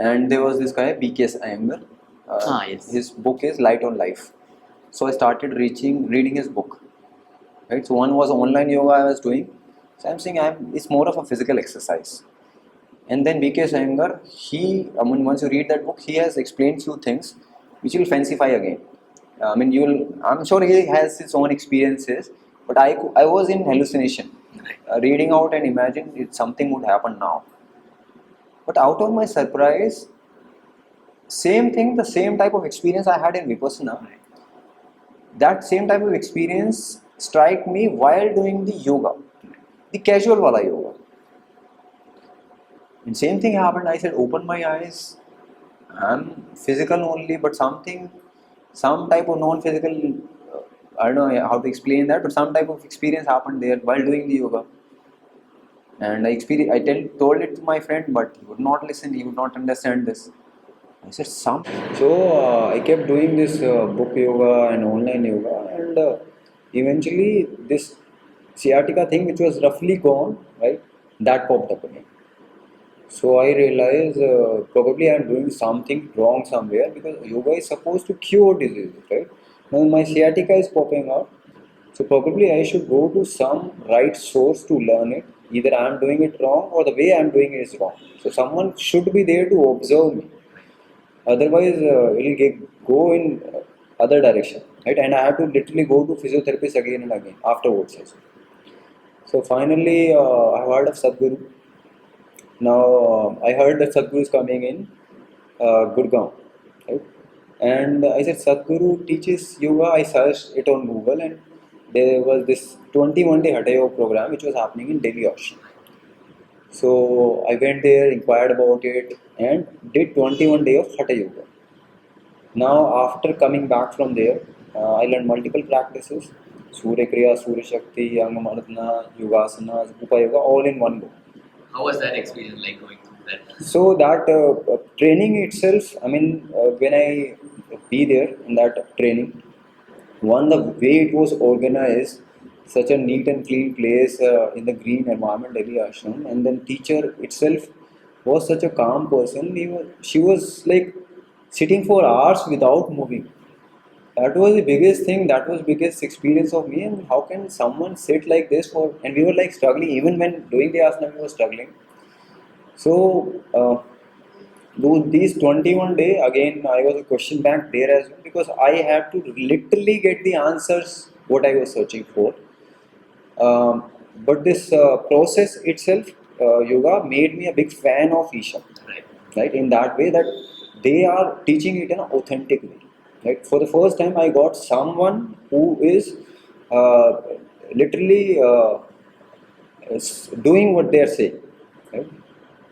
And there was this guy, B.K. Iyengar. Yes. His book is Light on Life. So I started reading his book. Right. So one was online yoga I was doing. So I'm saying it's more of a physical exercise. And then B.K. Iyengar, once you read that book, he has explained few things which you'll fancify again. I'm sure he has his own experiences, but I was in hallucination, reading out and imagine if something would happen now. But out of my surprise, same thing, the same type of experience I had in Vipassana, that same type of experience struck me while doing the yoga, the casual wala yoga. And same thing happened. I said, open my eyes. I'm physical only, but some type of non-physical, I don't know how to explain that, but some type of experience happened there while doing the yoga. And I told it to my friend, but he would not listen, he would not understand this. I said, So I kept doing this book yoga and online yoga, and eventually this sciatica thing, which was roughly gone, right, that popped up again. So I realized probably I'm doing something wrong somewhere, because yoga is supposed to cure diseases, right? Now my sciatica is popping up, so probably I should go to some right source to learn it. Either I'm doing it wrong or the way I'm doing it is wrong. So someone should be there to observe me. Otherwise, it will go in other direction, right? And I have to literally go to physiotherapist again and again afterwards also. So finally, I heard of Sadhguru. Now, I heard that Sadhguru is coming in Gurgaon, right? And I said, Sadhguru teaches yoga. I searched it on Google, and there was this 21-day Hatha Yoga program which was happening in Delhi, Osho. So I went there, inquired about it, and did 21 days of Hatha Yoga. Now, after coming back from there, I learned multiple practices: Surya Kriya, Surya Shakti, Angamadana, Yogasanas, Upayoga, all in one go. How was that experience like going through that? So that training itself, I mean, when I be there in that training, one, the way it was organized, such a neat and clean place in the green environment, Delhi Ashram, and then teacher itself was such a calm person. She was like sitting for hours without moving. That was the biggest thing. That was biggest experience of me. And how can someone sit like this for? And we were like struggling even when doing the asana. We were struggling. So these 21 day again, I was a question bank there as well, because I had to literally get the answers what I was searching for. But this process itself, yoga, made me a big fan of Isha. Right, in that way that they are teaching it in an authentic way. Right, for the first time, I got someone who is literally doing what they are saying. Right?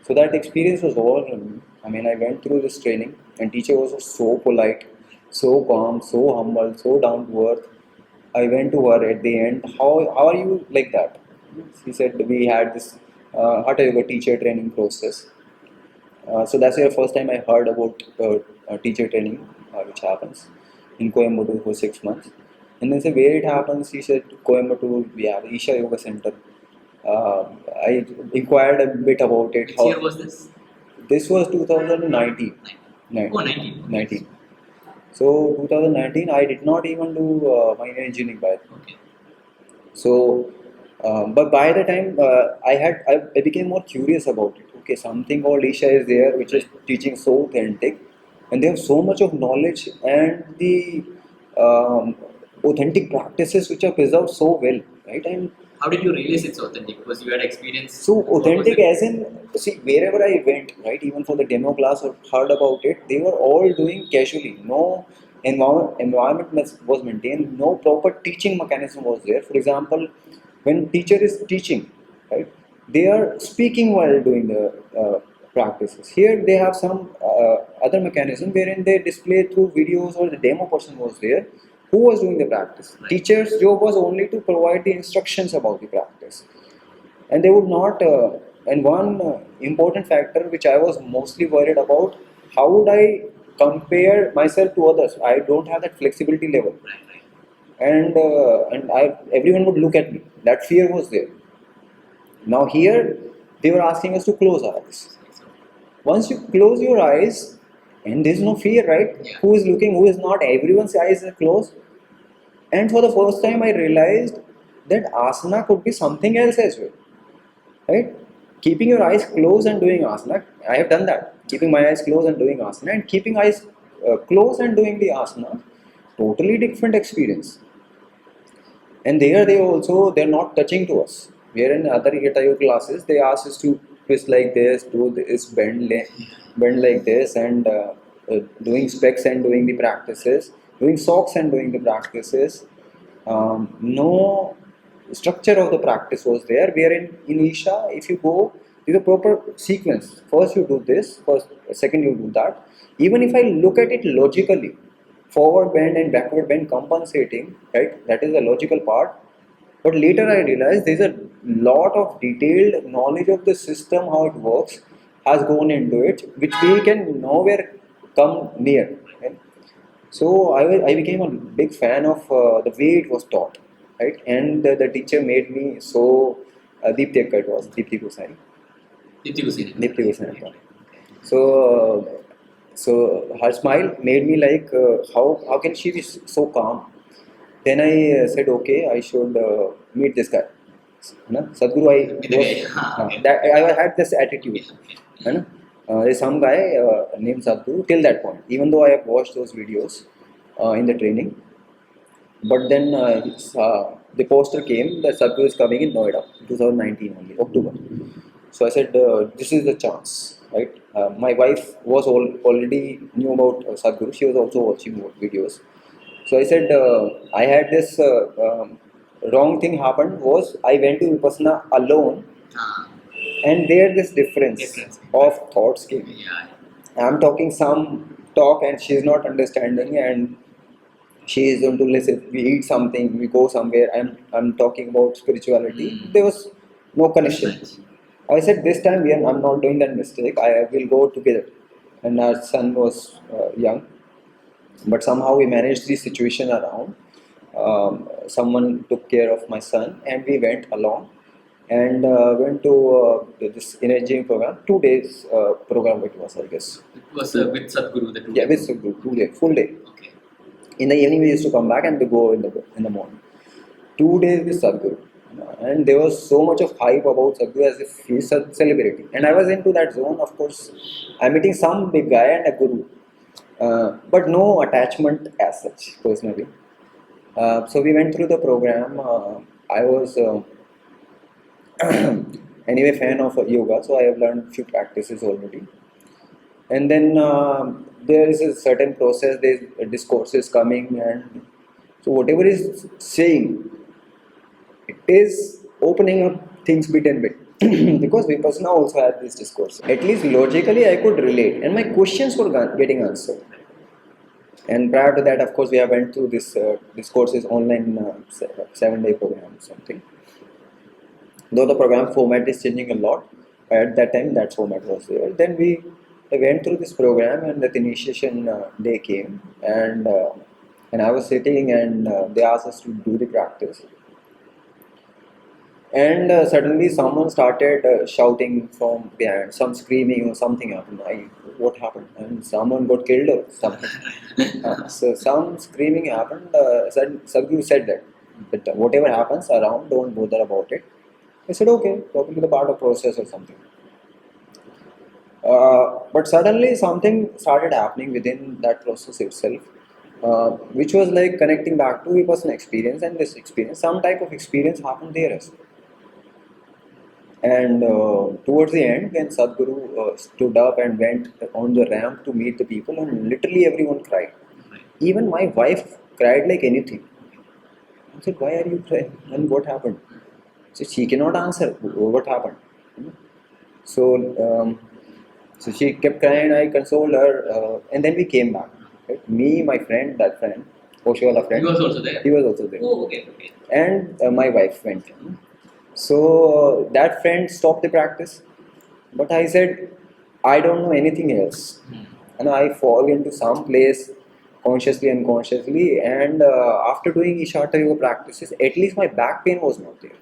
So that experience was overwhelming. I mean, I went through this training, and teacher was so polite, so calm, so humble, so down to earth. I went to her at the end. How are you like that? She said we had this Hatha Yoga Teacher training process. So that's the first time I heard about teacher training, which happens in Coimbatore for 6 months. And then say where it happens. He said Coimbatore, we have Isha Yoga Center. I inquired a bit about it. Which year was this? This was 2019. Oh, 19. 19. So 2019, I did not even do minor engineering by then. Okay. So, but by the time I became more curious about it. Okay, something called Isha is there, which is teaching so authentic, and they have so much of knowledge and the authentic practices which are preserved so well, right? And how did you realize it's authentic? Because you had experience. so authentic as in, see, wherever I went, right, even for the demo class or heard about it, they were all doing casually. No environment was maintained, no proper teaching mechanism was there. For example, when teacher is teaching, right, they are speaking while doing the practices. Here they have some other mechanism wherein they display through videos, or the demo person was there who was doing the practice. Right. Teacher's job was only to provide the instructions about the practice, and they would not. And one important factor which I was mostly worried about: how would I compare myself to others? I don't have that flexibility level, and everyone would look at me. That fear was there. Now here they were asking us to close our eyes. Once you close your eyes, and there's no fear, right? Yeah. Who is looking, who is not? Everyone's eyes are closed. And for the first time, I realized that asana could be something else as well, right? Keeping your eyes closed and doing asana, I have done that. Keeping my eyes closed and doing asana, and keeping eyes closed and doing the asana, totally different experience. And there they're not touching to us. Where in other Hatha Yoga classes, they ask us to twist like this, do this, bend like this, and doing specs and doing the practices, doing socks and doing the practices. No structure of the practice was there. Wherein in Isha, if you go, there's a proper sequence. First you do this, second you do that. Even if I look at it logically, forward bend and backward bend compensating, right? That is the logical part. But later I realized there's a lot of detailed knowledge of the system, how it works, has gone into it, which we can nowhere come near. Right? So I became a big fan of the way it was taught, right? And the teacher made me so. Deepika it was Deepika Gosai. Deepika Gosai. So her smile made me like, how can she be so calm? Then I said, okay, I should meet this guy. Sadhguru, I had this attitude. There's some guy named Sadhguru till that point, even though I have watched those videos in the training. But then the poster came that Sadhguru is coming in Noida, 2019 only, October. So I said, this is the chance. right? My wife was already knew about Sadhguru. She was also watching videos. So I said, I had this wrong thing happened was I went to Vipassana alone, and there this difference of thoughts came. Yeah. I'm talking some talk and she's not understanding, and she is going to listen. We eat something, we go somewhere. I'm talking about spirituality. There was no connection. I said this time I'm not doing that mistake. I will go together. And our son was young, but somehow we managed the situation around. Someone took care of my son, and we went along and went to this energy program. 2 days program it was, I guess. It was with Sadhguru, the two. Yeah, with Sadhguru, 2 days, full day. Okay. In the evening, we used to come back and we go in the morning. 2 days with Sadhguru. And there was so much of hype about Sadhguru as if he's a celebrity. And I was into that zone, of course. I'm meeting some big guy and a guru. But no attachment as such, personally. So we went through the program. I was anyway fan of yoga, so I have learned few practices already. And then there is a certain process, there's discourses coming, and so whatever is saying, it is opening up things bit and bit. Because Vipassana also had this discourse. At least logically I could relate, and my questions were getting answered. And prior to that, of course, we have went through this discourses online 7-day program or something. Though the program format is changing a lot, at that time that format was there. Then we went through this program, and the initiation day came, and I was sitting, and they asked us to do the practice. And suddenly someone started shouting from behind, some screaming or something happened. What happened? And someone got killed or something. So some screaming happened. Sadhguru said that whatever happens around, don't bother about it. I said, okay, probably the part of process or something. But suddenly something started happening within that process itself, which was like connecting back to Vipassana experience and this experience. Some type of experience happened there as well. And towards the end, when Sadhguru stood up and went on the ramp to meet the people, and literally everyone cried. Even my wife cried like anything. I said, why are you crying? And what happened? So she cannot answer what happened. So she kept crying. I consoled her, and then we came back. Right? Me, my friend, that friend, Osho wala friend. He was also there? He was also there. Oh, okay. And my wife went. So that friend stopped the practice, but I said, I don't know anything else, and I fall into some place consciously, unconsciously, and after doing Isha Yoga practices, at least my back pain was not there.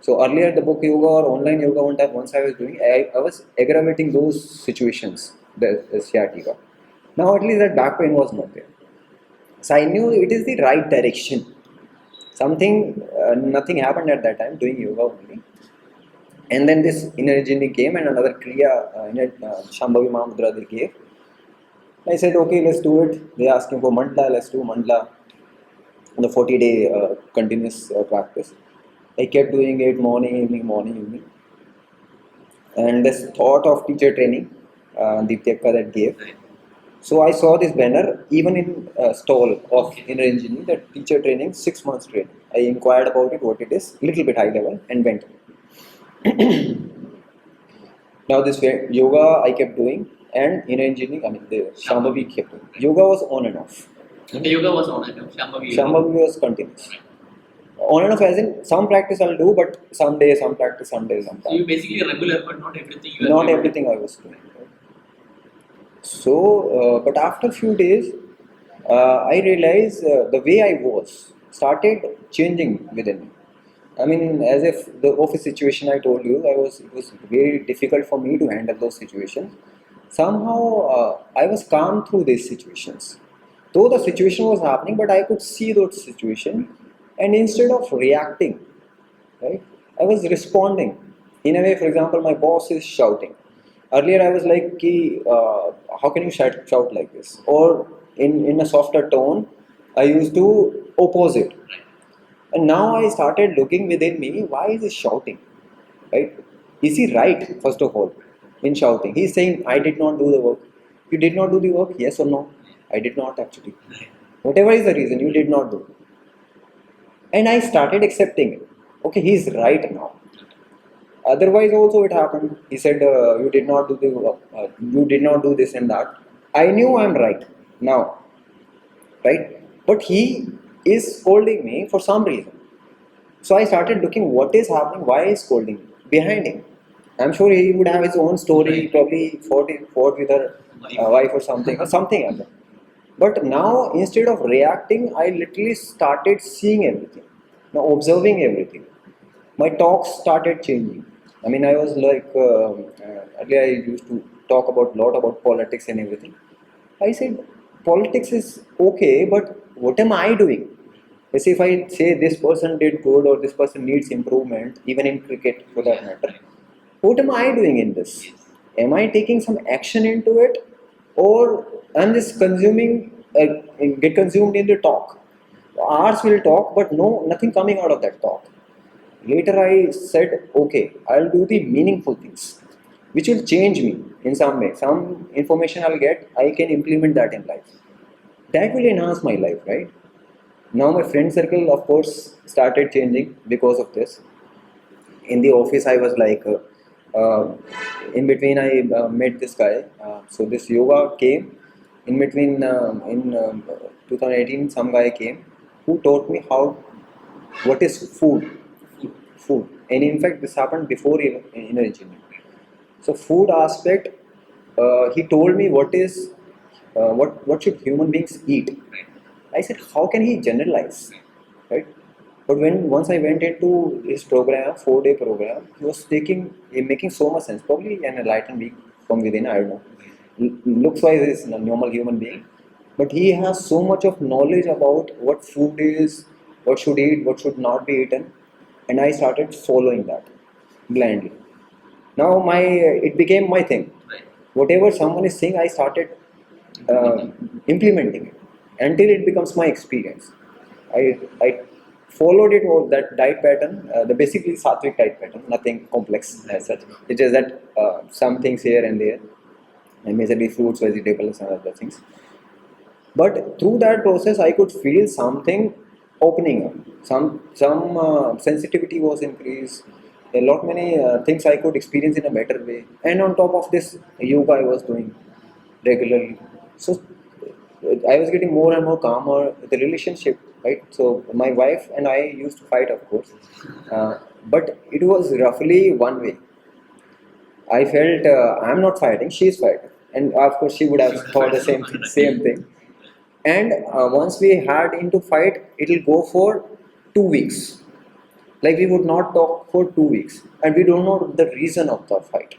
So earlier, the book yoga or online yoga, once I was doing, I was aggravating those situations, the sciatica. Now at least that back pain was not there. So I knew it is the right direction. Nothing happened at that time, doing yoga only. And then this inner journey came, and another Kriya, Shambhavi Mahamudra they gave. I said, okay, let's do it. They asked me for mandala, let's do mandala. The 40-day continuous practice. I kept doing it morning, evening. And this thought of teacher training, Deepika that gave. So I saw this banner even in stall of inner engineering, that teacher training, 6 months training. I inquired about it, what it is, little bit high level, and went. Now this yoga I kept doing, and inner engineering, the Shambhavi kept doing. Yoga was on and off. The yoga was on and off. Shambhavi was continuous. On and off as in some practice I'll do, but some days some practice, some days some practice. So you basically regular, but not everything you Not everything I was doing. So, but after a few days, I realized the way I was started changing within me. I mean, as if the office situation I told you, it was very difficult for me to handle those situations. Somehow, I was calm through these situations. Though the situation was happening, but I could see those situations, and instead of reacting, right, I was responding. In a way, for example, my boss is shouting. Earlier, I was like, how can you shout like this? Or in a softer tone, I used to oppose it. And now I started looking within me, why is he shouting? Right? Is he right, first of all? in shouting. He's saying, I did not do the work. You did not do the work? Yes or no? I did not actually. Whatever is the reason, you did not do. And I started accepting it. Okay, he's right now. Otherwise, also it happened. He said, "You did not do the work. You did not do this and that." I knew I'm right now, right? But he is scolding me for some reason. So I started looking what is happening, why is scolding me behind him. I'm sure he would have his own story, probably fought with her wife or something like that. But now, instead of reacting, I literally started seeing everything, now observing everything. My talks started changing. I mean, I was like, earlier I used to talk about lot about politics and everything. I said, politics is okay, but what am I doing? Let's say if I say this person did good or this person needs improvement, even in cricket for that matter, what am I doing in this? Am I taking some action into it, or I'm just get consumed in the talk? Hours will talk, but nothing coming out of that talk. Later I said, okay, I'll do the meaningful things, which will change me in some way. Some information I'll get, I can implement that in life. That will enhance my life, right? Now my friend circle, of course, started changing because of this. In the office, I was like, in between, I met this guy. So this yoga came in between. In 2018, some guy came who taught me what is food. And in fact, this happened before inner engineering. So food aspect, he told me what should human beings eat. I said, how can he generalize, right? But when once I went into his program, 4-day program, he was making so much sense. Probably an enlightened being from within, I don't know. Looks wise, he's a normal human being, but he has so much of knowledge about what food is, what should eat, what should not be eaten, and I started following that blindly. Now it became my thing. Whatever someone is saying, I started uh, implementing it until it becomes my experience. I followed it or that diet pattern, the basically sattvic diet pattern, nothing complex as such. It's just that some things here and there, and majorly fruits, vegetables, and other things. But through that process, I could feel something opening up. Some sensitivity was increased. A lot many things I could experience in a better way. And on top of this, yoga I was doing regularly. So I was getting more and more calmer. The relationship, right? So my wife and I used to fight, of course, but it was roughly one way. I felt I'm not fighting, she's fighting, and of course she would have thought the same thing. And once we had into fight, it'll go for 2 weeks. Like we would not talk for 2 weeks, and we don't know the reason of the fight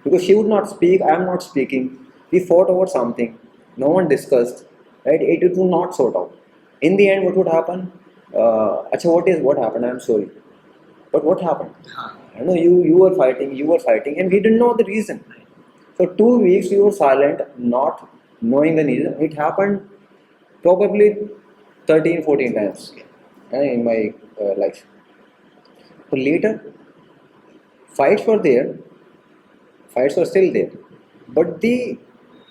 because she would not speak, I am not speaking. We fought over something, no one discussed, right? It would not sort out. In the end, what would happen? Acha, what happened? I am sorry. But what happened? I know you were fighting, and we didn't know the reason. So 2 weeks we were silent, not knowing the reason. It happened probably 13, 14 times in my life. So later, fights were there, fights were still there, but the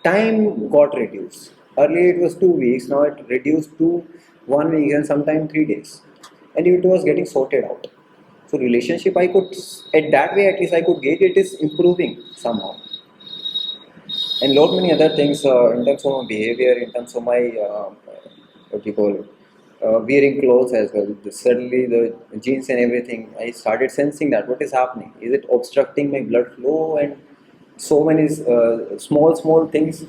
time got reduced. Earlier it was 2 weeks, now it reduced to 1 week and sometimes 3 days, and it was getting sorted out. So relationship, I could at that way at least I could gauge it is improving somehow, and lot many other things in terms of my behavior, in terms of my what you call it, wearing clothes as well. Suddenly the jeans and everything, I started sensing that what is happening. Is it obstructing my blood flow? And so many small things.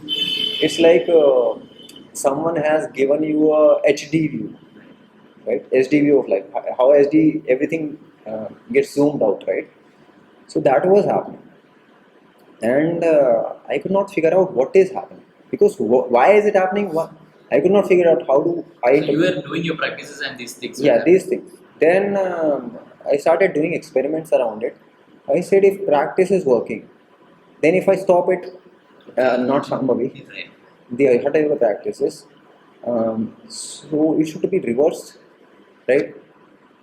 It's like someone has given you a HD view, right? HD view of life. How HD everything gets zoomed out, right? So that was happening, and I could not figure out what is happening because why is it happening? I could not figure out how do I. So you were doing your practices and these things. Yeah, these things. Then I started doing experiments around it. I said if practice is working, then if I stop it, not Shambhavi, the Hatha Yoga practices, so it should be reversed, right?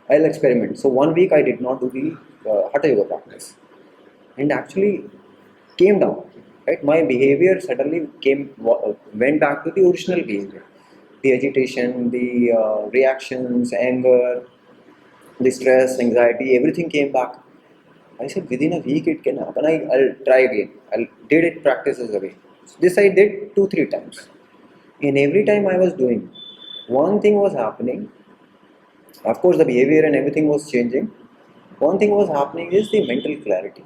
I'll experiment. So 1 week I did not do the Hatha Yoga practice, and actually came down. Right, my behavior suddenly went back to the original behavior. The agitation, the reactions, anger, the stress, anxiety, everything came back. I said within a week it can happen. I'll try again. I'll did it practices again. This I did 2-3 times. And every time I was doing, one thing was happening. Of course, the behavior and everything was changing. One thing was happening is the mental clarity.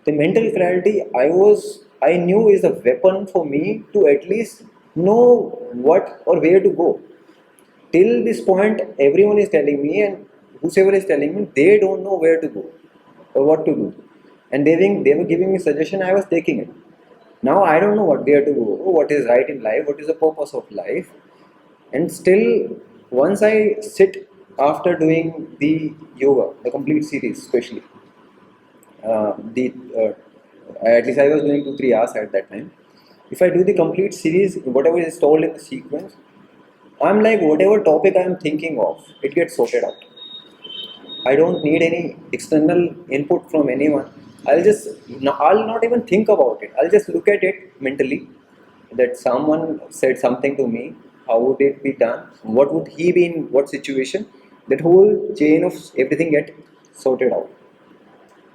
The mental clarity I knew is a weapon for me to at least know what or where to go. Till this point, everyone is telling me, and whosoever is telling me, they don't know where to go or what to do, and they were giving me suggestion. I was taking it. Now I don't know where to go, what is right in life, what is the purpose of life. And still, once I sit after doing the yoga, the complete series, especially the at least I was doing 2-3 hours at that time. If I do the complete series, whatever is told in the sequence, I'm like whatever topic I'm thinking of, it gets sorted out. I don't need any external input from anyone. I'll not even think about it. I'll just look at it mentally. That someone said something to me. How would it be done? What would he be in what situation? That whole chain of everything get sorted out.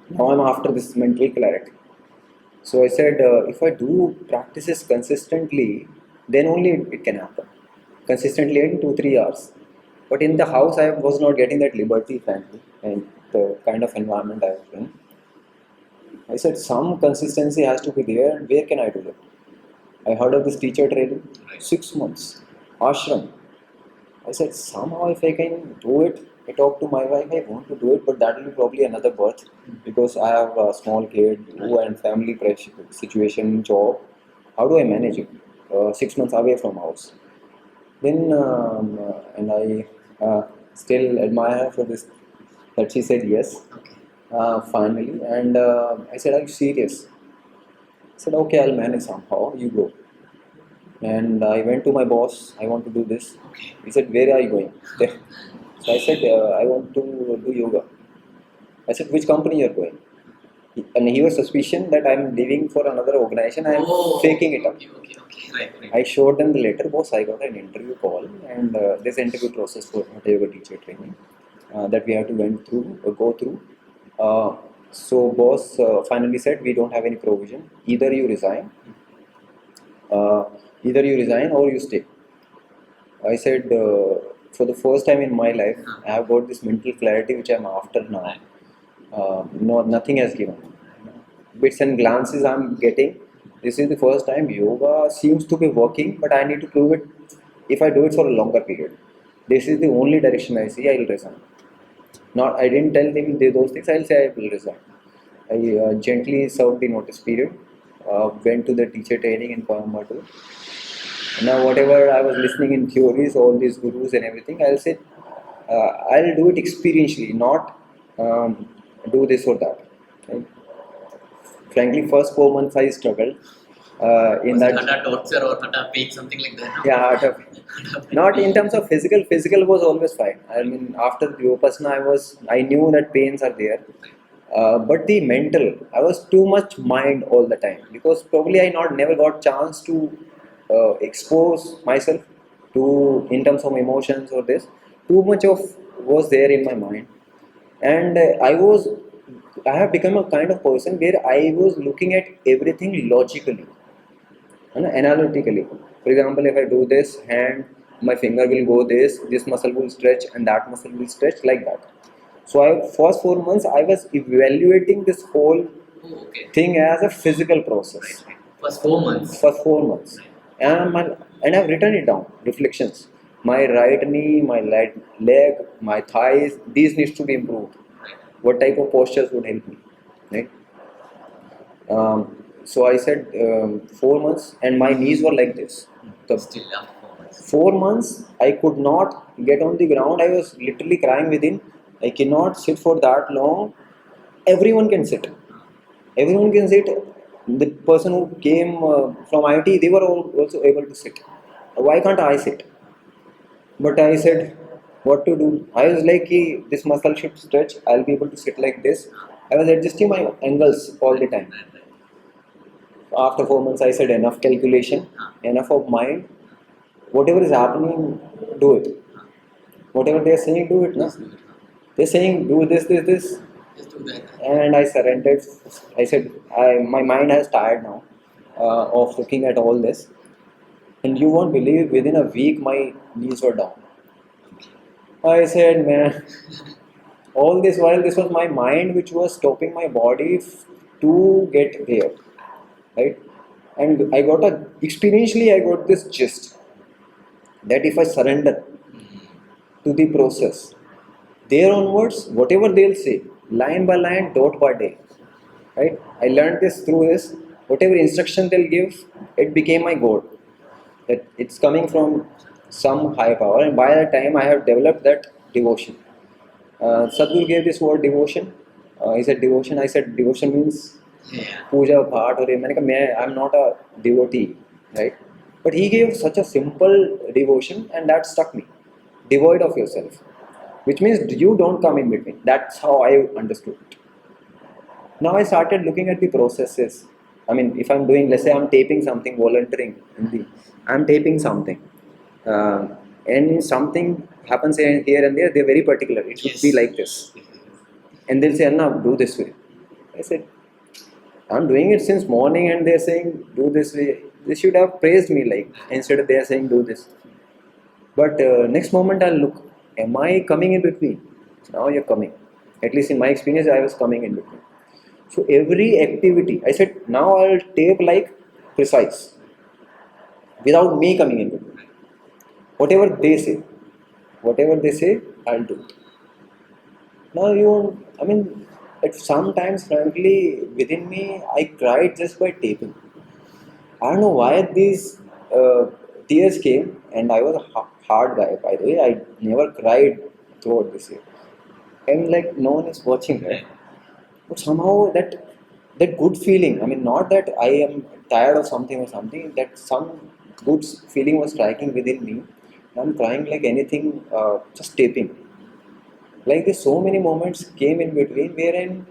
Now I'm after this mental clarity. So I said, if I do practices consistently, then only it can happen. Consistently in 2-3 hours. But in the house, I was not getting that liberty, frankly, and the kind of environment I was in. I said, some consistency has to be there, and where can I do it? I heard of this teacher training, 6 months, ashram. I said, somehow if I can do it, I talked to my wife, I want to do it, but that will be probably another birth because I have a small kid and family pressure, situation, job. How do I manage it? 6 months away from house. Then, and I still admire her for this, that she said yes, finally. And I said, are you serious? I said, okay, I'll manage somehow, you go. And I went to my boss, I want to do this. He said, where are you going? So I said, I want to do yoga. I said, which company you're going? And he was suspicion that I'm leaving for another organization. I'm faking it up. Right. I showed them the letter, boss. I got an interview call, and this interview process for Hatha Yoga Teacher training that we have to go through. So boss finally said, we don't have any provision. Uh, either you resign or you stay. I said, for the first time in my life, I have got this mental clarity which I'm after now. No, nothing has given. Bits and glances I'm getting. This is the first time yoga seems to be working, but I need to prove it if I do it for a longer period. This is the only direction I see. I will resign. Not, I didn't tell them those things. I'll say I will resign. I gently served the notice period. Went to the teacher training in Coimbatore. Now, whatever I was listening in theories, all these gurus and everything, I'll say I'll do it experientially, not do this or that. Right? Frankly, first 4 months I struggled in that. Hatha torture or hatha pain, something like that. Yeah, not in terms of physical. Physical was always fine. I mean, after Vipassana, I knew that pains are there. But the mental, I was too much mind all the time because probably I never got chance to expose myself to in terms of emotions or this. Too much of was there in my mind, and I have become a kind of person where I was looking at everything logically, analytically. For example, if I do this hand, my finger will go this muscle will stretch, and that muscle will stretch like that. So first 4 months I was evaluating this whole thing as a physical process. First 4 months. First 4 months, and I've written it down. Reflections. My right knee, my right leg, my thighs. These needs to be improved. What type of postures would help me, right? So I said 4 months, and my knees were like this. Still after 4 months. 4 months, I could not get on the ground. I was literally crying within. I cannot sit for that long. Everyone can sit. Everyone can sit. The person who came from IT, they were also able to sit. Why can't I sit? But I said, what to do? I was like, this muscle should stretch. I'll be able to sit like this. I was adjusting my angles all the time. After 4 months, I said enough calculation, enough of mind. Whatever is happening, do it. Whatever they are saying, do it. No? They're saying do this, and I surrendered. I said, my mind has tired now of looking at all this, and you won't believe. Within a week, my knees were down. I said, man, all this while this was my mind which was stopping my body to get there, right? And I got experientially I got this gist that if I surrender to the process, there onwards, whatever they'll say, line by line, dot by day, right? I learned this through this. Whatever instruction they'll give, it became my goal. That it's coming from some high power, and by that time I have developed that devotion. Sadhguru gave this word devotion. He said devotion. I said devotion means puja, bhat, or I'm not a devotee, right? But he gave such a simple devotion, and that stuck me. Devoid of yourself, which means you don't come in between. That's how I understood it. Now I started looking at the processes. I mean, if I'm doing, let's say I'm taping something, volunteering, I'm taping something, and something happens here and there, they're very particular. It should be like this. And they'll say, Anna, do this way. I said, I'm doing it since morning and they're saying, do this way. They should have praised me like, instead of they're saying, do this. But next moment I'll look, am I coming in between? Now you're coming. At least in my experience, I was coming in between. So every activity, I said, now I'll tape like precise, without me coming in between. Whatever they say, I'll do it. Now sometimes frankly, within me, I cried just by taping. I don't know why these tears came, and I was a hard guy, by the way. I never cried throughout this year. And like, no one is watching, right? But somehow that good feeling, I mean, not that I am tired of something or something, that some good feeling was striking within me. I'm crying like anything, just taping. Like this, so many moments came in between wherein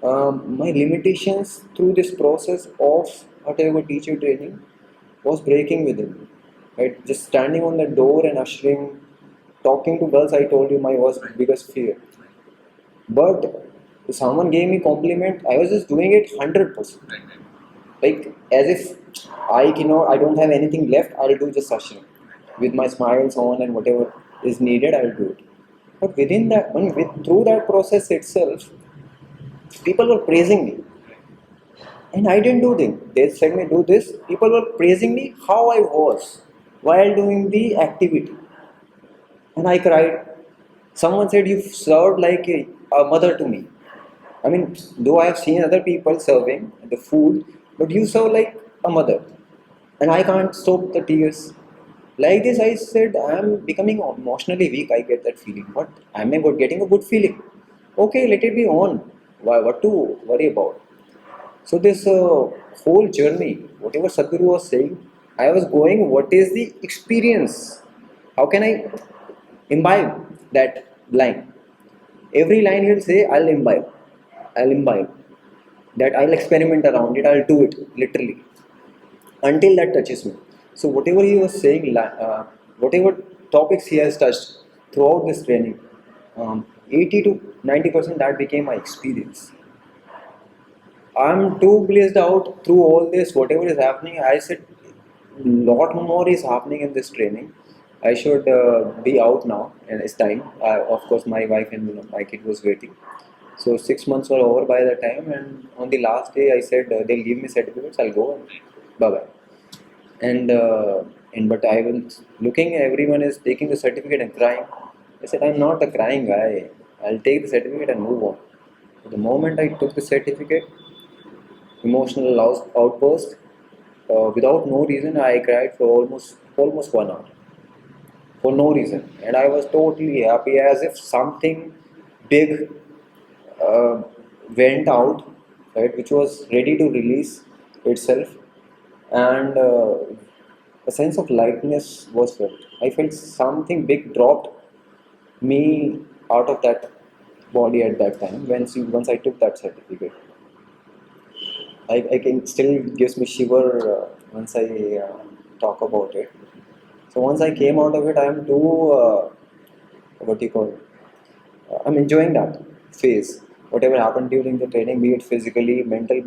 my limitations through this process of Hatha Yoga Teacher training was breaking within me. Right? Just standing on the door and ushering, talking to girls, I told you my was biggest fear. But if someone gave me compliment, I was just doing it 100%. Like as if I don't have anything left, I'll do just ushering. With my smiles on and whatever is needed, I'll do it. But within that, through that process itself, people were praising me. And I didn't do them. They said me do this. People were praising me how I was while doing the activity. And I cried. Someone said, you served like a mother to me. I mean, though I have seen other people serving the food, but you serve like a mother. And I can't stop the tears. Like this, I said, I am becoming emotionally weak. I get that feeling. But I am getting a good feeling. Okay, let it be on. Why? What to worry about? So this whole journey, whatever Sadhguru was saying, I was going. What is the experience? How can I imbibe that line? Every line he'll say, I'll imbibe. I'll imbibe. That I'll experiment around it. I'll do it literally until that touches me. So whatever he was saying, whatever topics he has touched throughout this training, 80 to 90% that became my experience. I'm too blissed out through all this, whatever is happening. I said, lot more is happening in this training. I should be out now, and it's time. Of course, my wife and my kid was waiting. So 6 months were over by the time, and on the last day, I said they'll give me certificates. I'll go and bye bye. And but I was looking. Everyone is taking the certificate and crying. I said, I'm not a crying guy. I'll take the certificate and move on. The moment I took the certificate, emotional outburst. Without no reason, I cried for almost 1 hour for no reason, and I was totally happy, as if something big uh, went out, right, which was ready to release itself, and a sense of lightness was felt. I felt something big dropped me out of that body at that time. Once I took that certificate, I can still gives me shiver once I talk about it. So once I came out of it, I am too what do you call? I'm enjoying that phase. Whatever happened during the training, be it physically, mental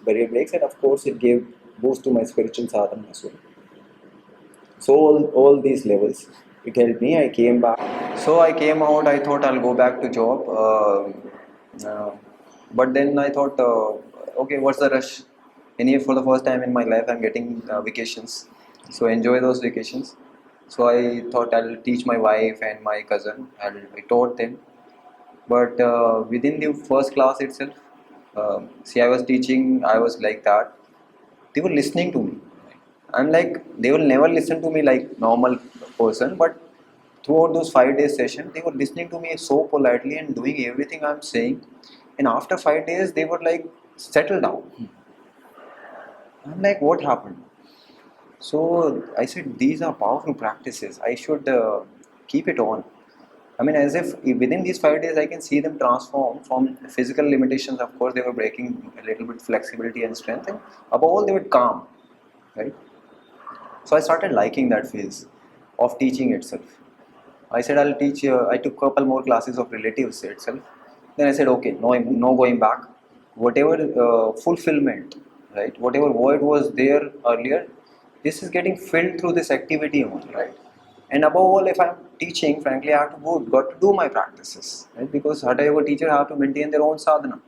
barrier breaks, and of course, it gave boost to my spiritual sadhana as well. So all these levels, it helped me. I came back. So I came out. I thought I'll go back to job, but then I thought, okay, what's the rush? Anyway, for the first time in my life, I'm getting vacations. So enjoy those vacations. So I thought I'll teach my wife and my cousin. I taught them. But within the first class itself, see, I was teaching. I was like that. They were listening to me. I'm like, they will never listen to me like normal person, but throughout those 5 days session, they were listening to me so politely and doing everything I'm saying. And after 5 days, they were like, settle down. I'm like, what happened? So I said, these are powerful practices. I should keep it on. I mean, as if within these 5 days, I can see them transform from physical limitations. Of course, they were breaking a little bit flexibility and strength, and above all, they were calm, right? So I started liking that phase of teaching itself. I said I'll teach. I took a couple more classes of relatives itself. Then I said, okay, no going back. Whatever fulfillment, right? Whatever void was there earlier, this is getting filled through this activity only, right? And above all, if I'm teaching, frankly, I have to got to do my practices, right? Because Hatha Yoga teacher have to maintain their own sadhana.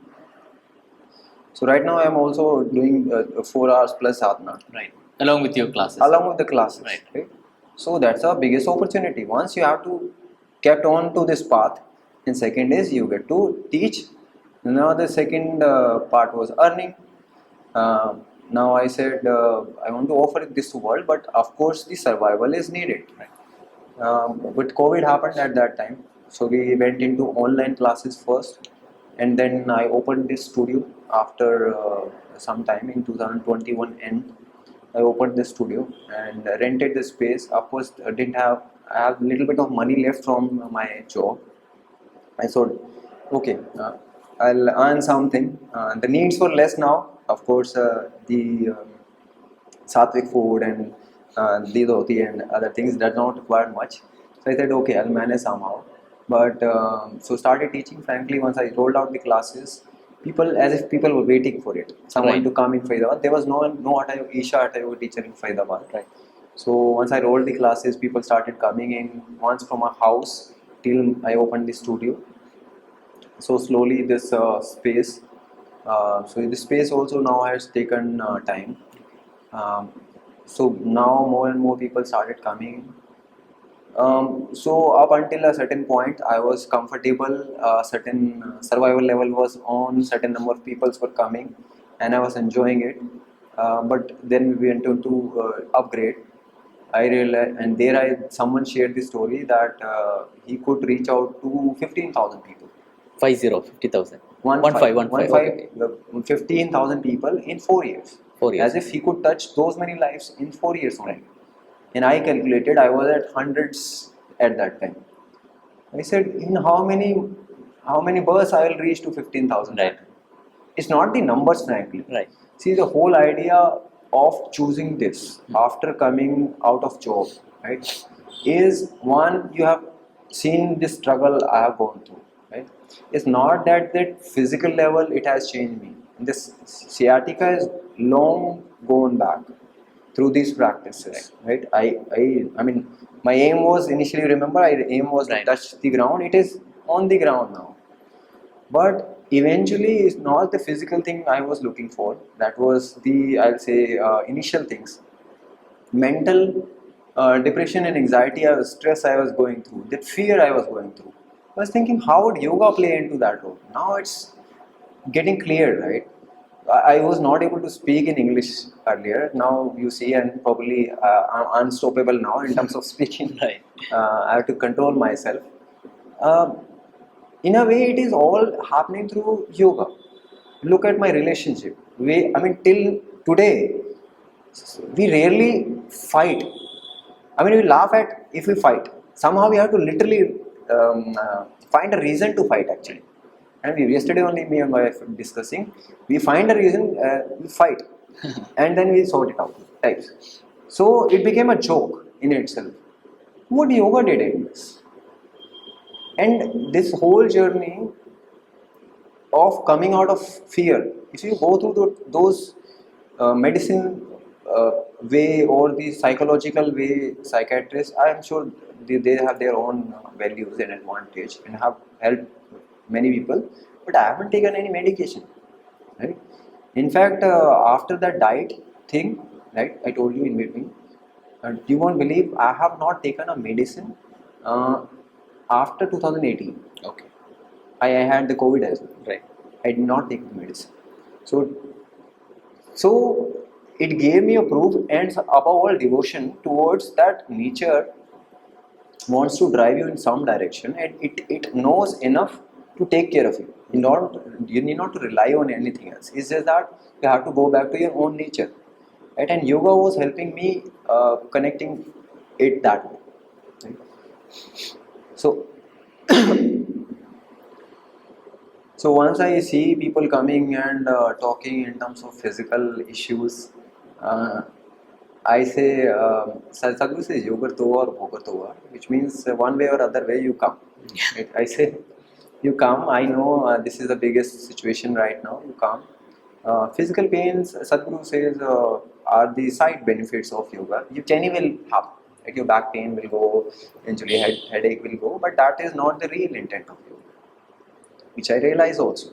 So right now, I am also doing 4 hours plus sadhana. Right. Along with your classes. Along with the classes, Right. So that's our biggest opportunity. Once you have to kept on to this path, and second is you get to teach. Now the second part was earning. Now I said I want to offer this to world, but of course the survival is needed. Right. But COVID happened at that time, so we went into online classes first, and then I opened this studio after some time in 2021 end. I opened this studio and rented the space. Of course, I have a little bit of money left from my job. I thought, okay, I'll earn something. The needs were less now. Of course, the sattvic food and the dhoti and other things does not require much. So I said, okay, I'll manage somehow. But so started teaching. Frankly, once I rolled out the classes, people as if people were waiting for it. Someone Right. to come in Faridabad. There was no Isha Hatha Yoga Teacher in Faridabad. Right. So once I rolled the classes, people started coming in once from a house till I opened the studio. So slowly this space. So this space also now has taken time. Um, so now more and more people started coming. So up until a certain point, I was comfortable. Certain survival level was on. Certain number of people were coming, and I was enjoying it. But then we went to upgrade. I realized, and there someone shared the story that he could reach out to 15,000 people. 50,000. One One five, five. okay. 15,000 people in 4 years. 4 years. As if he could touch those many lives in 4 years only. And I calculated I was at hundreds at that time. I said, in how many births I will reach to 15,000? Right. It's not the numbers, frankly. Right. See, the whole idea of choosing this after coming out of job, right, is one, you have seen this struggle I have gone through, right? It's not that physical level it has changed me. This sciatica is long gone back through these practices, right? I mean, my aim was initially, remember, aim was Right. to touch the ground. It is on the ground now. But eventually, it's not the physical thing I was looking for. That was the, I'll say, initial things. Mental depression and anxiety, stress I was going through, that fear I was going through. I was thinking, how would yoga play into that role? Now it's getting clear, right? I was not able to speak in English earlier. Now you see, and probably I'm unstoppable now in terms of speaking. Right. I have to control myself. Uh, in a way, it is all happening through yoga. Look at my relationship. Till today, we rarely fight. I mean, we laugh at if we fight. Somehow we have to literally find a reason to fight actually. And yesterday only me and my wife were discussing. We find a reason, we fight, and then we sort it out. Types. So it became a joke in itself. What yoga did in this? And this whole journey of coming out of fear, if you go through those medicine way or the psychological way, psychiatrists, I am sure they have their own values and advantage and have helped many people, but I haven't taken any medication, right? In fact, after that diet thing, right, I told you in between, you won't believe I have not taken a medicine uh, after 2018. Okay. I had the COVID as well. Right. I did not take the medicine. So it gave me a proof and above all devotion towards that nature wants to drive you in some direction, and it knows enough to take care of you. You need not to rely on anything else. It's just that you have to go back to your own nature. Right? And yoga was helping me connecting it that way. Right? So So once I see people coming and talking in terms of physical issues, uh, I say, Sadhguru says, Yogar Tova or Bhogar Tova, which means one way or other way you come. Right? I say, you come, I know this is the biggest situation right now, you come. Physical pains, Sadhguru says, are the side benefits of yoga. You can will have. Like your back pain will go, eventually headache will go, but that is not the real intent of yoga, which I realize also.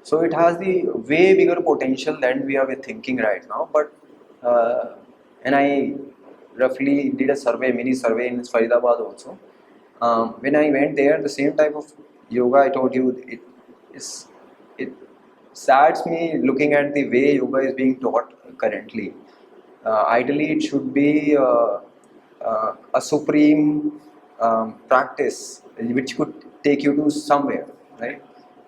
So it has the way bigger potential than we are thinking right now. But and I roughly did a survey, mini survey in Faridabad also. When I went there, the same type of yoga I told you, it sads me looking at the way yoga is being taught currently. Ideally, it should be a supreme practice which could take you to somewhere, right?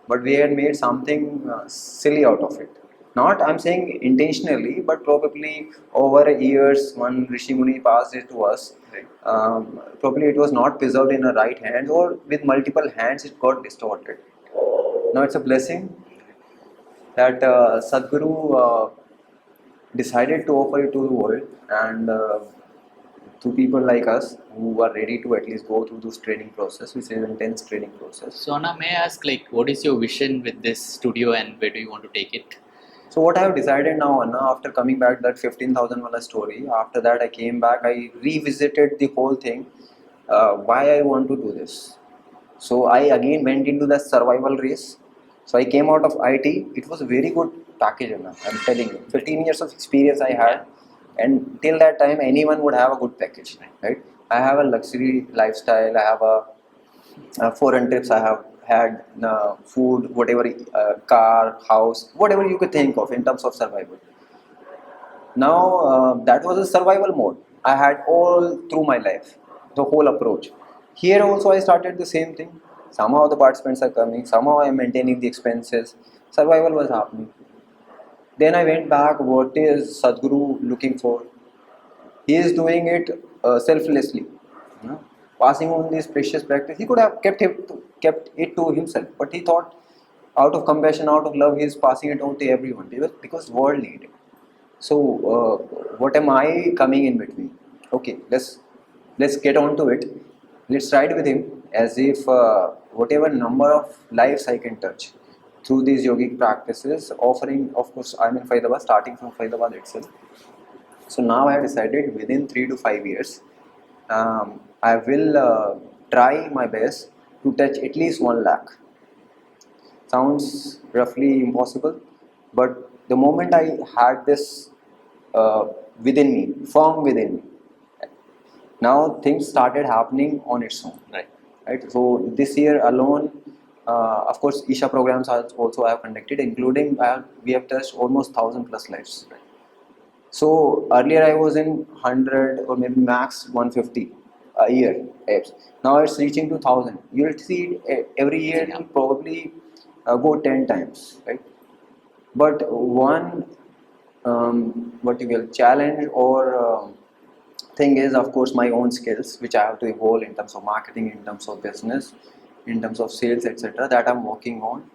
But we had made something silly out of it. Not, I'm saying intentionally, but probably over years, one Rishi Muni passed it to us. Right. Probably it was not preserved in a right hand, or with multiple hands, it got distorted. Now it's a blessing that Sadhguru decided to offer it to the world, and to people like us who are ready to at least go through this training process, which is an intense training process. So Anna, may I ask, like, what is your vision with this studio and where do you want to take it? So what I have decided now, Anna, after coming back that 15,000 wala story, after that I came back, I revisited the whole thing, why I want to do this. So I again went into the survival race. So I came out of IT. It was a very good package, Anna, I'm telling you. 15 years of experience I had, and till that time anyone would have a good package, right? I have a luxury lifestyle. I have foreign trips I have had, food, whatever, car, house, whatever you could think of in terms of survival. Now that was a survival mode I had all through my life, the whole approach. Here also I started the same thing. Somehow the participants are coming, somehow I am maintaining the expenses. Survival was happening. Then I went back, what is Sadhguru looking for? He is doing it selflessly, you know, passing on this precious practice. He could have kept it to himself, but he thought, out of compassion, out of love, he is passing it on to everyone because world need it. So what am I coming in between? Okay, let's get on to it. Let's ride with him as if whatever number of lives I can touch through these yogic practices, offering, of course, I'm in Faridabad, starting from Faridabad itself. So now I have decided within 3 to 5 years, I will try my best to touch at least 1 lakh. Sounds roughly impossible, but the moment I had this within me, firm within me, now things started happening on its own. Right. Right. So this year alone, of course, Isha programs are also I have conducted, including we have touched almost 1,000+ lives. Right. So earlier I was in 100 or maybe max 150 a year apps. Now it's reaching to 1,000. You'll see every year it will probably go 10 times, right? But one what you call challenge or thing is, of course, my own skills, which I have to evolve in terms of marketing, in terms of business, in terms of sales, etc. That I'm working on.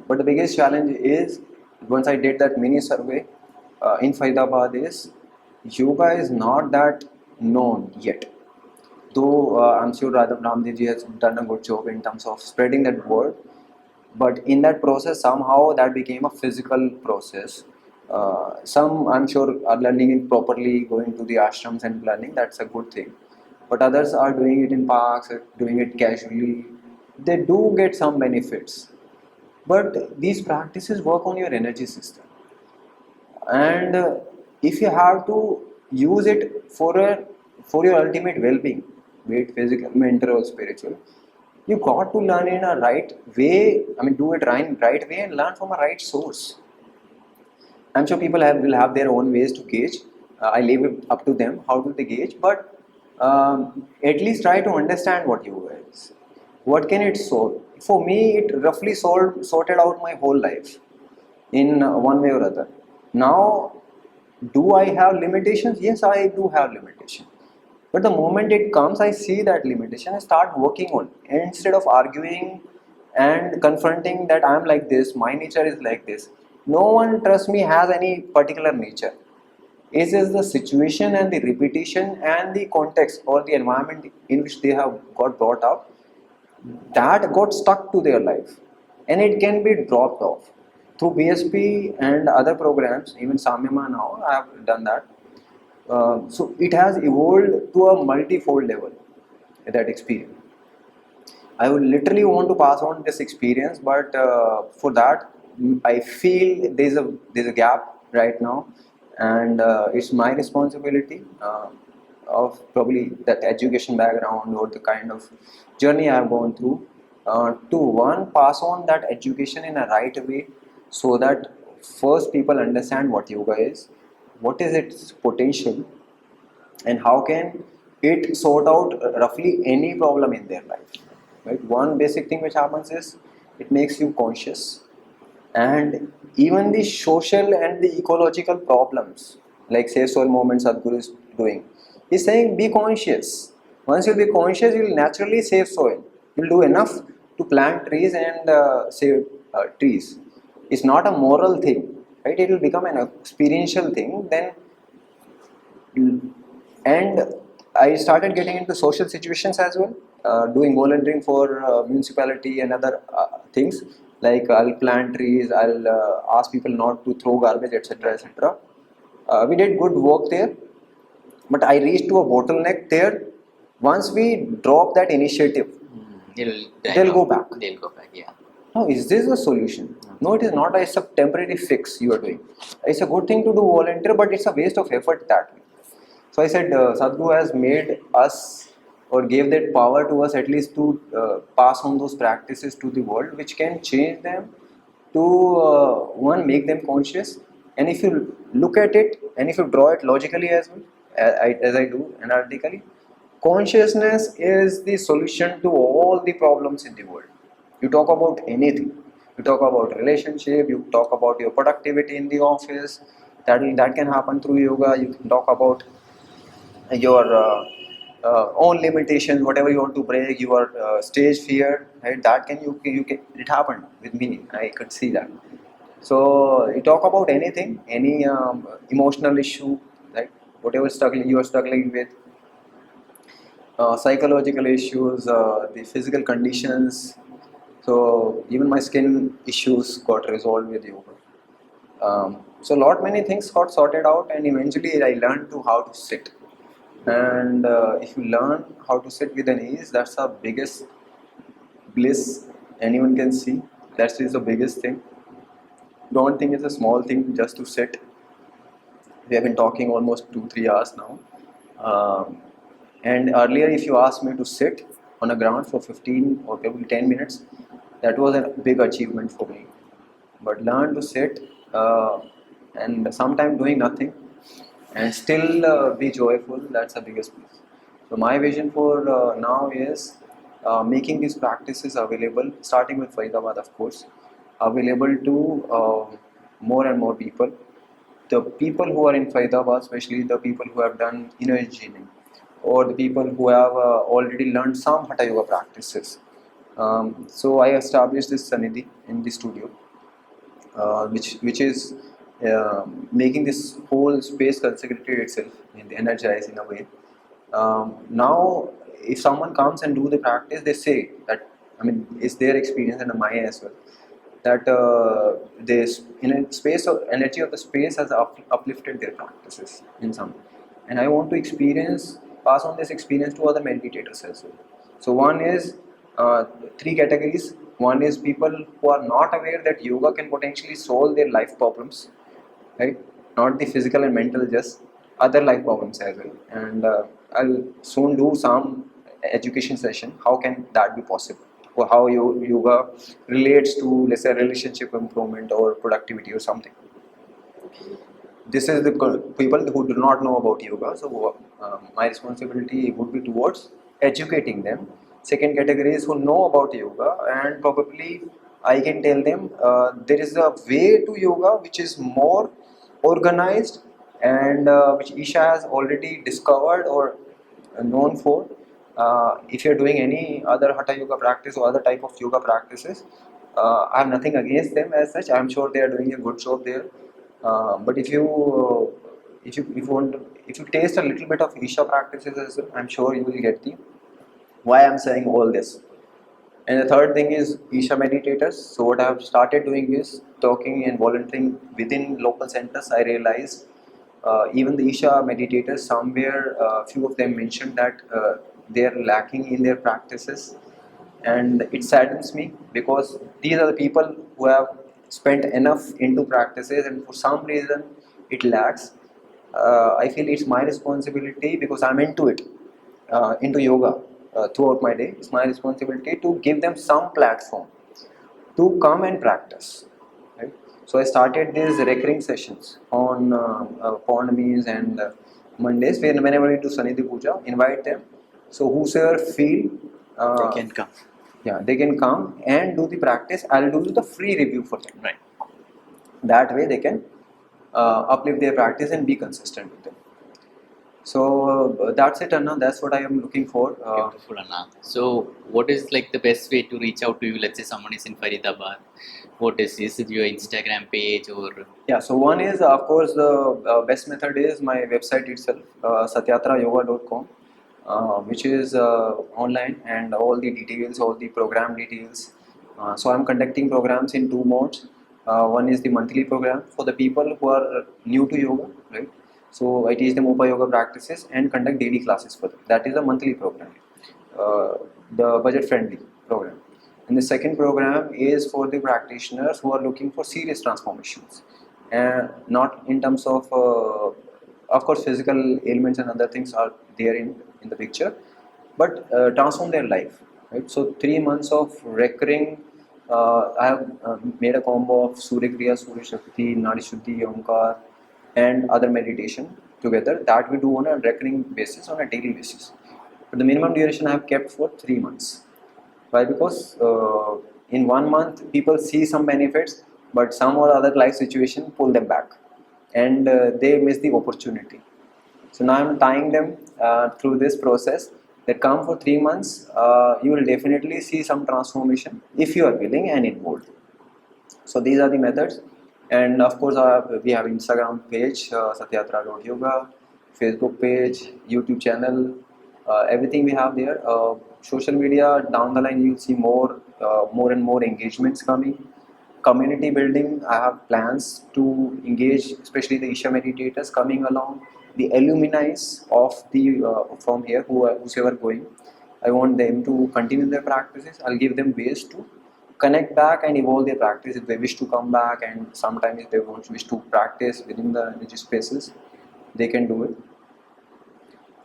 But the biggest challenge is, once I did that mini survey in Faridabad, is yoga is not that known yet. Though I'm sure Radha Ramdev ji has done a good job in terms of spreading that word, but in that process somehow that became a physical process. Some, I'm sure, are learning it properly, going to the ashrams and learning, that's a good thing, but others are doing it in parks, doing it casually. They do get some benefits, but these practices work on your energy system, and if you have to use it for your ultimate well-being, be it physical, mental or spiritual, you got to learn in a right way. I mean, do it right way and learn from a right source. I'm sure people will have their own ways to gauge. I leave it up to them how do they gauge, but at least try to understand what yoga is. What can it solve? For me, it roughly sorted out my whole life in one way or other. Now, do I have limitations? Yes, I do have limitations. But the moment it comes, I see that limitation, I start working on it. And instead of arguing and confronting that I am like this, my nature is like this. No one, trust me, has any particular nature. It is the situation and the repetition and the context or the environment in which they have got brought up that got stuck to their life, and it can be dropped off through BSP and other programs. Even Samyama now, I have done that. So it has evolved to a multi-fold level, that experience. I would literally want to pass on this experience, but for that, I feel there's a gap right now, and it's my responsibility of probably that education background or the kind of journey I've gone through to one pass on that education in a right way, so that first people understand what yoga is, what is its potential, and how can it sort out roughly any problem in their life. Right? One basic thing which happens is it makes you conscious, and even the social and the ecological problems, like save soil movement Sadhguru is doing, he's saying be conscious. Once you'll be conscious, you'll naturally save soil. You'll do enough to plant trees and save trees. It's not a moral thing, right? It will become an experiential thing. Then, and I started getting into social situations as well, doing volunteering for municipality and other things, like I'll plant trees, I'll ask people not to throw garbage, etc., etc. We did good work there, but I reached to a bottleneck there. Once we drop that initiative, they'll go back. They'll go back, yeah. Now, is this a solution? No, it is not. It's a temporary fix you are doing. It's a good thing to do volunteer, but it's a waste of effort that way. So I said, Sadhguru has made us or gave that power to us at least to pass on those practices to the world, which can change them to one, make them conscious. And if you look at it and if you draw it logically as well, as I do analytically, consciousness is the solution to all the problems in the world. You talk about anything. You talk about relationship. You talk about your productivity in the office. That can happen through yoga. You can talk about your own limitations, whatever you want to break, your stage fear, right? That can you can, it happened with me. I could see that. So you talk about anything, any emotional issue, right? Whatever struggling you are struggling with, psychological issues, the physical conditions. So even my skin issues got resolved with yoga. So lot many things got sorted out, and eventually I learned to how to sit. And if you learn how to sit with an ease, that's the biggest bliss anyone can see. That is the biggest thing. Don't think it's a small thing just to sit. We have been talking almost 2-3 hours now. And earlier, if you asked me to sit on a ground for 15 or probably 10 minutes, that was a big achievement for me. But learn to sit and sometimes doing nothing and still be joyful, that's the biggest piece. So my vision for now is making these practices available, starting with Faridabad, of course, available to more and more people. the people who are in Faridabad, especially the people who have done energy healing, or the people who have already learned some Hatha Yoga practices. So I established this Sanidhi in the studio, which is making this whole space consecrated itself and energized in a way. Now, if someone comes and do the practice, they say that, I mean, it's their experience and mine as well, that this in a space of energy of the space has uplifted their practices in some, and I want to pass on this experience to other meditators as well. So one is three categories. One is people who are not aware that yoga can potentially solve their life problems, right? Not the physical and mental, just other life problems as well. And I'll soon do some education session. How can that be possible? Or how yoga relates to, let's say, relationship improvement or productivity or something. This is the people who do not know about yoga. So my responsibility would be towards educating them. Second category is who know about yoga, and probably I can tell them there is a way to yoga which is more organized, and which Isha has already discovered or known for. If you're doing any other Hatha Yoga practice or other type of yoga practices, I have nothing against them as such. I'm sure they are doing a good job there. But if you taste a little bit of Isha practices as well, I'm sure you will get the why I'm saying all this. And the third thing is Isha meditators. So what I have started doing is talking and volunteering within local centers. I realized even the Isha meditators, somewhere few of them mentioned that they are lacking in their practices, and it saddens me because these are the people who have spent enough into practices, and for some reason it lacks. I feel it's my responsibility because I'm into yoga throughout my day. It's my responsibility to give them some platform to come and practice. Right? So I started these recurring sessions on Paurnamis and Mondays. Whenever we do Sanidhi Puja, invite them. So whosoever feel They can come. yeah, they can come and do the practice. I'll do the free review for them. Right. That way they can uplift their practice and be consistent with them. So that's it, Anna. That's what I am looking for. Beautiful, Anna. So, what is like the best way to reach out to you? Let's say someone is in Faridabad. What is it your Instagram page or? Yeah, so one is, of course, the best method is my website itself, satyatrayoga.com, which is online, and all the details, all the program details. So I'm conducting programs in two modes. One is the monthly program for the people who are new to yoga, right? So I teach them Upa Yoga practices and conduct daily classes for them. That is a monthly program, the budget-friendly program. And the second program is for the practitioners who are looking for serious transformations, and not in terms of course, physical ailments and other things are there in the picture, but transform their life. Right. So 3 months of recurring. I have made a combo of Surya Kriya, Surya Shakti, Nadi Shuddhi, Omkar, and other meditation together that we do on a recurring basis, on a daily basis. But the minimum duration I have kept for 3 months. Why? Because in 1 month people see some benefits, but some or other life situation pull them back, and they miss the opportunity. So now I'm tying them through this process. That come for 3 months, you will definitely see some transformation if you are willing and involved. So these are the methods, and of course we have Instagram page, satyatra.yoga, Facebook page, YouTube channel, everything we have there. Social media, down the line you'll see more and more engagements coming. Community building, I have plans to engage, especially the Isha meditators coming along, the alumni of the from here whosoever going. I want them to continue their practices. I'll give them ways to connect back and evolve their practice if they wish to come back, and sometimes if they wish to practice within the energy spaces, they can do it.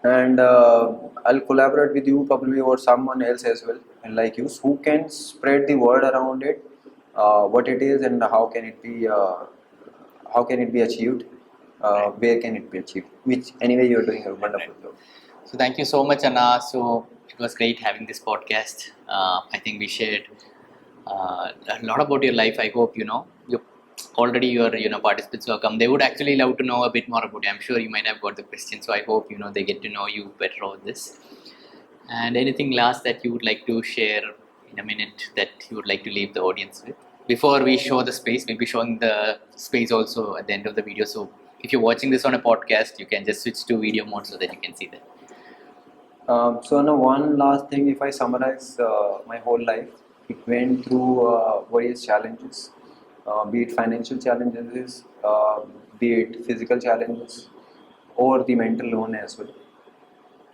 And I'll collaborate with you probably or someone else as well, and like you, who can spread the word around it, what it is and how can it be achieved, where can it be achieved, which anyway you're doing a wonderful job. So thank you so much, Anna. So it was great having this podcast. I think we shared a lot about your life. I hope you already your participants who have come, they would actually love to know a bit more about you. I'm sure you might have got the question, so I hope they get to know you better over this. And anything last that you would like to share in a minute that you would like to leave the audience with before we show the space? We'll be showing the space also at the end of the video, so if you're watching this on a podcast, you can just switch to video mode so that you can see that. So now one last thing, if I summarize my whole life, it went through various challenges, be it financial challenges, be it physical challenges, or the mental loan as well.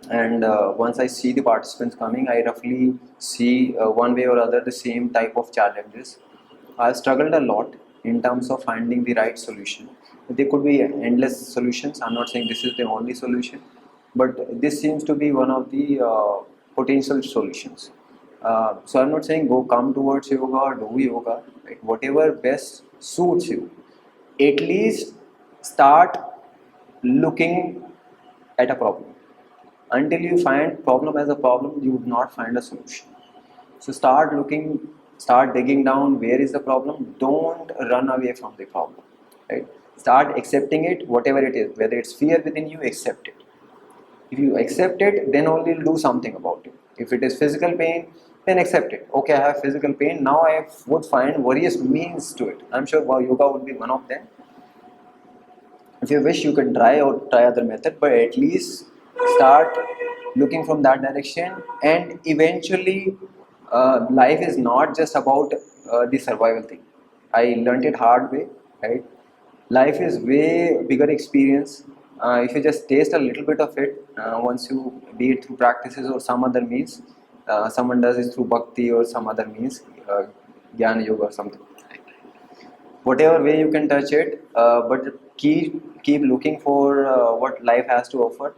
And once I see the participants coming, I roughly see one way or other the same type of challenges. I struggled a lot in terms of finding the right solution. There could be endless solutions. I'm not saying this is the only solution, but this seems to be one of the potential solutions. So I'm not saying go come towards yoga or do yoga, right? Whatever best suits you. At least start looking at a problem. Until you find problem as a problem, you would not find a solution. So start looking, start digging down. Where is the problem? Don't run away from the problem, right? Start accepting it, whatever it is. Whether it's fear within you, accept it. If you accept it, then only you'll do something about it. If it is physical pain, then accept it. Okay, I have physical pain. Now I would find various means to it. I'm sure yoga would be one of them. If you wish, you can try other method, but at least start looking from that direction. And eventually, life is not just about the survival thing. I learned it hard way, right? Life is way bigger experience. If you just taste a little bit of it, once you, be it through practices or some other means, someone does it through bhakti or some other means, jnana yoga or something, whatever way you can touch it, but keep looking for what life has to offer.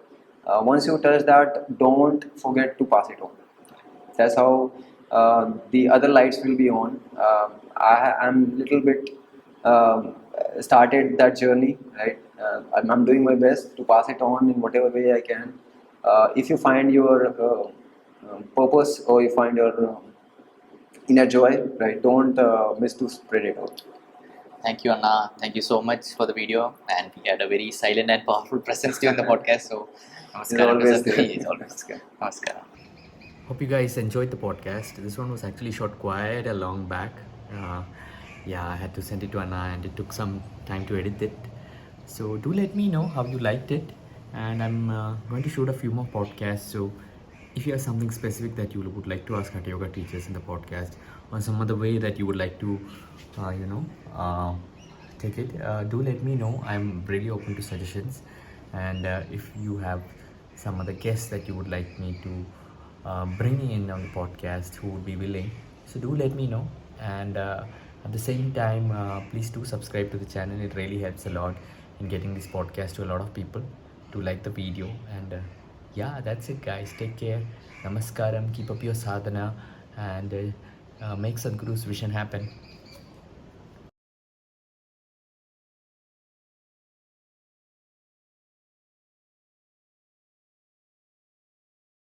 Once you touch that, don't forget to pass it on. That's how the other lights will be on. I'm little bit started that journey, right? I'm doing my best to pass it on in whatever way I can. If you find your purpose, or you find your inner joy, right, don't miss to spread it out. Thank you, Anna. Thank you so much for the video, and we had a very silent and powerful presence during the podcast. So, namaskaram. always to there. Sadhguru. It's always good. Namaskaram. Hope you guys enjoyed the podcast. This one was actually shot quite a long back. Yeah, I had to send it to Anna and it took some time to edit it. So do let me know how you liked it. And I'm going to shoot a few more podcasts. So if you have something specific that you would like to ask Hatha Yoga teachers in the podcast, or some other way that you would like to, take it, do let me know. I'm really open to suggestions. And if you have some other guests that you would like me to bring in on the podcast who would be willing, so do let me know. And at the same time, please do subscribe to the channel. It really helps a lot in getting this podcast to a lot of people to like the video. And yeah, that's it guys. Take care. Namaskaram. Keep up your sadhana and make Sadhguru's vision happen.